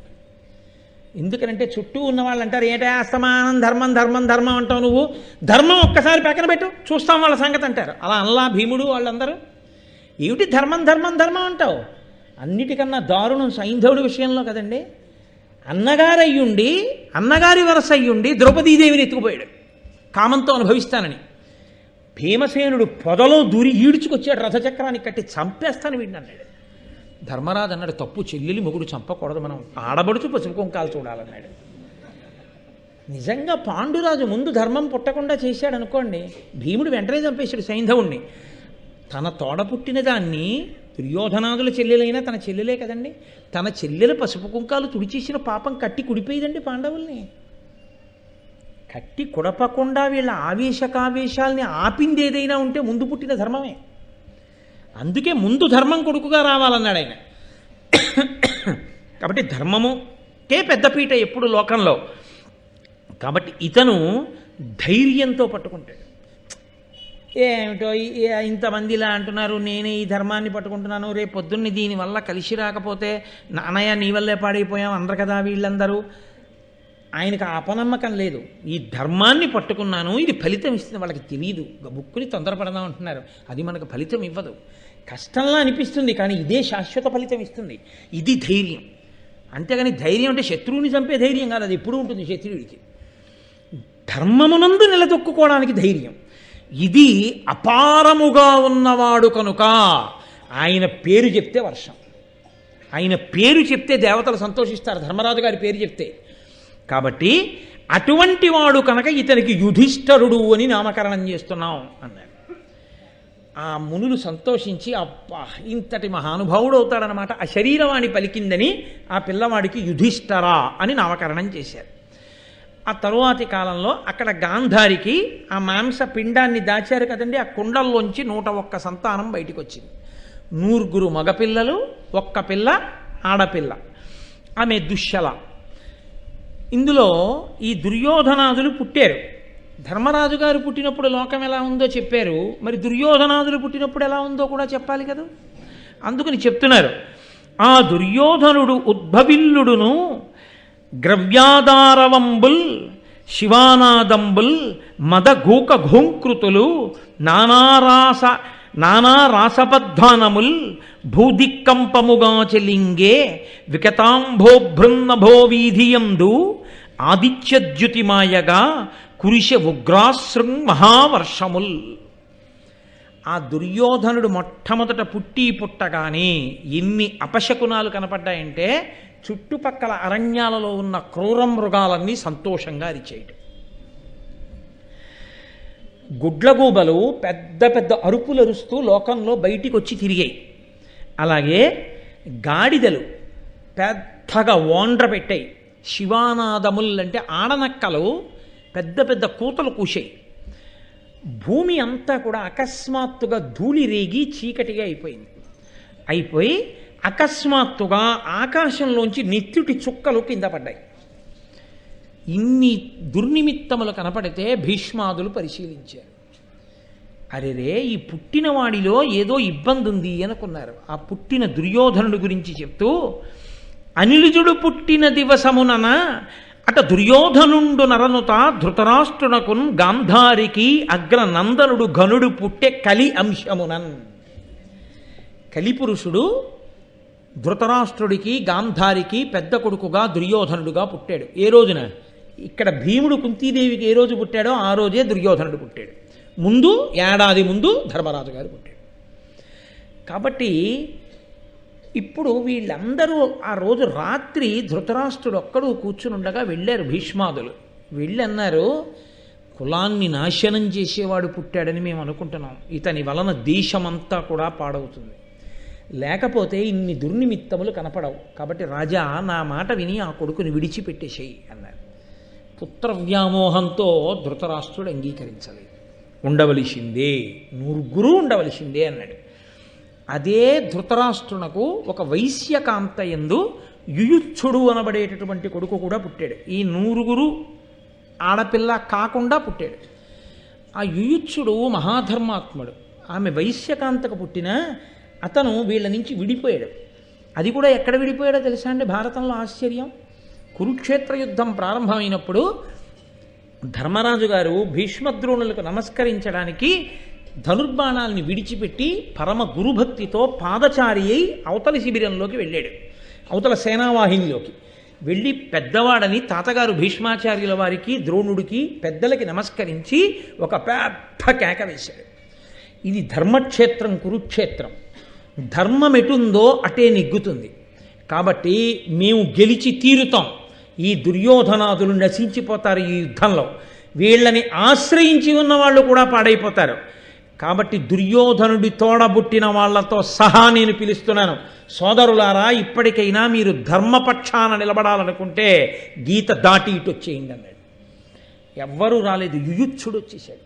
ఎందుకనంటే చుట్టూ ఉన్న వాళ్ళు అంటారు, ఏంటా అస్తమానం ధర్మం ధర్మం ధర్మం అంటావు నువ్వు, ధర్మం ఒక్కసారి పక్కన పెట్టు చూస్తాం వాళ్ళ సంగతి అంటారు. అలా అల్లా భీముడు వాళ్ళందరూ ఏమిటి ధర్మం ధర్మం ధర్మం అంటావు? అన్నిటికన్నా దారుణం సైంధవుడి విషయంలో కదండి. అన్నగారయ్యుండి, అన్నగారి వరస అయ్యుండి ద్రౌపదీదేవిని ఎత్తుకుపోయాడు కామంతో అనుభవిస్తానని. భీమసేనుడు పొదలో దూరి ఈడ్చుకొచ్చాడు, రథచక్రానికి కట్టి చంపేస్తాను వీడిని అన్నాడు. ధర్మరాజు అన్నాడు, తప్పు, చెల్లెలి మొగుడు చంపకూడదు, మనం ఆడబడుచు పసుపు కుంకాలు చూడాలన్నాడు. నిజంగా పాండురాజు ముందు ధర్మం పుట్టకుండా చేశాడు అనుకోండి, భీముడు వెంటనే చంపేశాడు సైంధవుణ్ణి. తన తోడ పుట్టిన దాన్ని, దుర్యోధనాదుల చెల్లెలైనా తన చెల్లెలే కదండి, తన చెల్లెలు పసుపు కుంకాలు తుడిచేసిన పాపం కట్టి కుడిపోయేదండి పాండవుల్ని. కట్టి కుడపకుండా వీళ్ళ ఆవేశకావేశాల్ని ఆపింది ఏదైనా ఉంటే ముందు పుట్టిన ధర్మమే. అందుకే ముందు ధర్మం కొడుకుగా రావాలన్నాడు ఆయన. కాబట్టి ధర్మముకే పెద్దపీట ఎప్పుడు లోకంలో. కాబట్టి ఇతను ధైర్యంతో పట్టుకుంటాడు. ఏమిటో ఇంతమంది ఇలా అంటున్నారు, నేనే ఈ ధర్మాన్ని పట్టుకుంటున్నాను, రేపు పొద్దున్నే దీనివల్ల కలిసి రాకపోతే నాన్నయ్య నీ వల్లే పాడైపోయాం అందరు కదా వీళ్ళందరూ ఆయనకు ఆ అపనమ్మకం లేదు. ఈ ధర్మాన్ని పట్టుకున్నాను, ఇది ఫలితం ఇస్తుంది. వాళ్ళకి తెలియదు, బుక్కుని తొందరపడదాం అంటున్నారు. అది మనకు ఫలితం ఇవ్వదు. కష్టంలా అనిపిస్తుంది, కానీ ఇదే శాశ్వత ఫలితం ఇస్తుంది. ఇది ధైర్యం. అంతేగాని ధైర్యం అంటే శత్రువుని చంపే ధైర్యం కాదు, అది ఎప్పుడూ ఉంటుంది శత్రువుడికి. ధర్మమునందు నిలదొక్కుకోవడానికి ధైర్యం. ఇది అపారముగా ఉన్నవాడు కనుక ఆయన పేరు చెప్తే వర్షం, ఆయన పేరు చెప్తే దేవతలు సంతోషిస్తారు, ధర్మరాజు గారి పేరు చెప్తే. కాబట్టి అటువంటి వాడు కనుక ఇతనికి యుధిష్ఠరుడు అని నామకరణం చేస్తున్నాం అన్నారు. ఆ మునులు సంతోషించి, అబ్బా ఇంతటి మహానుభావుడు అవుతాడనమాట, ఆ శరీరవాణి పలికిందని ఆ పిల్లవాడికి యుధిష్ఠరా అని నామకరణం చేశారు. ఆ తరువాతి కాలంలో అక్కడ గాంధారికి ఆ మాంస పిండాన్ని దాచారు కదండి, ఆ కుండల్లోంచి 101 సంతానం బయటికి వచ్చింది. 100 మగపిల్లలు, 1 పిల్ల ఆడపిల్ల, ఆమె దుశ్శల. ఇందులో ఈ దుర్యోధనాదులు పుట్టారు. ధర్మరాజు గారు పుట్టినప్పుడు లోకం ఎలా ఉందో చెప్పారు, మరి దుర్యోధనాదులు పుట్టినప్పుడు ఎలా ఉందో కూడా చెప్పాలి కదా. అందుకని చెప్తున్నారు, ఆ దుర్యోధనుడు ఉద్భవిల్లుడును గ్రవ్యాదారవంబుల్ శివానాదంబుల్ మదగూక ఘోంకృతులు నానారాసబద్ధానముల్ భూదిక్కంపముగా చెలింగే వికతాంభోభృన్నభో వీధియందు ఆదిత్యద్యుతిమాయగా కురిశ ఉగ్రాశృంగ్ మహావర్షముల్. ఆ దుర్యోధనుడు మొట్టమొదట పుట్టగానే ఎన్ని అపశకునాలు కనపడ్డాయంటే, చుట్టుపక్కల అరణ్యాలలో ఉన్న క్రూర మృగాలన్నీ సంతోషంగా అరిచేయటం. గుడ్లగూబలు పెద్ద పెద్ద అరుపులు అరుస్తూ లోకంలో బయటికి వచ్చి తిరిగాయి. అలాగే గాడిదలు పెద్దగా ఓండ్ర పెట్టాయి. శివానాదముల్ అంటే ఆడనక్కలు పెద్ద పెద్ద కూతలు కూశాయి. భూమి అంతా కూడా అకస్మాత్తుగా ధూళి రేగి చీకటిగా అయిపోయి అకస్మాత్తుగా ఆకాశంలోంచి నెత్తుటి చుక్కలు కింద పడ్డాయి. ఇన్ని దుర్నిమిత్తములు కనపడితే భీష్మాదులు పరిశీలించారు. అరెరే, ఈ పుట్టినవాడిలో ఏదో ఇబ్బంది ఉంది అనుకున్నారు. ఆ పుట్టిన దుర్యోధనుడి గురించి చెప్తూ, అనిలుజుడు పుట్టిన దివసమునన అట దుర్యోధనుండు నరనుత ధృతరాష్ట్రునకున్ గాంధారికి అగ్రనందనుడు ఘనుడు పుట్టే కలి అంశమునన్. కలిపురుషుడు ధృతరాష్ట్రుడికి గాంధారికి పెద్ద కొడుకుగా దుర్యోధనుడుగా పుట్టాడు. ఏ రోజున? ఇక్కడ భీముడు కుంతీదేవికి ఏ రోజు పుట్టాడో ఆ రోజే దుర్యోధనుడు పుట్టాడు. ముందు ఏడాది ముందు ధర్మరాజు గారు పుట్టాడు. కాబట్టి ఇప్పుడు వీళ్ళందరూ ఆ రోజు రాత్రి ధృతరాష్ట్రుడు ఒక్కడు కూర్చుని ఉండగా వెళ్ళారు భీష్మాదులు. వెళ్ళి అన్నారు, కులాన్ని నాశనం చేసేవాడు పుట్టాడని మేము అనుకుంటున్నాం, ఇతని వలన దేశమంతా కూడా పాడవుతుంది, లేకపోతే ఇన్ని దుర్నిమిత్తములు కనపడవు. కాబట్టి రాజా, నా మాట విని ఆ కొడుకుని విడిచిపెట్టేసేయి అన్నారు. పుత్రవ్యామోహంతో ధృతరాష్ట్రుడు అంగీకరించలేదు. ఉండవలసిందే, 100 ఉండవలసిందే అన్నాడు. అదే ధృతరాష్ట్రునకు ఒక వైశ్యకాంత యందు యుయుత్సుడు అనబడేటటువంటి కొడుకు కూడా పుట్టాడు. ఈ 100 ఆడపిల్ల కాకుండా పుట్టాడు. ఆ యుయుత్సుడు మహాధర్మాత్ముడు. ఆమె వైశ్యకాంతకు పుట్టిన అతను వీళ్ళ నుంచి విడిపోయాడు. అది కూడా ఎక్కడ విడిపోయాడో తెలుసా అండి? భారతంలో ఆశ్చర్యం. కురుక్షేత్ర యుద్ధం ప్రారంభమైనప్పుడు ధర్మరాజు గారు భీష్మద్రోణులకు నమస్కరించడానికి ధనుర్బాణాల్ని విడిచిపెట్టి పరమ గురుభక్తితో పాదచారి అయి అవతలి శిబిరంలోకి వెళ్ళాడు, అవతల సేనావాహినిలోకి వెళ్ళి పెద్దవాడని తాతగారు భీష్మాచార్యుల వారికి, ద్రోణుడికి, పెద్దలకి నమస్కరించి ఒక పెద్ద కేక వేశాడు. ఇది ధర్మక్షేత్రం, కురుక్షేత్రం. ధర్మం ఎటుందో అటే నెగ్గుతుంది. కాబట్టి మేము గెలిచి తీరుతాం. ఈ దుర్యోధనాదులు నశించిపోతారు ఈ యుద్ధంలో. వీళ్ళని ఆశ్రయించి ఉన్న వాళ్ళు కూడా పాడైపోతారు. కాబట్టి దుర్యోధనుడి తోడబుట్టిన వాళ్లతో సహా నేను పిలుస్తున్నాను, సోదరులారా, ఇప్పటికైనా మీరు ధర్మపక్షాన నిలబడాలనుకుంటే గీత దాటి ఇటు వచ్చేయండి అన్నాడు. ఎవ్వరూ రాలేదు. యుయుత్సుడు వచ్చేసాడు.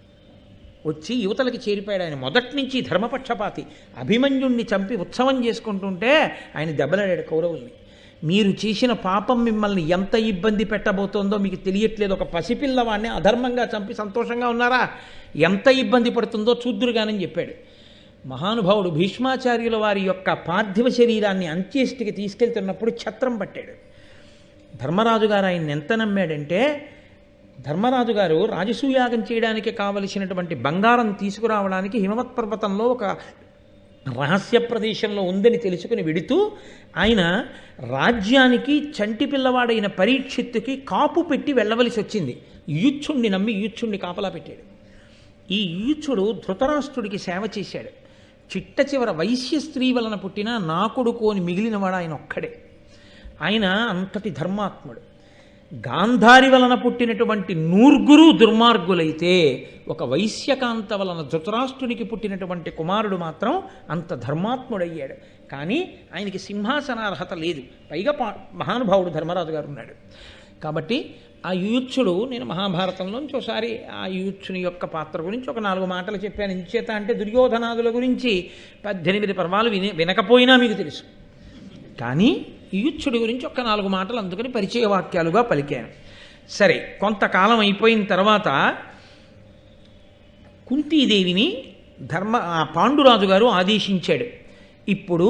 వచ్చి యువతలకి చేరిపోయాడు. ఆయన మొదటి నుంచి ధర్మపక్షపాతి. అభిమన్యుణ్ణి చంపి ఉత్సవం చేసుకుంటుంటే ఆయన దెబ్బలాడాడు కౌరవుల్ని. మీరు చేసిన పాపం మిమ్మల్ని ఎంత ఇబ్బంది పెట్టబోతోందో మీకు తెలియట్లేదు. ఒక పసిపిల్లవాడిని అధర్మంగా చంపి సంతోషంగా ఉన్నారా? ఎంత ఇబ్బంది పడుతుందో చూద్దురుగానని చెప్పాడు. మహానుభావుడు భీష్మాచార్యుల వారి యొక్క పార్థివ శరీరాన్ని అంత్యేష్టికి తీసుకెళ్తున్నప్పుడు ఛత్రం పట్టాడు. ధర్మరాజు గారు ఆయన్ని ఎంత నమ్మాడంటే, ధర్మరాజు గారు రాజసూయాగం చేయడానికి కావలసినటువంటి బంగారం తీసుకురావడానికి హిమవత్ పర్వతంలో ఒక రహస్య ప్రదేశంలో ఉందని తెలుసుకుని వెడుతూ ఆయన రాజ్యానికి చంటి పిల్లవాడైన పరీక్షిత్తుకి కాపు పెట్టి వెళ్ళవలసి వచ్చింది. యూచ్చుణ్ణి నమ్మి యూచ్చుణ్ణి కాపలా పెట్టాడు. ఈ యూచ్చుడు ధృతరాష్ట్రుడికి సేవ చేశాడు. చిట్ట చివర వైశ్య స్త్రీ వలన పుట్టిన నా కొడుకు అని మిగిలినవాడు ఆయన ఒక్కడే. ఆయన అంతటి ధర్మాత్ముడు. గాంధారి వలన పుట్టినటువంటి నూర్గురు దుర్మార్గులైతే ఒక వైశ్యకాంత వలన ధృతరాష్ట్రునికి పుట్టినటువంటి కుమారుడు మాత్రం అంత ధర్మాత్ముడయ్యాడు. కానీ ఆయనకి సింహాసనార్హత లేదు. పైగా మహానుభావుడు ధర్మరాజు గారు ఉన్నాడు. కాబట్టి ఆ యూచ్చుడు, నేను మహాభారతంలోంచి ఒకసారి ఆ యూచ్చుని యొక్క పాత్ర గురించి ఒక 4 మాటలు చెప్పాను. ఇంచేత అంటే దుర్యోధనాదుల గురించి 18 పర్వాలు వినకపోయినా మీకు తెలుసు. కానీ యూచ్చుడి గురించి ఒక 4 మాటలు అందుకని పరిచయ వాక్యాలుగా పలికాను. సరే, కొంతకాలం అయిపోయిన తర్వాత కుంతీదేవిని పాండురాజు గారు ఆదేశించాడు. ఇప్పుడు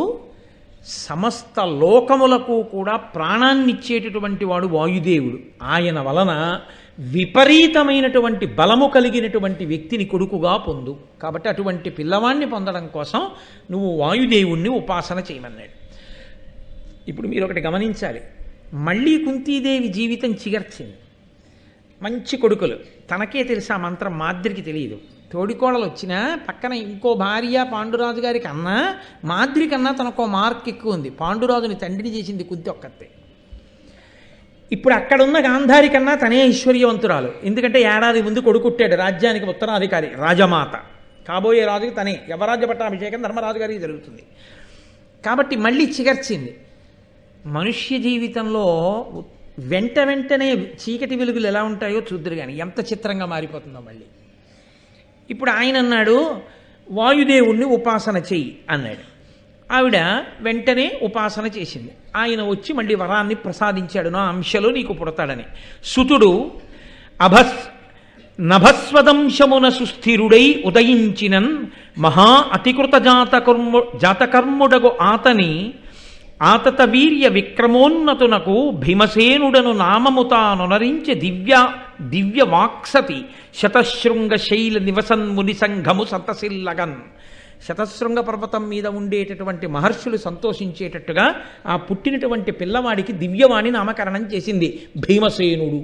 సమస్త లోకములకు కూడా ప్రాణాన్నిచ్చేటటువంటి వాడు వాయుదేవుడు. ఆయన వలన విపరీతమైనటువంటి బలము కలిగినటువంటి వ్యక్తిని కొడుకుగా పొందు. కాబట్టి అటువంటి పిల్లవాణ్ణి పొందడం కోసం నువ్వు వాయుదేవుణ్ణి ఉపాసన చేయమన్నాడు. ఇప్పుడు మీరు ఒకటి గమనించాలి. మళ్ళీ కుంతీదేవి జీవితం చిగర్చింది. మంచి కొడుకులు. తనకే తెలుసు ఆ మంత్రం, మాద్రికి తెలియదు. తోడికోడలు వచ్చినా పక్కన ఇంకో భార్య పాండురాజు గారికి అన్నా మాద్రి కన్నా తనకో మార్క్ ఎక్కువ ఉంది. పాండురాజుని తండ్రిని చేసింది కుంతి ఒక్కతే. ఇప్పుడు అక్కడున్న గాంధారి కన్నా తనే ఐశ్వర్యవంతురాలు. ఎందుకంటే ఏడాది ముందు కొడుకుట్టాడు, రాజ్యానికి ఉత్తరాధికారి, రాజమాత. కాబోయే రాజుకి తనే యవరాజ్య పట్టాభిషేకం ధర్మరాజు గారికి జరుగుతుంది. కాబట్టి మళ్ళీ చిగర్చింది. మనుష్య జీవితంలో వెంటనే చీకటి వెలుగులు ఎలా ఉంటాయో చూద్దరు కానీ ఎంత చిత్రంగా మారిపోతుందో మళ్ళీ. ఇప్పుడు ఆయన అన్నాడు, వాయుదేవుణ్ణి ఉపాసన చెయ్యి అన్నాడు. ఆవిడ వెంటనే ఉపాసన చేసింది. ఆయన వచ్చి మళ్ళీ వరాన్ని ప్రసాదించాడు, నా అంశలో నీకు పుడతాడని. సుతుడు నభస్వదంశమున సుస్థిరుడై ఉదయించినన్ మహా అతికృత జాతకర్ముడగు ఆతత వీర్య విక్రమోన్నతునకు భీమసేనుడను నామముతానొనరించి దివ్య వాక్సతి శతశృంగ శైల నివసన్ముని సంఘము సంతసిల్లగన్. శతశృంగ పర్వతం మీద ఉండేటటువంటి మహర్షులు సంతోషించేటట్టుగా ఆ పుట్టినటువంటి పిల్లవాడికి దివ్యవాణి నామకరణం చేసింది భీమసేనుడు.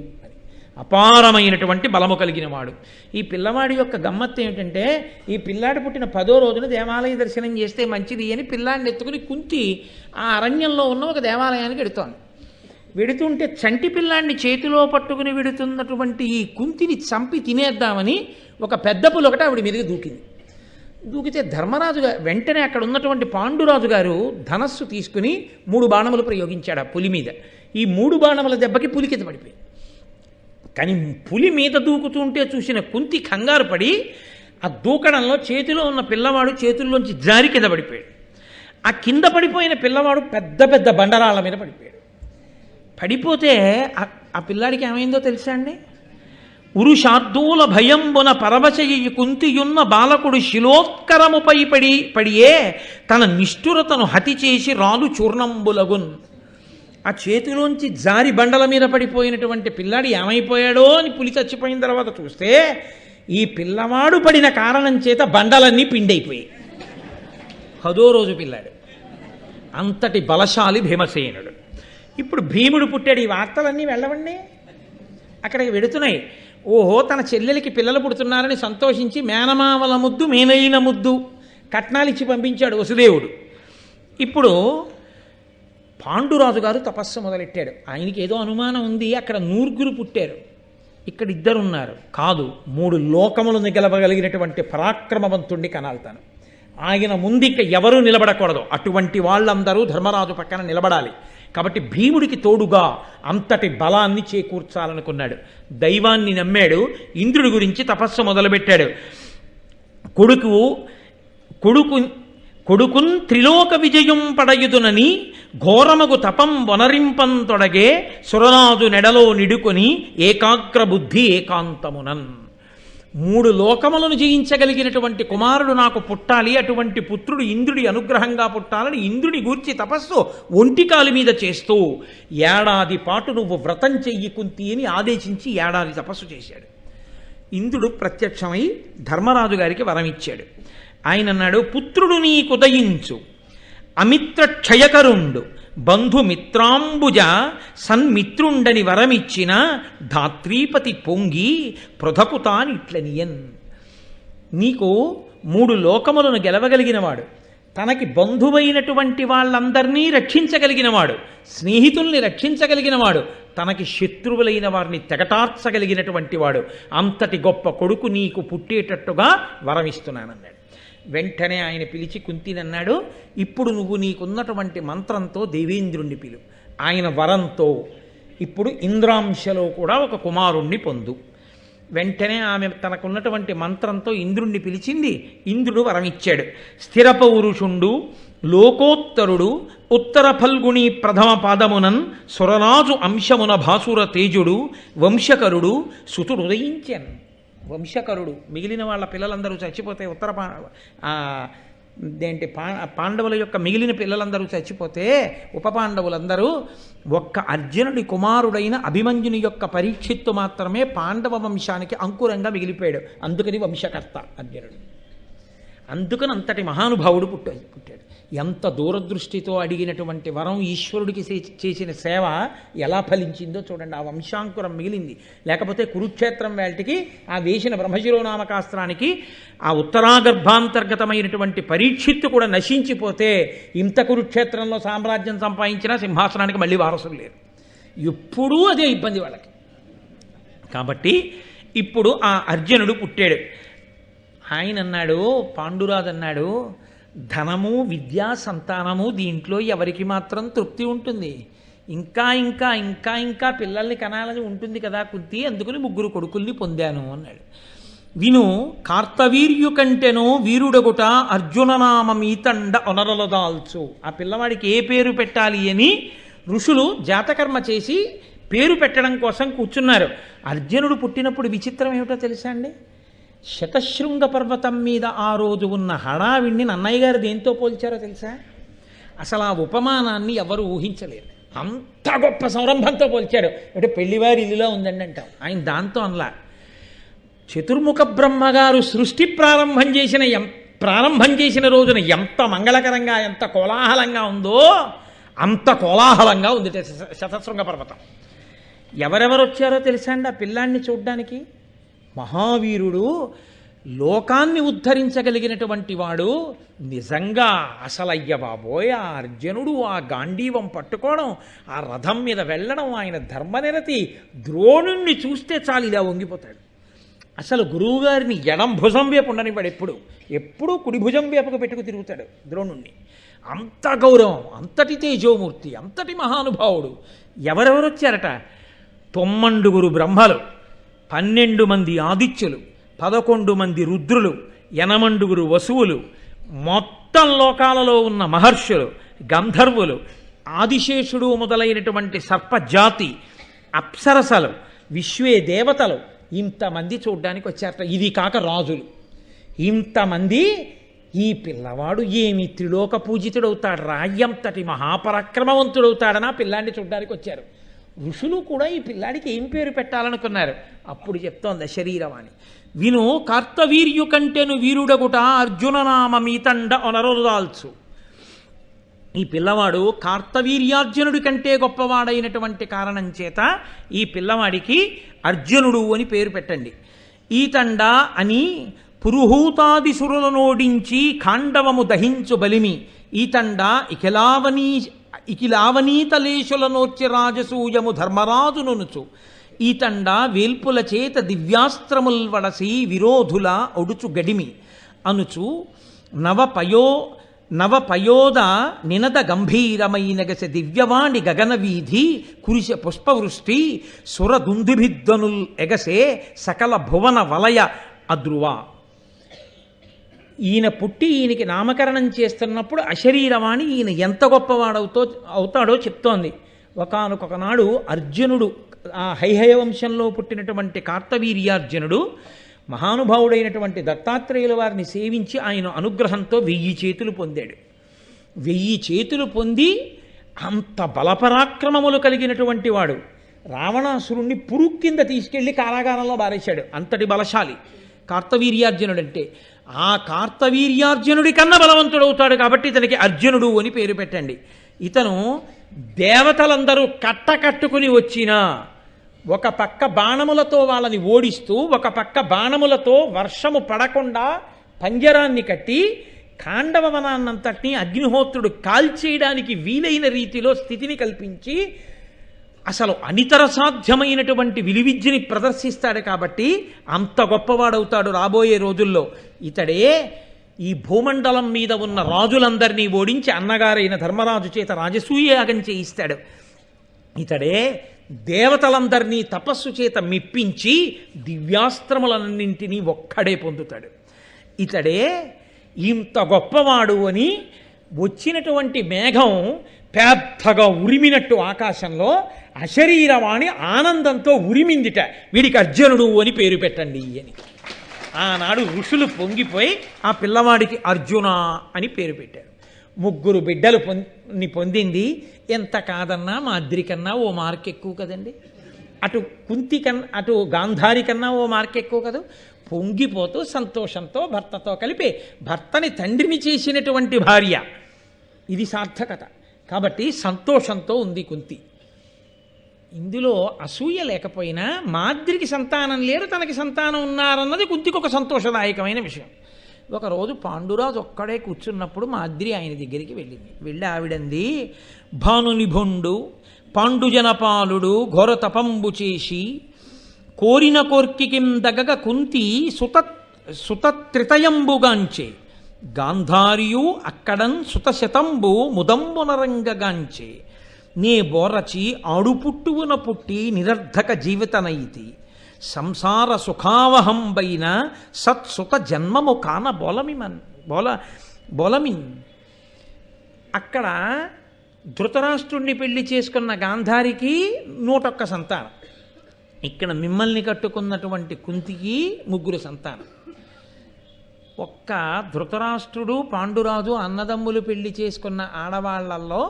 అపారమైనటువంటి బలము కలిగిన వాడు. ఈ పిల్లవాడి యొక్క గమ్మత్తు ఏమిటంటే, ఈ పిల్లాడు పుట్టిన 10వ రోజున దేవాలయ దర్శనం చేస్తే మంచిది అని పిల్లాడిని ఎత్తుకుని కుంతి ఆ అరణ్యంలో ఉన్న ఒక దేవాలయానికి వెడుతోంది. వెడుతుంటే చంటి పిల్లాడిని చేతిలో పట్టుకుని వెడుతున్నటువంటి ఈ కుంతిని చంపి తినేద్దామని ఒక పెద్ద పులి ఒకటి ఆవిడ మీదకి దూకింది. దూకితే ధర్మరాజు వెంటనే అక్కడ ఉన్నటువంటి పాండురాజు గారు ధనస్సు తీసుకుని 3 బాణములు ప్రయోగించాడు ఆ పులి మీద. ఈ 3 బాణముల దెబ్బకి పులి కింద పడిపోయింది. కానీ పులి మీద దూకుతుంటే చూసిన కుంతి కంగారు పడి ఆ దూకడంలో చేతిలో ఉన్న పిల్లవాడు చేతుల్లోంచి జారి కింద పడిపోయాడు. ఆ కింద పడిపోయిన పిల్లవాడు పెద్ద పెద్ద బండరాళ్ళ మీద పడిపోయాడు. పడిపోతే ఆ పిల్లాడికి ఏమైందో తెలుసా అండి? ఉరుషార్దూల భయంబున పరవశయ్యి కుంతియున్న బాలకుడు శిలోత్కరముపై పడియే తన నిష్ఠురతను హతి చేసి రాలు చూర్ణంబులగున్. ఆ చేతిలోంచి జారి బండల మీద పడిపోయినటువంటి పిల్లాడు ఏమైపోయాడో అని పులి చచ్చిపోయిన తర్వాత చూస్తే ఈ పిల్లవాడు పడిన కారణం చేత బండలన్నీ పిండైపోయాయి. 10వ రోజు పిల్లాడు. అంతటి బలశాలి భీమసేనుడు. ఇప్పుడు భీముడు పుట్టాడు. ఈ వార్తలన్నీ వెళ్ళవండి, అక్కడికి వెడుతున్నాయి. ఓహో, తన చెల్లెలికి పిల్లలు పుడుతున్నారని సంతోషించి మేనమామల ముద్దు మేనైన ముద్దు కట్నాలిచ్చి పంపించాడు వసుదేవుడు. ఇప్పుడు పాండురాజు గారు తపస్సు మొదలెట్టాడు. ఆయనకి ఏదో అనుమానం ఉంది, అక్కడ 100 పుట్టారు, ఇక్కడ 2 ఉన్నారు. కాదు, 3 లోకములు గెలవగలిగినటువంటి పరాక్రమవంతుణ్ణి కనాల్తాను. ఆయన ముందు ఇక ఎవరూ నిలబడకూడదు. అటువంటి వాళ్ళందరూ ధర్మరాజు పక్కన నిలబడాలి. కాబట్టి భీముడికి తోడుగా అంతటి బలాన్ని చేకూర్చాలనుకున్నాడు. దైవాన్ని నమ్మాడు. ఇంద్రుడి గురించి తపస్సు మొదలుపెట్టాడు. కొడుకున్ త్రిలోక విజయం పడయుదునని ఘోరమగు తపం వనరింపంతొడగే సురనాజు నెడలో నిడుకొని ఏకాగ్ర బుద్ధి ఏకాంతమునన్. 3 లోకములను జయించగలిగినటువంటి కుమారుడు నాకు పుట్టాలి, అటువంటి పుత్రుడు ఇంద్రుడి అనుగ్రహంగా పుట్టాలని ఇంద్రుడి గూర్చి తపస్సు ఒంటికాలి మీద చేస్తూ 1 ఏడాది పాటు నువ్వు వ్రతం చెయ్యి కుంతి అని ఆదేశించి 1 ఏడాది తపస్సు చేశాడు. ఇంద్రుడు ప్రత్యక్షమై ధర్మరాజు గారికి వరం ఇచ్చాడు. ఆయన అన్నాడు, పుత్రుడు నీకుదయించు, అమిత్ర క్షయకరుండు, బంధుమిత్రాంబుజ సన్మిత్రుండని వరమిచ్చిన ధాత్రీపతి పొంగి పృథకుతానిట్లనియన్. నీకు 3 లోకములను గెలవగలిగినవాడు, తనకి బంధువైనటువంటి వాళ్ళందరినీ రక్షించగలిగినవాడు, స్నేహితుల్ని రక్షించగలిగినవాడు, తనకి శత్రువులైన వారిని తెగటార్చగలిగినటువంటి వాడు, అంతటి గొప్ప కొడుకు నీకు పుట్టేటట్టుగా వరమిస్తున్నానన్నాడు. వెంటనే ఆయన పిలిచి కుంతినన్నాడు, ఇప్పుడు నువ్వు నీకున్నటువంటి మంత్రంతో దేవేంద్రుణ్ణి పిలు, ఆయన వరంతో ఇప్పుడు ఇంద్రాంశలో కూడా ఒక కుమారుణ్ణి పొందు. వెంటనే ఆమె తనకున్నటువంటి మంత్రంతో ఇంద్రుణ్ణి పిలిచింది. ఇంద్రుడు వరమిచ్చాడు. స్థిర పౌరుషుండు, లోకోత్తరుడు, ఉత్తర ఫల్గుణి ప్రథమ పాదమునన్ సురరాజు అంశమున భాసుర తేజుడు, వంశకరుడు సుతుడు ఉదయించాను. వంశకరుడు, మిగిలిన వాళ్ళ పిల్లలందరూ చచ్చిపోతే పాండవుల యొక్క మిగిలిన పిల్లలందరూ చచ్చిపోతే ఉప పాండవులందరూ ఒక్క అర్జునుడి కుమారుడైన అభిమన్యుని యొక్క పరీక్షిత్తు మాత్రమే పాండవ వంశానికి అంకురంగా మిగిలిపోయాడు. అందుకని వంశకర్త అర్జునుడు. అందుకని అంతటి మహానుభావుడు పుట్టాడు. ఎంత దూరదృష్టితో అడిగినటువంటి వరం ఈశ్వరుడికి చేసిన సేవ ఎలా ఫలించిందో చూడండి. ఆ వంశాంకురం మిగిలింది. లేకపోతే కురుక్షేత్రం వేళటికి ఆ వేసిన బ్రహ్మశిరోనామకాస్త్రానికి ఆ ఉత్తరాగర్భాంతర్గతమైనటువంటి పరీక్షిత్తు కూడా నశించిపోతే ఇంత కురుక్షేత్రంలో సామ్రాజ్యం సంపాదించినా సింహాసనానికి మళ్ళీ వారసులు లేరు. ఎప్పుడూ అదే ఇబ్బంది వాళ్ళకి. కాబట్టి ఇప్పుడు ఆ అర్జునుడు పుట్టాడు. ఆయన అన్నాడు, పాండురాజు అన్నాడు, ధనము, విద్యా, సంతానము దీంట్లో ఎవరికి మాత్రం తృప్తి ఉంటుంది? ఇంకా ఇంకా ఇంకా ఇంకా పిల్లల్ని కనాలని ఉంటుంది కదా కుంతి, అందుకని 3 కొడుకుల్ని పొందాను అన్నాడు. విను, కార్తవీర్యు కంటెనో వీరుడగుట అర్జుననామీతండ ఒనరలదాల్చు. ఆ పిల్లవాడికి ఏ పేరు పెట్టాలి అని ఋషులు జాతకర్మ చేసి పేరు పెట్టడం కోసం కూర్చున్నారు. అర్జునుడు పుట్టినప్పుడు విచిత్రం ఏమిటో తెలుసా అండి? శతశృంగ పర్వతం మీద ఆ రోజు ఉన్న హడావిడిని నన్నయ్య గారు దేంతో పోల్చారో తెలుసా? అసలు ఆ ఉపమానాన్ని ఎవరు ఊహించలేరు. అంత గొప్ప సంరంభంతో పోల్చాడు. అంటే పెళ్లివారి ఇల్లులో ఉందండి అంటాం. ఆయన దాంతో అనలా. చతుర్ముఖ బ్రహ్మగారు సృష్టి ప్రారంభం చేసిన రోజున ఎంత మంగళకరంగా, ఎంత కోలాహలంగా ఉందో అంత కోలాహలంగా ఉంది శతశృంగ పర్వతం. ఎవరెవరు వచ్చారో తెలుసా అండి ఆ పిల్లాన్ని చూడ్డానికి? మహావీరుడు, లోకాన్ని ఉద్ధరించగలిగినటువంటి వాడు. నిజంగా అసలయ్య బాబోయ్, ఆ అర్జునుడు ఆ గాంధీవం పట్టుకోవడం, ఆ రథం మీద వెళ్ళడం, ఆయన ధర్మనిరతి, ద్రోణుణ్ణి చూస్తే చాలు ఇలా వంగిపోతాడు. అసలు గురువుగారిని ఎడం భుజం వేపు ఉండనివాడు, ఎప్పుడూ కుడి భుజం వేపుకు పెట్టుకు తిరుగుతాడు ద్రోణుణ్ణి. అంత గౌరవం, అంతటి తేజోమూర్తి, అంతటి మహానుభావుడు. ఎవరెవరు వచ్చారట? 9 బ్రహ్మలు, 12 మంది ఆదిత్యులు, 11 మంది రుద్రులు, 8 వసువులు, మొత్తం లోకాలలో ఉన్న మహర్షులు, గంధర్వులు, ఆదిశేషుడు మొదలైనటువంటి సర్పజాతి, అప్సరసలు, విశ్వే దేవతలు, ఇంతమంది చూడ్డానికి వచ్చారట. ఇది కాక రాజులు ఇంతమంది. ఈ పిల్లవాడు ఏమి త్రిలోక పూజితుడవుతాడు, రాయంతటి మహాపరాక్రమవంతుడవుతాడని ఆ పిల్లాన్ని చూడ్డానికి వచ్చారు. ఋషులు కూడా ఈ పిల్లాడికి ఏం పేరు పెట్టాలనుకున్నారు. అప్పుడు చెప్తోంది శరీరవాణి. విను, కార్తవీర్యు కంటెను వీరుడగుట అర్జుననామీతండ ఒనరదాల్చు. ఈ పిల్లవాడు కార్తవీర్యార్జునుడి కంటే గొప్పవాడైనటువంటి కారణం చేత ఈ పిల్లవాడికి అర్జునుడు అని పేరు పెట్టండి. ఈతండ అని పురుహూతాదిసురులనోడించి ఖాండవము దహించు బలిమి. ఈతండ ఇకిలావనీతలేశులనోర్చి రాజసూయము ధర్మరాజునునుచు. ఈతండ వేల్పుల చేత దివ్యాస్త్రముల్ వడసి విరోధుల ఒడుచు గడిమి అనుచు నవపయోద నినద గంభీరమైనగస దివ్యవాణి గగనవీధి కురిస పుష్పవృష్టి సురదుందుభిద్దనుల్ ఎగసే సకల భువన వలయ అద్రువ. ఈయన పుట్టి ఈయనకి నామకరణం చేస్తున్నప్పుడు అశరీరవాణి ఈయన ఎంత అవుతాడో చెప్తోంది. ఒకానొకనాడు అర్జునుడు, ఆ హైహయ వంశంలో పుట్టినటువంటి కార్తవీర్యార్జునుడు మహానుభావుడైనటువంటి దత్తాత్రేయుల వారిని సేవించి ఆయన అనుగ్రహంతో 1000 చేతులు పొందాడు. 1000 చేతులు పొంది అంత బలపరాక్రమములు కలిగినటువంటి వాడు రావణాసురుణ్ణి పురుగు కింద తీసుకెళ్లి కారాగారంలో బారేశాడు. అంతటి బలశాలి కార్తవీర్యార్జునుడంటే. ఆ కార్తవీర్యార్జునుడి కన్నా బలవంతుడవుతాడు కాబట్టి ఇతనికి అర్జునుడు అని పేరు పెట్టండి. ఇతను దేవతలందరూ కట్టకట్టుకుని వచ్చినా ఒక పక్క బాణములతో వాళ్ళని ఓడిస్తూ, ఒక పక్క బాణములతో వర్షము పడకుండా పంజరాన్ని కట్టి ఖాండవనాన్నంతటినీ అగ్నిహోత్రుడు కాల్చేయడానికి వీలైన రీతిలో స్థితిని కల్పించి అసలు అనితర సాధ్యమైనటువంటి విలువిద్యని ప్రదర్శిస్తాడు కాబట్టి అంత గొప్పవాడవుతాడు రాబోయే రోజుల్లో. ఇతడే ఈ భూమండలం మీద ఉన్న రాజులందరినీ ఓడించి అన్నగారైన ధర్మరాజు చేత రాజసూయాగం చేయిస్తాడు. ఇతడే దేవతలందరినీ తపస్సు చేత మెప్పించి దివ్యాస్త్రములన్నింటినీ ఒక్కడే పొందుతాడు. ఇతడే ఇంత గొప్పవాడు అని వచ్చినటువంటి మేఘం పెద్దగా ఉరిమినట్టు ఆకాశంలో అశరీరవాణి ఆనందంతో ఉరిమిందిట. వీడికి అర్జునుడు అని పేరు పెట్టండి అని. ఆనాడు ఋషులు పొంగిపోయి ఆ పిల్లవాడికి అర్జున అని పేరు పెట్టారు. 3 బిడ్డలు పొందింది. ఎంత కాదన్నా మాద్రి కన్నా ఓ మార్క్ ఎక్కువ కదండి. అటు కుంతి కన్నా అటు గాంధారి కన్నా ఓ మార్క్ ఎక్కువ కదా. పొంగిపోతూ సంతోషంతో భర్తతో కలిపి భర్తని తండ్రిని చేసినటువంటి భార్య, ఇది సార్థకత. కాబట్టి సంతోషంతో ఉంది కుంతి. ఇందులో అసూయ లేకపోయినా మాద్రికి సంతానం లేరు, తనకి సంతానం ఉన్నారన్నది కుంతికి ఒక సంతోషదాయకమైన విషయం. ఒకరోజు పాండురాజు ఒక్కడే కూర్చున్నప్పుడు మాద్రి ఆయన దగ్గరికి వెళ్ళింది. వెళ్ళి ఆవిడంది, భానునిభుండు పాండుజనపాలుడు ఘోర తపంబు చేసి కోరిన కోర్కికిందగ కుంతి సుతత్రితయంబుగాంచే గాంధారియు అక్కడన్ సుతశతంబు ముదంబునరంగగాంచే నే బోరచి ఆడుపుట్టువున పుట్టి నిరర్ధక జీవితనైతి సంసార సుఖావహంబైన సత్సుత జన్మము కాన బోలమిన్. అక్కడ ధృతరాష్ట్రుణ్ణి పెళ్లి చేసుకున్న గాంధారికి 101 సంతానం. ఇక్కడ మిమ్మల్ని కట్టుకున్నటువంటి కుంతికి 3 సంతానం. ఒక్క ధృతరాష్ట్రుడు పాండురాజు అన్నదమ్ములు పెళ్లి చేసుకున్న ఆడవాళ్లలో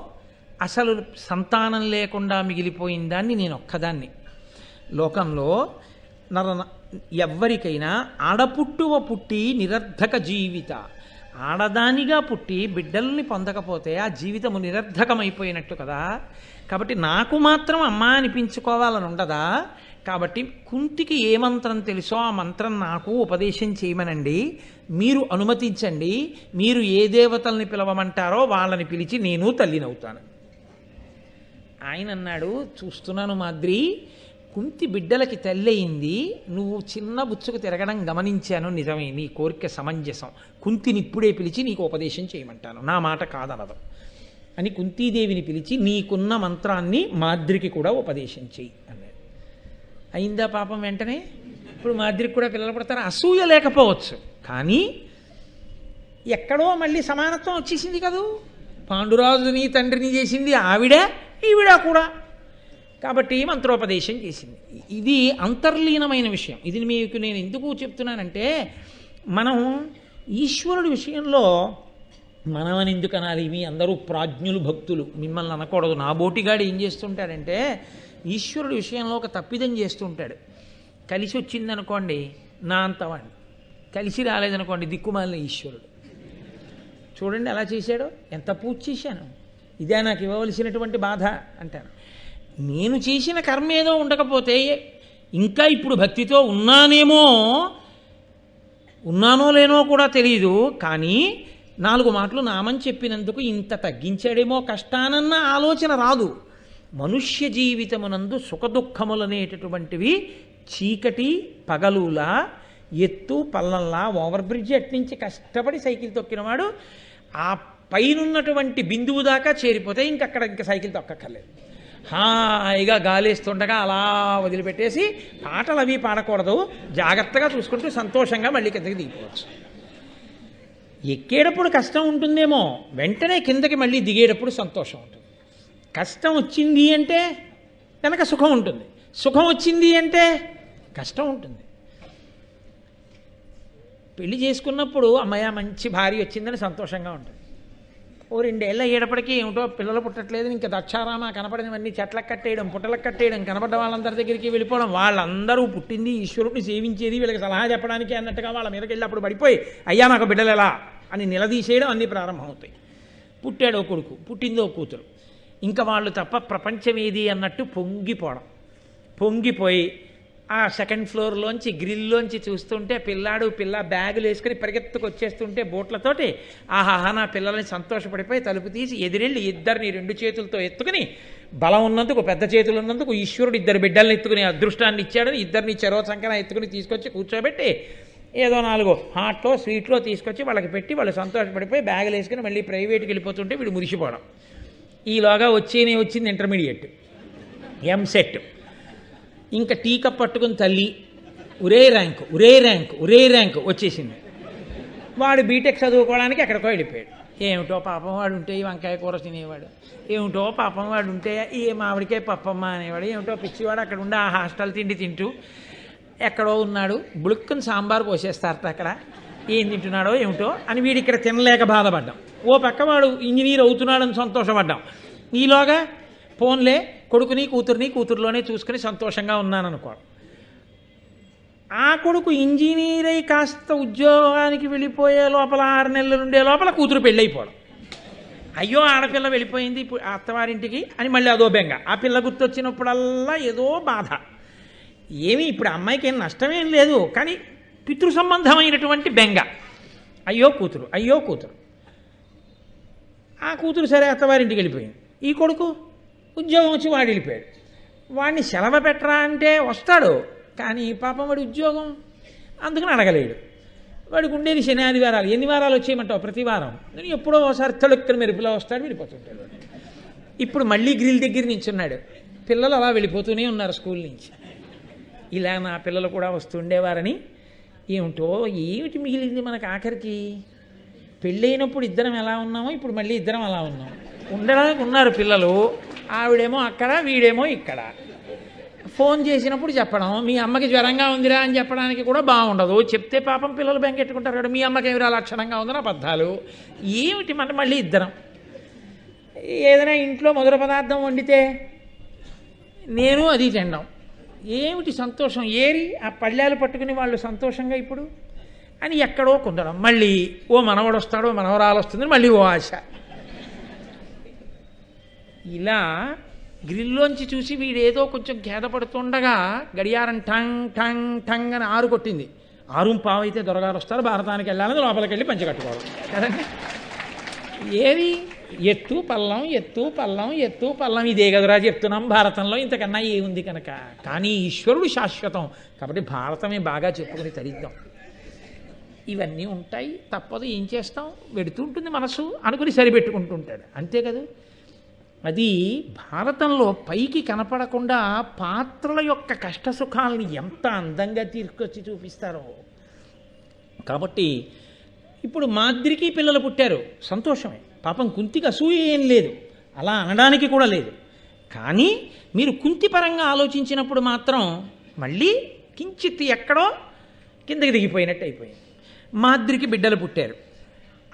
అసలు సంతానం లేకుండా మిగిలిపోయిన దాన్ని నేను ఒక్కదాన్ని. లోకంలో ఎవ్వరికైనా ఆడపుట్టువ పుట్టి నిరర్ధక జీవిత, ఆడదానిగా పుట్టి బిడ్డల్ని పొందకపోతే ఆ జీవితము నిరర్ధకమైపోయినట్టు కదా. కాబట్టి నాకు మాత్రం అమ్మ అనిపించుకోవాలని ఉండదా. కాబట్టి కుంతికి ఏ మంత్రం తెలుసో ఆ మంత్రం నాకు ఉపదేశం చేయమనండి, మీరు అనుమతించండి, మీరు ఏ దేవతల్ని పిలవమంటారో వాళ్ళని పిలిచి నేను తల్లినవుతాను. ఆయన అన్నాడు, చూస్తున్నాను మాద్రి, కుంతి బిడ్డలకి తల్లి అయింది, నువ్వు చిన్న బుచ్చుకు తిరగడం గమనించాను, నిజమే, నీ కోరిక సమంజసం, కుంతిని ఇప్పుడే పిలిచి నీకు ఉపదేశం చేయమంటాను, నా మాట కాదనదు అని కుంతీదేవిని పిలిచి నీకున్న మంత్రాన్ని మాద్రికి కూడా ఉపదేశం చేయి అన్నాడు. అయిందా పాపం వెంటనే. ఇప్పుడు మాద్రికి కూడా పిల్లలు పడతారు. అసూయ లేకపోవచ్చు కానీ ఎక్కడో మళ్ళీ సమానత్వం వచ్చేసింది కదూ. పాండురాజుని తండ్రిని చేసింది ఆవిడ, ఈవిడ కూడా. కాబట్టి మంత్రోపదేశం చేసింది. ఇది అంతర్లీనమైన విషయం. ఇది మీకు నేను ఎందుకు చెప్తున్నానంటే, మనం ఈశ్వరుడి విషయంలో మనమని ఎందుకు అనాలి? మీ అందరూ ప్రాజ్ఞులు, భక్తులు, మిమ్మల్ని అనకూడదు. నా బోటిగాడు ఏం చేస్తుంటాడంటే ఈశ్వరుడి విషయంలో ఒక తప్పిదం చేస్తుంటాడు. కలిసి వచ్చిందనుకోండి నా అంతవాణ్ణి, కలిసి రాలేదనుకోండి దిక్కుమాలిన ఈశ్వరుడు. చూడండి ఎలా చేశాడో, ఎంత పూజ చేశాను, ఇదే నాకు ఇవ్వవలసినటువంటి బాధ అంటాను. నేను చేసిన కర్మ ఏదో ఉండకపోతే ఇంకా ఇప్పుడు భక్తితో ఉన్నానో లేనో కూడా తెలియదు, కానీ 4 మాటలు నామని చెప్పినందుకు ఇంత తగ్గించాడేమో కష్టానన్న ఆలోచన రాదు. మనుష్య జీవితమునందు సుఖదుఖములనేటటువంటివి చీకటి పగలులా, ఎత్తు పల్లంలా, ఓవర్ బ్రిడ్జ్ అట్నుంచి కష్టపడి సైకిల్ తొక్కినవాడు ఆ పైనున్నటువంటి బిందువు దాకా చేరిపోతే ఇంకా సైకిల్ తొక్కక్కర్లేదు. హాయిగా గాలేస్తుండగా అలా వదిలిపెట్టేసి పాటలు అవి పాడకూడదు, జాగ్రత్తగా చూసుకుంటూ సంతోషంగా మళ్ళీ కిందకి దిగిపోవచ్చు. ఎక్కేటప్పుడు కష్టం ఉంటుందేమో, వెంటనే కిందకి మళ్ళీ దిగేటప్పుడు సంతోషం ఉంటుంది. కష్టం వచ్చింది అంటే కనుక సుఖం ఉంటుంది, సుఖం వచ్చింది అంటే కష్టం ఉంటుంది. పెళ్లి చేసుకున్నప్పుడు అమ్మయ్య మంచి భార్య వచ్చిందని సంతోషంగా ఉంటుంది. ఓ 2 ఏళ్ళు అయ్యేటప్పటికీ ఏమిటో పిల్లలు పుట్టట్లేదు, ఇంకా దక్షారామ కనపడినవన్నీ చెట్లకు కట్టేయడం, పుట్టలకు కట్టేయడం, కనపడ్డ వాళ్ళందరి దగ్గరికి వెళ్ళిపోవడం, వాళ్ళందరూ పుట్టింది ఈశ్వరుడిని సేవించేది, వీళ్ళకి సలహా చెప్పడానికి అన్నట్టుగా వాళ్ళ మీదకి వెళ్ళి అప్పుడు పడిపోయి అయ్యా నాకు బిడ్డలు ఎలా అని నిలదీసేయడం అన్నీ ప్రారంభమవుతాయి. పుట్టాడో కొడుకు, పుట్టిందో కూతురు, ఇంకా వాళ్ళు తప్ప ప్రపంచం ఏది అన్నట్టు పొంగిపోయి ఆ సెకండ్ ఫ్లోర్లోంచి గ్రిల్లోంచి చూస్తుంటే పిల్ల బ్యాగులు వేసుకుని పరిగెత్తుకు వచ్చేస్తుంటే బోట్లతోటి ఆహాహా నా పిల్లల్ని సంతోషపడిపోయి తలుపు తీసి ఎదిరెళ్ళి ఇద్దరిని 2 చేతులతో ఎత్తుకుని, బలం ఉన్నందుకు పెద్ద చేతులు ఉన్నందుకు ఈశ్వరుడు 2 బిడ్డల్ని ఎత్తుకుని అదృష్టాన్ని ఇచ్చాడని ఇద్దరిని చెరో సంకన ఎత్తుకుని తీసుకొచ్చి కూర్చోబెట్టి ఏదో 4 హాట్లో స్వీట్లో తీసుకొచ్చి వాళ్ళకి పెట్టి వాళ్ళు సంతోషపడిపోయి బ్యాగులు వేసుకుని మళ్ళీ ప్రైవేట్కి వెళ్ళిపోతుంటే వీడు మురిసిపోవడం. ఈలోగా వచ్చింది ఇంటర్మీడియట్, ఎంసెట్. ఇంకా టీ కప్ పట్టుకుని తల్లి ఒరే ర్యాంకు వచ్చేసింది. వాడు బీటెక్ చదువుకోవడానికి ఎక్కడికో వెళ్ళిపోయాడు. ఏమిటో పాపం వాడు ఉంటే ఈ వంకాయ కూర తినేవాడు, ఏమిటో పాపం వాడు ఉంటే ఈ మామిడికాయ పప్పమ్మ అనేవాడు, ఏమిటో పిచ్చివాడు అక్కడ ఉండి ఆ హాస్టల్ తిండి తింటూ ఎక్కడో ఉన్నాడు. బుడుక్కుని సాంబార్ పోసేస్తారట అక్కడ, ఏం తింటున్నాడో ఏమిటో అని వీడు ఇక్కడ తినలేక బాధపడ్డాం. ఓ పక్క వాడు ఇంజనీర్ అవుతున్నాడని సంతోషపడ్డాం. ఈలోగా ఫోన్లే కొడుకుని కూతురులోనే చూసుకుని సంతోషంగా ఉన్నాననుకో. ఆ కొడుకు ఇంజనీర్ అయి కాస్త ఉద్యోగానికి వెళ్ళిపోయే లోపల 6 నెలలు ఉండే లోపల కూతురు పెళ్ళైపోవడం. అయ్యో ఆడపిల్ల వెళ్ళిపోయింది ఇప్పుడు అత్తవారింటికి అని మళ్ళీ అదో బెంగ. ఆ పిల్ల గుర్తొచ్చినప్పుడల్లా ఏదో బాధ. ఏమీ ఇప్పుడు అమ్మాయికి ఏం నష్టమేం లేదు, కానీ పితృ సంబంధమైనటువంటి బెంగ. అయ్యో కూతురు. ఆ కూతురు సరే అత్తవారింటికి వెళ్ళిపోయింది. ఈ కొడుకు ఉద్యోగం వచ్చి వాడు వెళ్ళిపోయాడు. వాడిని సెలవు పెట్టరా అంటే వస్తాడు, కానీ పాపం వాడి ఉద్యోగం అందుకని అడగలేడు. వాడికి ఉండేది శని ఆదివారాలు. ఎన్ని వారాలు వచ్చేయమంటావు? ప్రతి వారం. నేను ఎప్పుడో ఒకసారి తొలెక్కని మెరుపులో వస్తాడు, వెళ్ళిపోతుంటాడు. ఇప్పుడు మళ్ళీ గ్రిల్ దగ్గర నించున్నాడు. పిల్లలు అలా వెళ్ళిపోతూనే ఉన్నారు స్కూల్ నుంచి. ఇలా నా పిల్లలు కూడా వస్తుండేవారని ఏమిటి మిగిలింది మనకు ఆఖరికి? పెళ్ళైనప్పుడు ఇద్దరం ఎలా ఉన్నామో ఇప్పుడు మళ్ళీ ఇద్దరం అలా ఉన్నాం. ఉండడానికి ఉన్నారు పిల్లలు, ఆవిడేమో అక్కడ వీడేమో ఇక్కడ. ఫోన్ చేసినప్పుడు చెప్పడం, మీ అమ్మకి జ్వరంగా ఉందిరా అని చెప్పడానికి కూడా బాగుండదు. చెప్తే పాపం పిల్లలు బెంకెట్టుకుంటారు కదా, మీ అమ్మకి ఏమిరా లక్షణంగా ఉందని అబద్ధాలు. ఏమిటి మన మళ్ళీ ఇద్దరం. ఏదైనా ఇంట్లో మధుర పదార్థం వండితే నేను అది తినడం. ఏమిటి సంతోషం? ఏరి ఆ పళ్ళాలు పట్టుకుని వాళ్ళు సంతోషంగా ఇప్పుడు అని ఎక్కడో కుందడం. మళ్ళీ ఓ మనవడు వస్తాడో మనవరాలు వస్తుందని మళ్ళీ ఓ ఆశ. ఇలా గ్రిల్లోంచి చూసి వీడేదో కొంచెం ఖేదపడుతుండగా గడియారం టంగ్ టంగ్ టంగ్ అని 6 కొట్టింది. 6:15 అయితే దొరగారు వస్తారు, భారతానికి వెళ్ళాలని లోపలికి వెళ్ళి పంచకట్టుకోవాలి కదండి. ఏది ఎత్తు పల్లం ఇదే కదరా చెప్తున్నాం భారతంలో, ఇంతకన్నా ఏముంది కనుక. కానీ ఈశ్వరుడు శాశ్వతం కాబట్టి భారతమే బాగా చెప్పుకుని తరిద్దాం. ఇవన్నీ ఉంటాయి, తప్పదు, ఏం చేస్తాం, వెడుతుంటుంది మనసు అనుకుని సరిపెట్టుకుంటుంటాడు, అంతే కదా. అది భారతంలో పైకి కనపడకుండా పాత్రల యొక్క కష్టసుఖాలని ఎంత అందంగా తీసుకొచ్చి చూపిస్తారో. కాబట్టి ఇప్పుడు మాద్రికి పిల్లలు పుట్టారు, సంతోషమే. పాపం కుంతికి అసూయ ఏం లేదు, అలా అనడానికి కూడా లేదు. కానీ మీరు కుంతి పరంగా ఆలోచించినప్పుడు మాత్రం మళ్ళీ కించిత్ ఎక్కడో కిందకి దిగిపోయినట్టు అయిపోయింది. మాద్రికి బిడ్డలు పుట్టారు.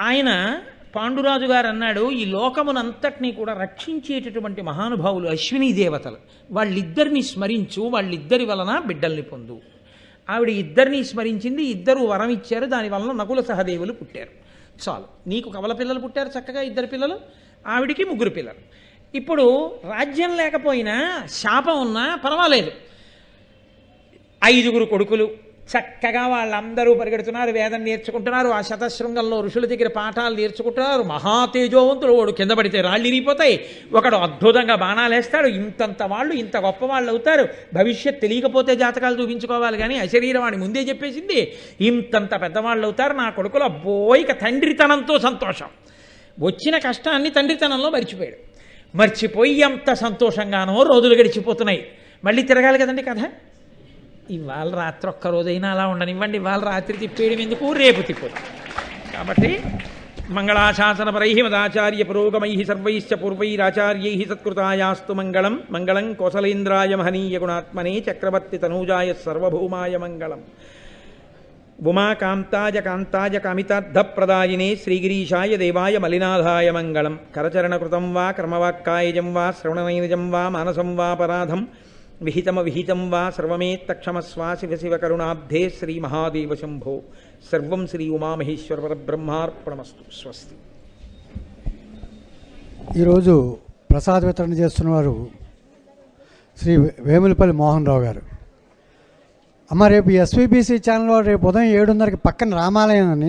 ఆయన పాండురాజు గారు అన్నాడు, ఈ లోకమునంతటినీ కూడా రక్షించేటటువంటి మహానుభావులు అశ్వినీ దేవతలు, వాళ్ళిద్దరిని స్మరించు, వాళ్ళిద్దరి వలన బిడ్డల్ని పొందు. ఆవిడ ఇద్దరిని స్మరించింది, ఇద్దరు వరం ఇచ్చారు, దానివలన నకుల సహదేవులు పుట్టారు. చాలు, నీకు కవల పిల్లలు పుట్టారు చక్కగా, 2 పిల్లలు, ఆవిడికి 3 పిల్లలు. ఇప్పుడు రాజ్యం లేకపోయినా శాపం ఉన్నా పర్వాలేదు, 5 కొడుకులు చక్కగా వాళ్ళందరూ పరిగెడుతున్నారు, వేదం నేర్చుకుంటున్నారు, ఆ శతశృంగంలో ఋషుల దగ్గర పాఠాలు నేర్చుకుంటున్నారు. మహాతేజోవంతులు, వాడు కింద పడితే రాళ్ళు ఇరిగిపోతాయి, ఒకడు అద్భుతంగా బాణాలు వేస్తాడు. ఇంతంత వాళ్ళు ఇంత గొప్ప వాళ్ళు అవుతారు. భవిష్యత్ తెలియకపోతే జాతకాలు చూపించుకోవాలి, కానీ అశరీరం వాడి ముందే చెప్పేసింది, ఇంతంత పెద్దవాళ్ళు అవుతారు. నా కొడుకుల బోయిక తండ్రితనంతో సంతోషం, వచ్చిన కష్టాన్ని తండ్రితనంలో మర్చిపోయి ఎంత సంతోషంగానో రోజులు గడిచిపోతున్నాయి. మళ్ళీ తిరగాలి కదండి కథ. ఇవాళ రాత్రి ఒక్క రోజైనా అలా ఉండనివ్వండి, ఇవాళ రాత్రి తిప్పేయడం ఎందుకు, రేపు తిప్పుతాం. కాబట్టి మంగళాశాసనపరై మదాచార్య పురోగమై సర్వైశ్చ పూర్వైరాచార్యై సత్కృతాయాస్తు మంగళం. మంగళం కోసలేంద్రాయ మహనీయ గుణాత్మనే చక్రవర్తి తనూజాయ సర్వభౌమాయ మంగళం. ఉమాకాంతాయ కాంతాయ కామితార్థప్రదాయినే శ్రీగిరీశాయ దేవాయ మలినాథాయ మంగళం. కరచరణకృతం వా క్రమవాక్కాయజం వా శ్రవణనైనజం వా మానసం వా పరాధం విహితం వా సర్వమేత్తక్షమస్వా శివ శివ కరుణాబ్ధే శ్రీ మహాదేవ శంభో. సర్వం శ్రీ ఉమామహేశ్వర పరబ్రహ్మార్పణమస్తు. స్వస్తి. ఈరోజు ప్రసాద వితరణ చేస్తున్నవారు శ్రీ వేములపల్లి మోహన్ రావు గారు. అమ్మ రేపు ఎస్వీబీసీ ఛానల్లో రేపు ఉదయం 7:30కి పక్కన రామాలయం అని